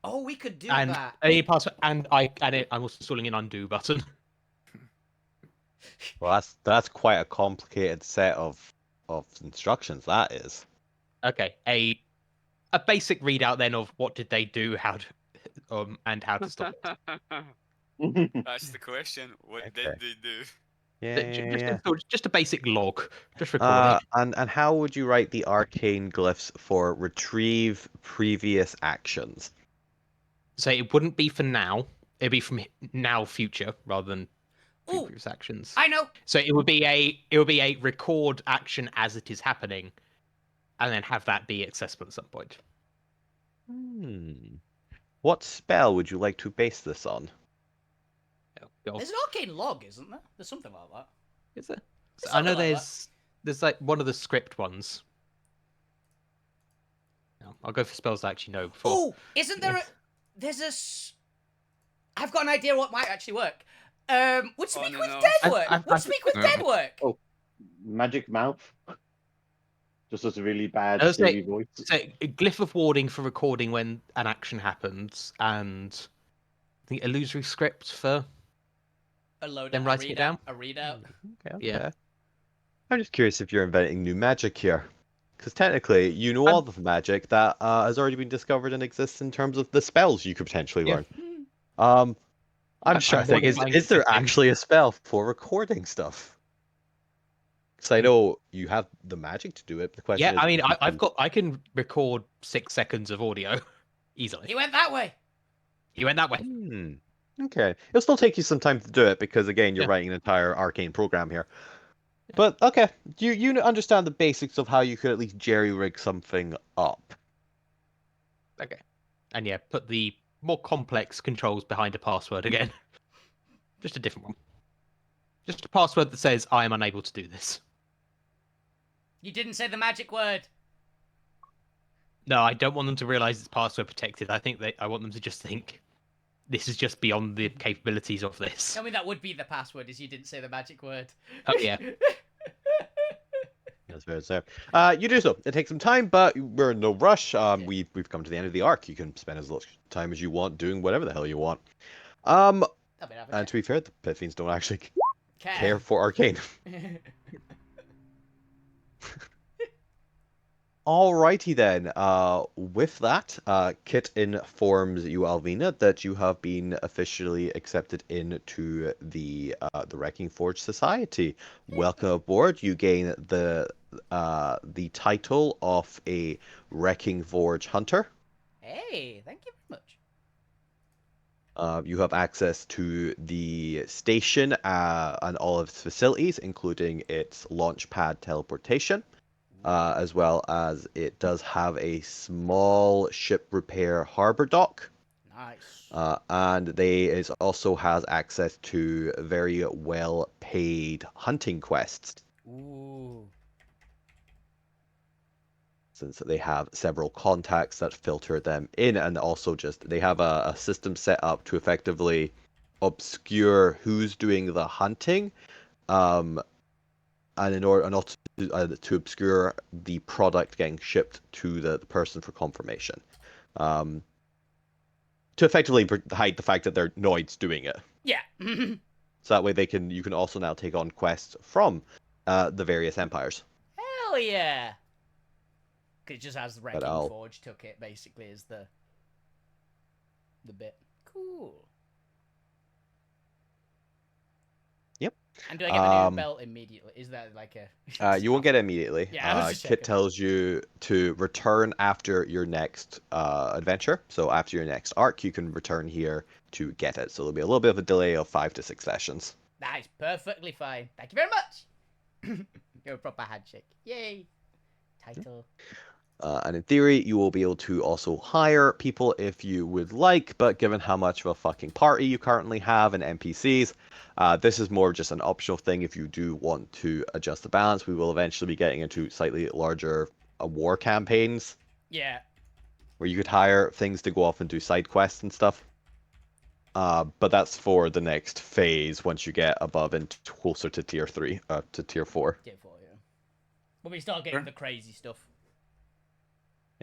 Oh, we could do and that. any password, and I'm also installing an undo button. Well, that's quite a complicated set of instructions. That is. Okay, a basic readout then of what did they do, how to, and how to stop it. That's the question. What Okay. did they do? Just a basic log, just recorded. And how would you write the arcane glyphs for retrieve previous actions? So it wouldn't be for now. It'd be from now future rather than Ooh, previous actions. I know. So it would be a record action as it is happening, and then have that be accessible at some point. What spell would you like to base this on? There's an arcane log, isn't there? There's something like that. Is there? There's I know something like there's like one of the script ones. No, I'll go for spells I actually know before. Oh, isn't there I've got an idea what might actually work. Would Speak with Dead work? Would Speak with Dead work? Oh, Magic Mouth. Just as a really bad I'll say- Siri voice. So a glyph of warding for recording when an action happens, and the illusory script for A load them of writing it down. A readout. Okay. Yeah. I'm just curious if you're inventing new magic here. Because technically, you know all the magic that has already been discovered and exists in terms of the spells you could potentially learn. I'm just trying to think, is there actually a spell for recording stuff? Because I know you have the magic to do it. The question Yeah, is, I mean, if you I can record 6 seconds of audio easily. He went that way. He went that way. Okay. It'll still take you some time to do it because, again, you're Yeah. writing an entire arcane program here. But, okay. You understand the basics of how you could at least jerry-rig something up. Okay. And yeah, put the more complex controls behind a password again. Just a different one. Just a password that says, I am unable to do this. You didn't say the magic word. No, I don't want them to realize it's password protected. I want them to just think, this is just beyond the capabilities of this. Tell me that would be the password, is you didn't say the magic word. Oh, yeah. That's very fair. You do so. It takes some time, but we're in no rush. We've come to the end of the arc. You can spend as much time as you want doing whatever the hell you want. And to be fair, the Pit Fiends don't actually care for arcane. Alrighty then. With that, Kit informs you, Alvina, that you have been officially accepted into the Wrecking Forge Society. Welcome aboard. You gain the title of a Wrecking Forge Hunter. Hey, thank you very much. You have access to the station and all of its facilities, including its launch pad teleportation. As well as it does have a small ship repair harbor dock. Nice. And it also has access to very well paid hunting quests. Ooh. Since they have several contacts that filter them in, and also just they have a system set up to effectively obscure who's doing the hunting. And in order not to obscure the product getting shipped to the person for confirmation, to effectively hide the fact that they're Noids doing it. Yeah. So that way you can also now take on quests from the various empires. Hell yeah. It just has the Wrecking I'll- Forge took it basically as the bit. Cool. Yep. And do I get the new belt immediately? Is that like a? You won't get it immediately. Yeah, I was just Kit checking. tells you to return after your next adventure. So after your next arc, you can return here to get it. So there'll be a little bit of a delay of 5 to 6 sessions. That is perfectly fine. Thank you very much. You're a proper handshake. Yay. Title. And in theory, you will be able to also hire people if you would like, but given how much of a fucking party you currently have in NPCs, this is more just an optional thing if you do want to adjust the balance. We will eventually be getting into slightly larger war campaigns. Yeah. Where you could hire things to go off and do side quests and stuff. But that's for the next phase once you get above and closer to tier 3, to tier 4. Tier 4, yeah. When we start getting the crazy stuff.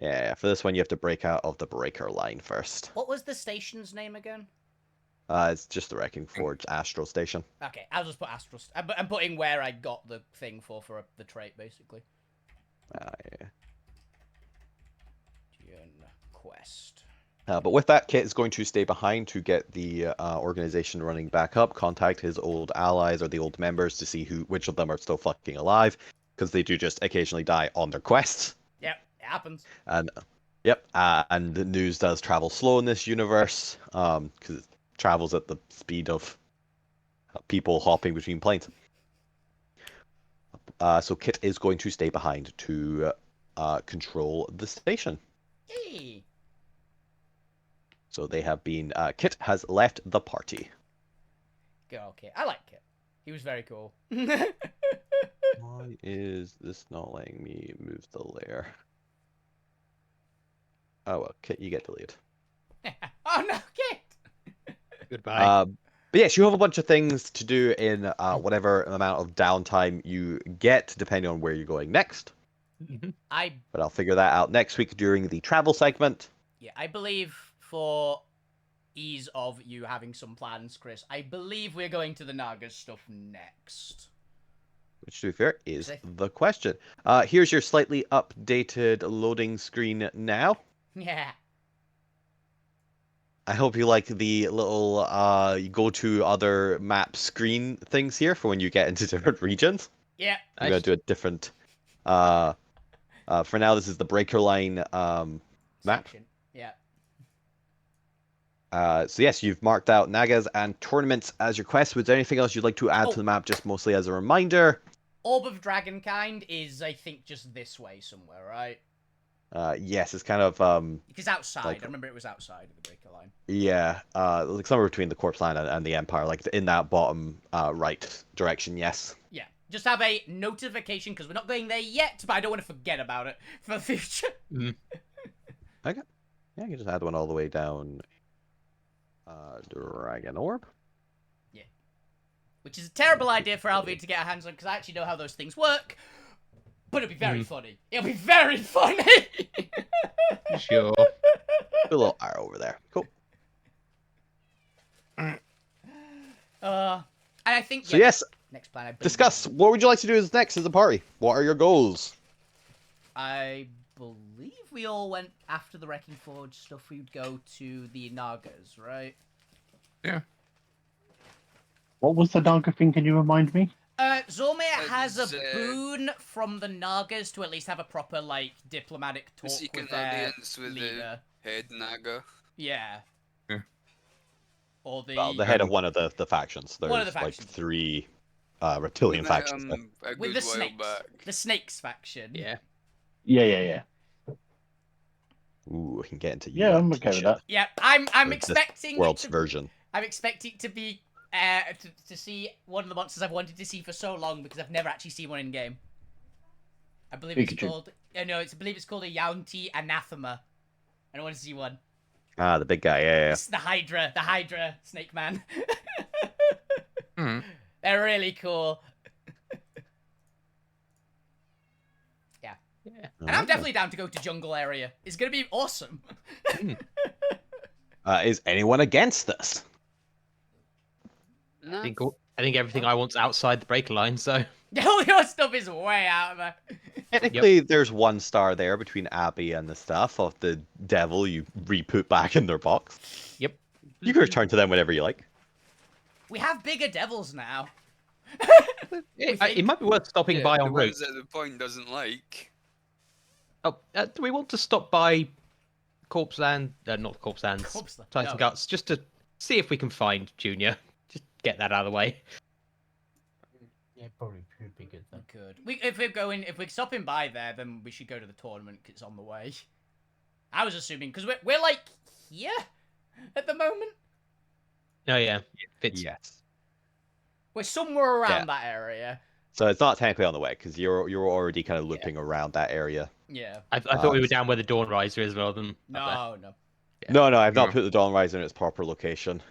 Yeah, for this one you have to break out of the breaker line first. What was the station's name again? It's just the Wrecking Forge Astral Station. Okay, I'll just put Astral. I'm putting where I got the thing for the trait, basically. Yeah. Quest. But with that, Kit is going to stay behind to get the organization running back up, contact his old allies or the old members to see which of them are still fucking alive, because they do just occasionally die on their quests. Yep, it happens. And and the news does travel slow in this universe, because it travels at the speed of people hopping between planes. So Kit is going to stay behind to control the station. Hey. So they have been. Kit has left the party. Go, okay. I like Kit. He was very cool. Why is this not letting me move the layer? Oh well, Kit, you get to lead. Oh no, Kit! Goodbye. But yes, you have a bunch of things to do in whatever amount of downtime you get, depending on where you're going next. Mhm. But I'll figure that out next week during the travel segment. Yeah, I believe for ease of you having some plans, Chris, I believe we're going to the Naga stuff next. Which, to be fair, is See? the question. Here's your slightly updated loading screen now. Yeah. I hope you like the little you go to other map screen things here for when you get into different regions. Yeah. I'm going to do a different... for now, this is the Breaker Line map. Section. Yeah. So yes, you've marked out Nagas and tournaments as your quest. Was there anything else you'd like to add to the map, just mostly as a reminder? Orb of Dragonkind is, I think, just this way somewhere, right? Yes, it's kind of Because outside, like- I remember it was outside of the Breaker Line. yeah, like somewhere between the Corpse Line and the Empire, like in that bottom right direction. Yes. Yeah. Just have a notification, because we're not going there yet, but I don't want to forget about it for the future. Okay. Yeah, you can just add one all the way down. Dragon Orb. Which is a terrible idea for Alvin to get our hands on, because I actually know how those things work. But it'll be very funny. It'll be very funny! Sure. Put a little arrow over there. Cool. And I think, So yes, next plan I believe- discuss. What would you like to do as next as a party? What are your goals? I believe we all went after the Wrecking Forge stuff. We'd go to the Nagas, right? Yeah. What was the Naga thing? Can you remind me? Zormir has a It's, boon from the Nagas to at least have a proper, like, diplomatic talk Seek with an their audience with leader. the head Naga. Yeah. Yeah. Or the... Well, the head of one of the factions. There's One of the like factions. 3 reptilian Met factions. him there. a with good the while snakes. back. The snakes faction. Yeah. Yeah. Ooh, we can get into Yeah, I'm UNT okay with shit. that. Yeah, I'm Or this expecting world's to, version. I'm expecting to be to see one of the monsters I've wanted to see for so long because I've never actually seen one in game. I believe it's Pikachu. called. No, I believe it's called a Yaunti Anathema. I don't want to see one. Ah, the big guy. Yeah. It's the Hydra Snake Man. Hmm. They're really cool. And I'm definitely down to go to jungle area. It's gonna be awesome. Is anyone against this? No. I think everything I want's outside the breaker line, so All your stuff is way out there. Technically, there's 1 star there between Abby and the stuff of the devil you re-put back in their box. Yep. You can return to them whenever you like. We have bigger devils now. it might be worth stopping Yeah, by the en route. ones that the point doesn't like. Oh, do we want to stop by Corpse Land? Not Corpse Land. Corpse Land, Titan no. Guts, just to see if we can find Junior. Just get that out of the way. Yeah, probably should be good then. Good. If we're stopping by there, then we should go to the tournament 'cause it's on the way. I was assuming because we're like here at the moment. Oh yeah, fits. Yes. We're somewhere around Yeah. that area. So it's not technically on the way because you're already kind of looping around that area. Yeah. I thought we were down where the Dawn Riser is rather than up No. Yeah. No, I've not No. put the Dawn Riser in its proper location.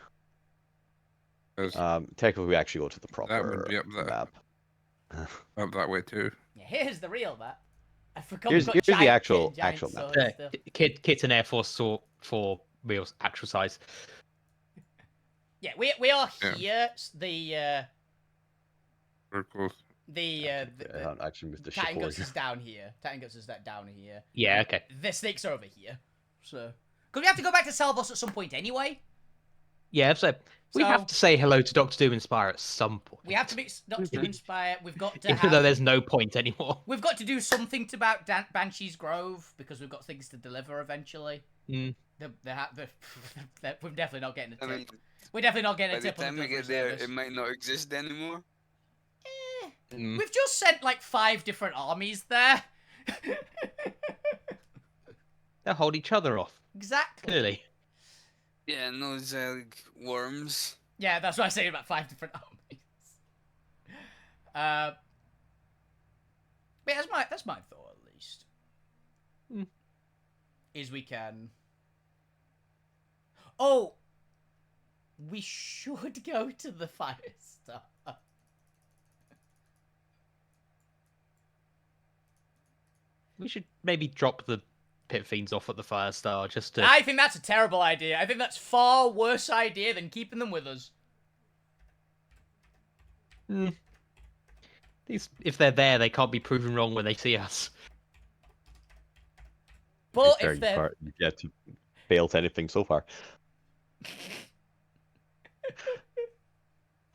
'Cause Technically, we actually go to the proper that would be up there. map. Up that way too. Yeah, here's the real map. I forgot. Here's- we've got here's the giant actual- giant actual map. swords there. still. Kit's an Air Force for real actual size. Yeah, we are Yeah. here. Circles. The I haven't actually moved the ship Titan over Guts here. is down here. Titan Guts is that down here. Yeah, okay. The snakes are over here. So, because we have to go back to Salvos at some point anyway. Yeah, so we So- have to say hello to Doctor Doom Inspire at some point. We have to meet Doctor Doom Inspire. We've got to Even though there's no point anymore. We've got to do something about Banshee's Grove because we've got things to deliver eventually. Mm. We're definitely not getting a tip. I mean, We're definitely not getting by a the tip on time the we delivery get there, service. it might not exist anymore. Mm. We've just sent like 5 different armies there. They'll hold each other off, Exactly. clearly. Yeah, and those like worms. Yeah, that's what I say about 5 different armies. But yeah, that's my thought at least. Mm. Is we can. Oh, we should go to the Firestar. We should maybe drop the Pit Fiends off at the Firestar just to... I think that's a terrible idea. I think that's far worse idea than keeping them with us. Mm. If they're there, they can't be proven wrong when they see us. But Fair, if they're you've yet to fail to anything so far.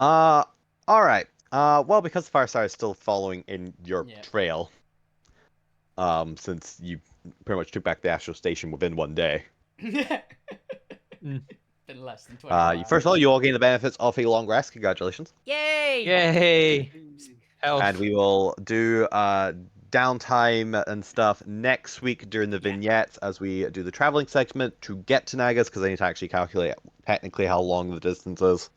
All right. Well, because the Firestar is still following in your Yeah. trail, since you pretty much took back the Astro Station within one day. been less than 20 hours. First of all, you all gain the benefits of a long rest. Congratulations. Yay! Yay! Health. And we will do downtime and stuff next week during the vignettes as we do the traveling segment to get to Nagas, because I need to actually calculate technically how long the distance is.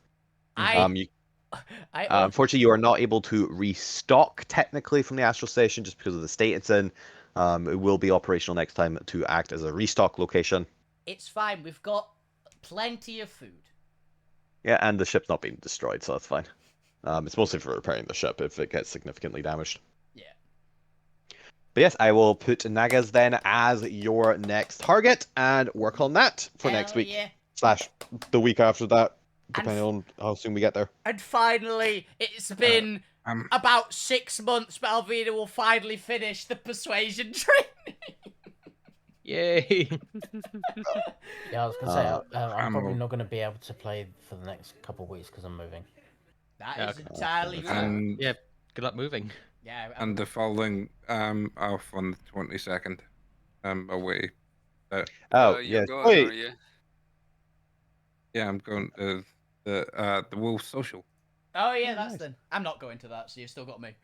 Unfortunately, you are not able to restock technically from the Astral Station just because of the state it's in. It will be operational next time to act as a restock location. It's fine. We've got plenty of food. Yeah, and the ship's not being destroyed, so that's fine. It's mostly for repairing the ship if it gets significantly damaged. Yeah. But yes, I will put Nagas then as your next target and work on that for next Hell week. yeah. / the week after that, And depending on how soon we get there. And finally, it's been about 6 months, but Alvina will finally finish the persuasion training. Yay! Yeah, I was gonna say I'm I'm probably all- not gonna be able to play for the next couple of weeks because I'm moving. That Yeah, is okay. entirely fair. And Yeah, good luck moving. Yeah, and the following off on the 22nd. Away. Oh, you're yes. going, Wait. are you? Yeah, I'm going to the Wolf Social. oh yeah, that's nice. then. I'm not going to that, so you've still got me.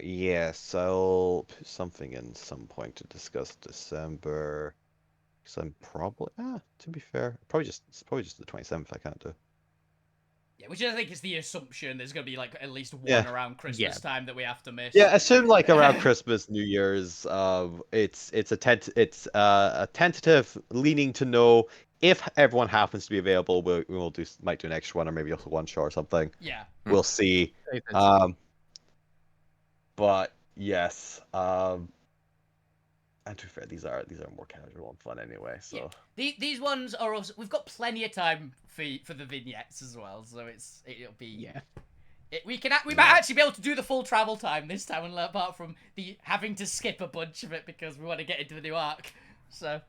Yes, I'll put something in some point to discuss December. Because I'm probably, to be fair, it's probably just the 27th I can't do. Yeah, which I think is the assumption. There's gonna be like at least one Yeah. around Christmas time that we have to miss. Yeah, assume like around Christmas, New Year's. It's a tentative leaning to no. If everyone happens to be available, might do an extra one or maybe also one shot or something. Yeah. We'll see. But yes, and to be fair, these are more casual and fun anyway. So These ones are also. We've got plenty of time for the vignettes as well, so it'll be. Yeah. We might actually be able to do the full travel time this time, apart from the having to skip a bunch of it because we want to get into the new arc. So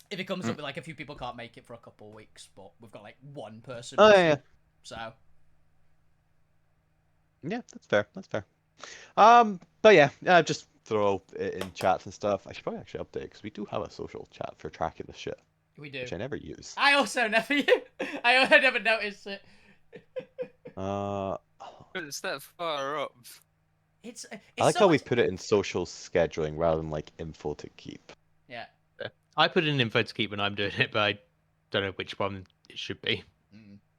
if it comes up with like a few people can't make it for a couple of weeks, but we've got like one person. Oh, missing, yeah. So yeah, that's fair. That's fair. But yeah, just throw it in chats and stuff. I should probably actually update because we do have a social chat for tracking the shit, we do. which I never use. I also never. I never noticed it. It's that far up. It's I like so how we much- put it in social scheduling rather than like info to keep. Yeah. I put in info to keep when I'm doing it, but I don't know which one it should be.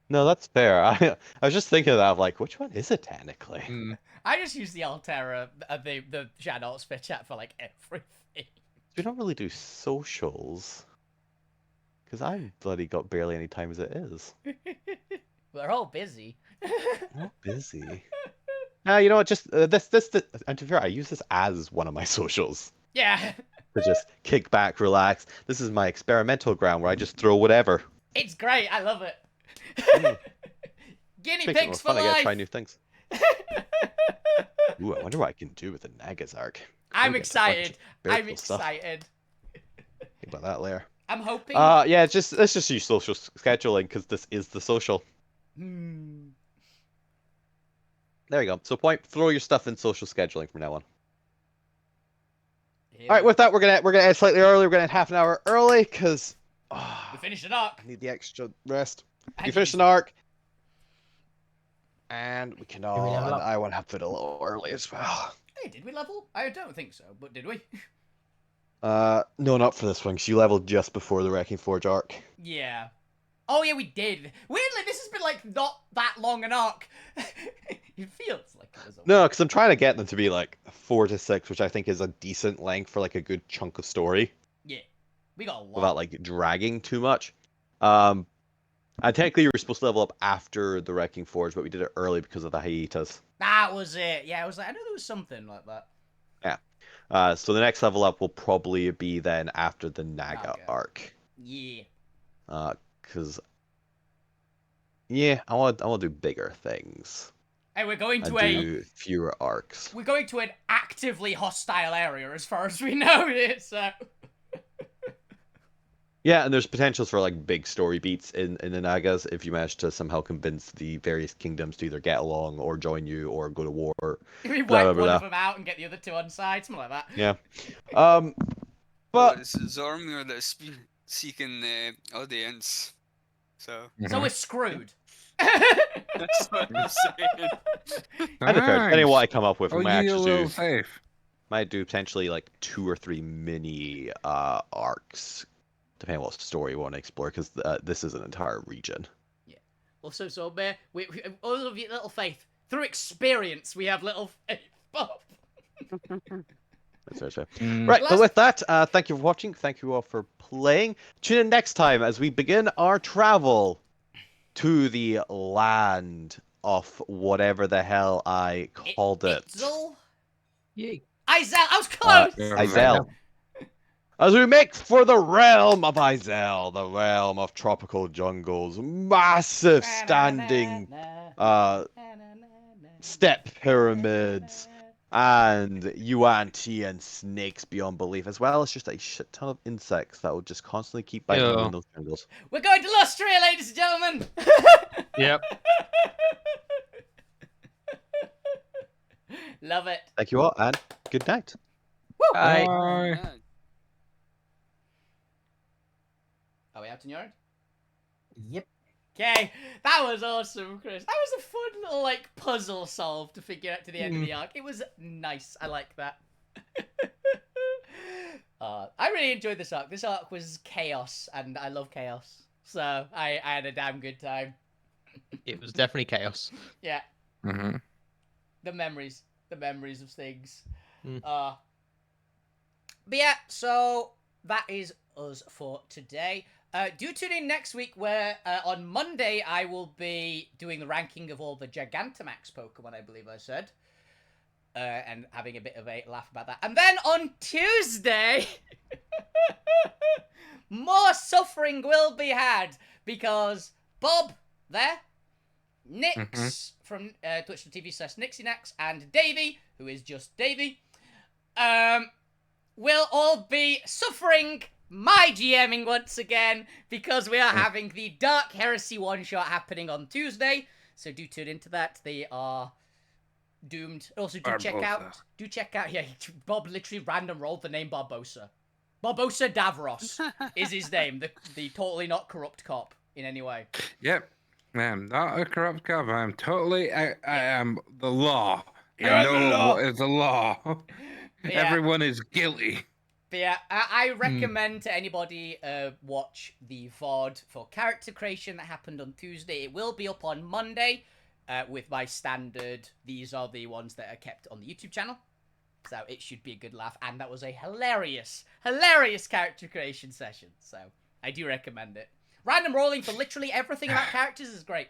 No, that's fair. I was just thinking of that, like, which one is it technically? I just use the Alterra, the Shad Altsphere chat for like everything. We don't really do socials. Because I bloody got barely any time as it is. We're all busy. I'm not busy. You know what? Just and to be fair, I use this as one of my socials. Yeah. to just kick back, relax. This is my experimental ground where I just throw whatever. It's great. I love it. Guinea Makes it more pigs for fun. I get to try life. new things. Ooh, I wonder what I can do with the Nagas arc. I'm Maybe it's a bunch of excited. very I'm cool stuff. excited. Think about that later. I'm hoping. Yeah, let's just use social scheduling because this is the social. Hmm. There you go. So throw your stuff in social scheduling from now on. Here All right, we- with that, we're gonna end slightly early. We're gonna end half an hour early because we finished an arc. I need the extra rest. I We need finished to- an arc, and we can we all. level And up? I want to have it a little early as well. Hey, did we level? I don't think so, but did we? No, not for this one, because you leveled just before the Wrecking Forge arc. Yeah. Oh yeah, we did. Weirdly, this has been like not that long an arc. It feels like it was a No, because I'm trying to get them to be like 4 to 6, which I think is a decent length for like a good chunk of story Yeah. We got a lot. without like dragging too much. And technically you were supposed to level up after the Wrecking Forge, but we did it early because of the hiatus. That was it. Yeah, I was like, I know there was something like that. So the next level up will probably be then after the Naga Naga. arc. Yeah. Because I want to do bigger things Hey, we're going and to do fewer arcs. we're going to an actively hostile area as far as we know it. So. Yeah, and there's potentials for like big story beats in the Nagas if you manage to somehow convince the various kingdoms to either get along or join you or go to war. We Blah, wipe blah, one of blah. them out and get the other two on side, something like that. Yeah. Oh, But it's Zormir that's seeking the audience. So So we're screwed. that's what I'm saying. kind of fair. Depending on what I come up with, Oh, we might you actually little do safe. might do potentially like 2 or 3 mini arcs, depending on what story we want to explore, because this is an entire region. Also, so we all of you, little faith. Through experience, we have little faith. That's very fair. Mm. Right, Last- but with that, thank you for watching. Thank you all for playing. Tune in next time as we begin our travel to the land of whatever the hell I called it. Itzel? Yay. Izel, I was close! Izel. As we make for the realm of Izel, the realm of tropical jungles, massive standing step pyramids, and Yuan-Ti snakes beyond belief, as well as just a shit ton of insects that will just constantly keep biting you Yeah. in those jungles. We're going to Lustria, ladies and gentlemen! Yep. Love it. Thank you all, and good night. Bye. Bye. Yeah. Are we out in yard? Yep. Okay, that was awesome, Chris. That was a fun little, like, puzzle solve to figure out to the end of the arc. It was nice. I like that. I really enjoyed this arc. This arc was chaos, and I love chaos. So, I had a damn good time. It was definitely chaos. Yeah, Mhm. the memories of things. Mm. But yeah, so that is us for today. Do tune in next week where on Monday I will be doing the ranking of all the Gigantamax Pokemon, I believe I said. And having a bit of a laugh about that. And then on Tuesday, more suffering will be had because Bob there, Nix from twitch.tv/NixieNax, and Davey, who is just Davey, will all be suffering my GMing once again because we are having the Dark Heresy one-shot happening on Tuesday. So do tune into that. They are doomed. Also do check out, yeah, Bob literally random rolled the name Barbosa. Barbosa Davros is his name, the totally not corrupt cop in any way. Yep. I'm not a corrupt cop. I'm totally. I am the law. You're I the know law. what is the law. Yeah. Everyone is guilty. But yeah, I recommend to anybody watch the VoD for character creation that happened on Tuesday. It will be up on Monday with my standard. These are the ones that are kept on the YouTube channel. So it should be a good laugh. And that was a hilarious character creation session. So I do recommend it. Random rolling for literally everything about characters is great.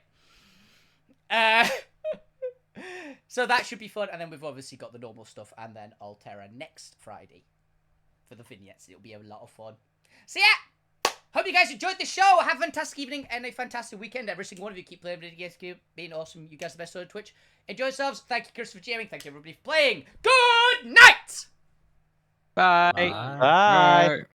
So that should be fun. And then we've obviously got the normal stuff. And then Alterra next Friday. for the vignettes. It'll be a lot of fun. So yeah, hope you guys enjoyed the show. Have a fantastic evening and a fantastic weekend. Every single one of you keep playing video games, being awesome. You guys are the best on Twitch. Enjoy yourselves. Thank you, Chris, for jamming. Thank you, everybody, for playing. Good night! Bye. Bye. Bye. Right.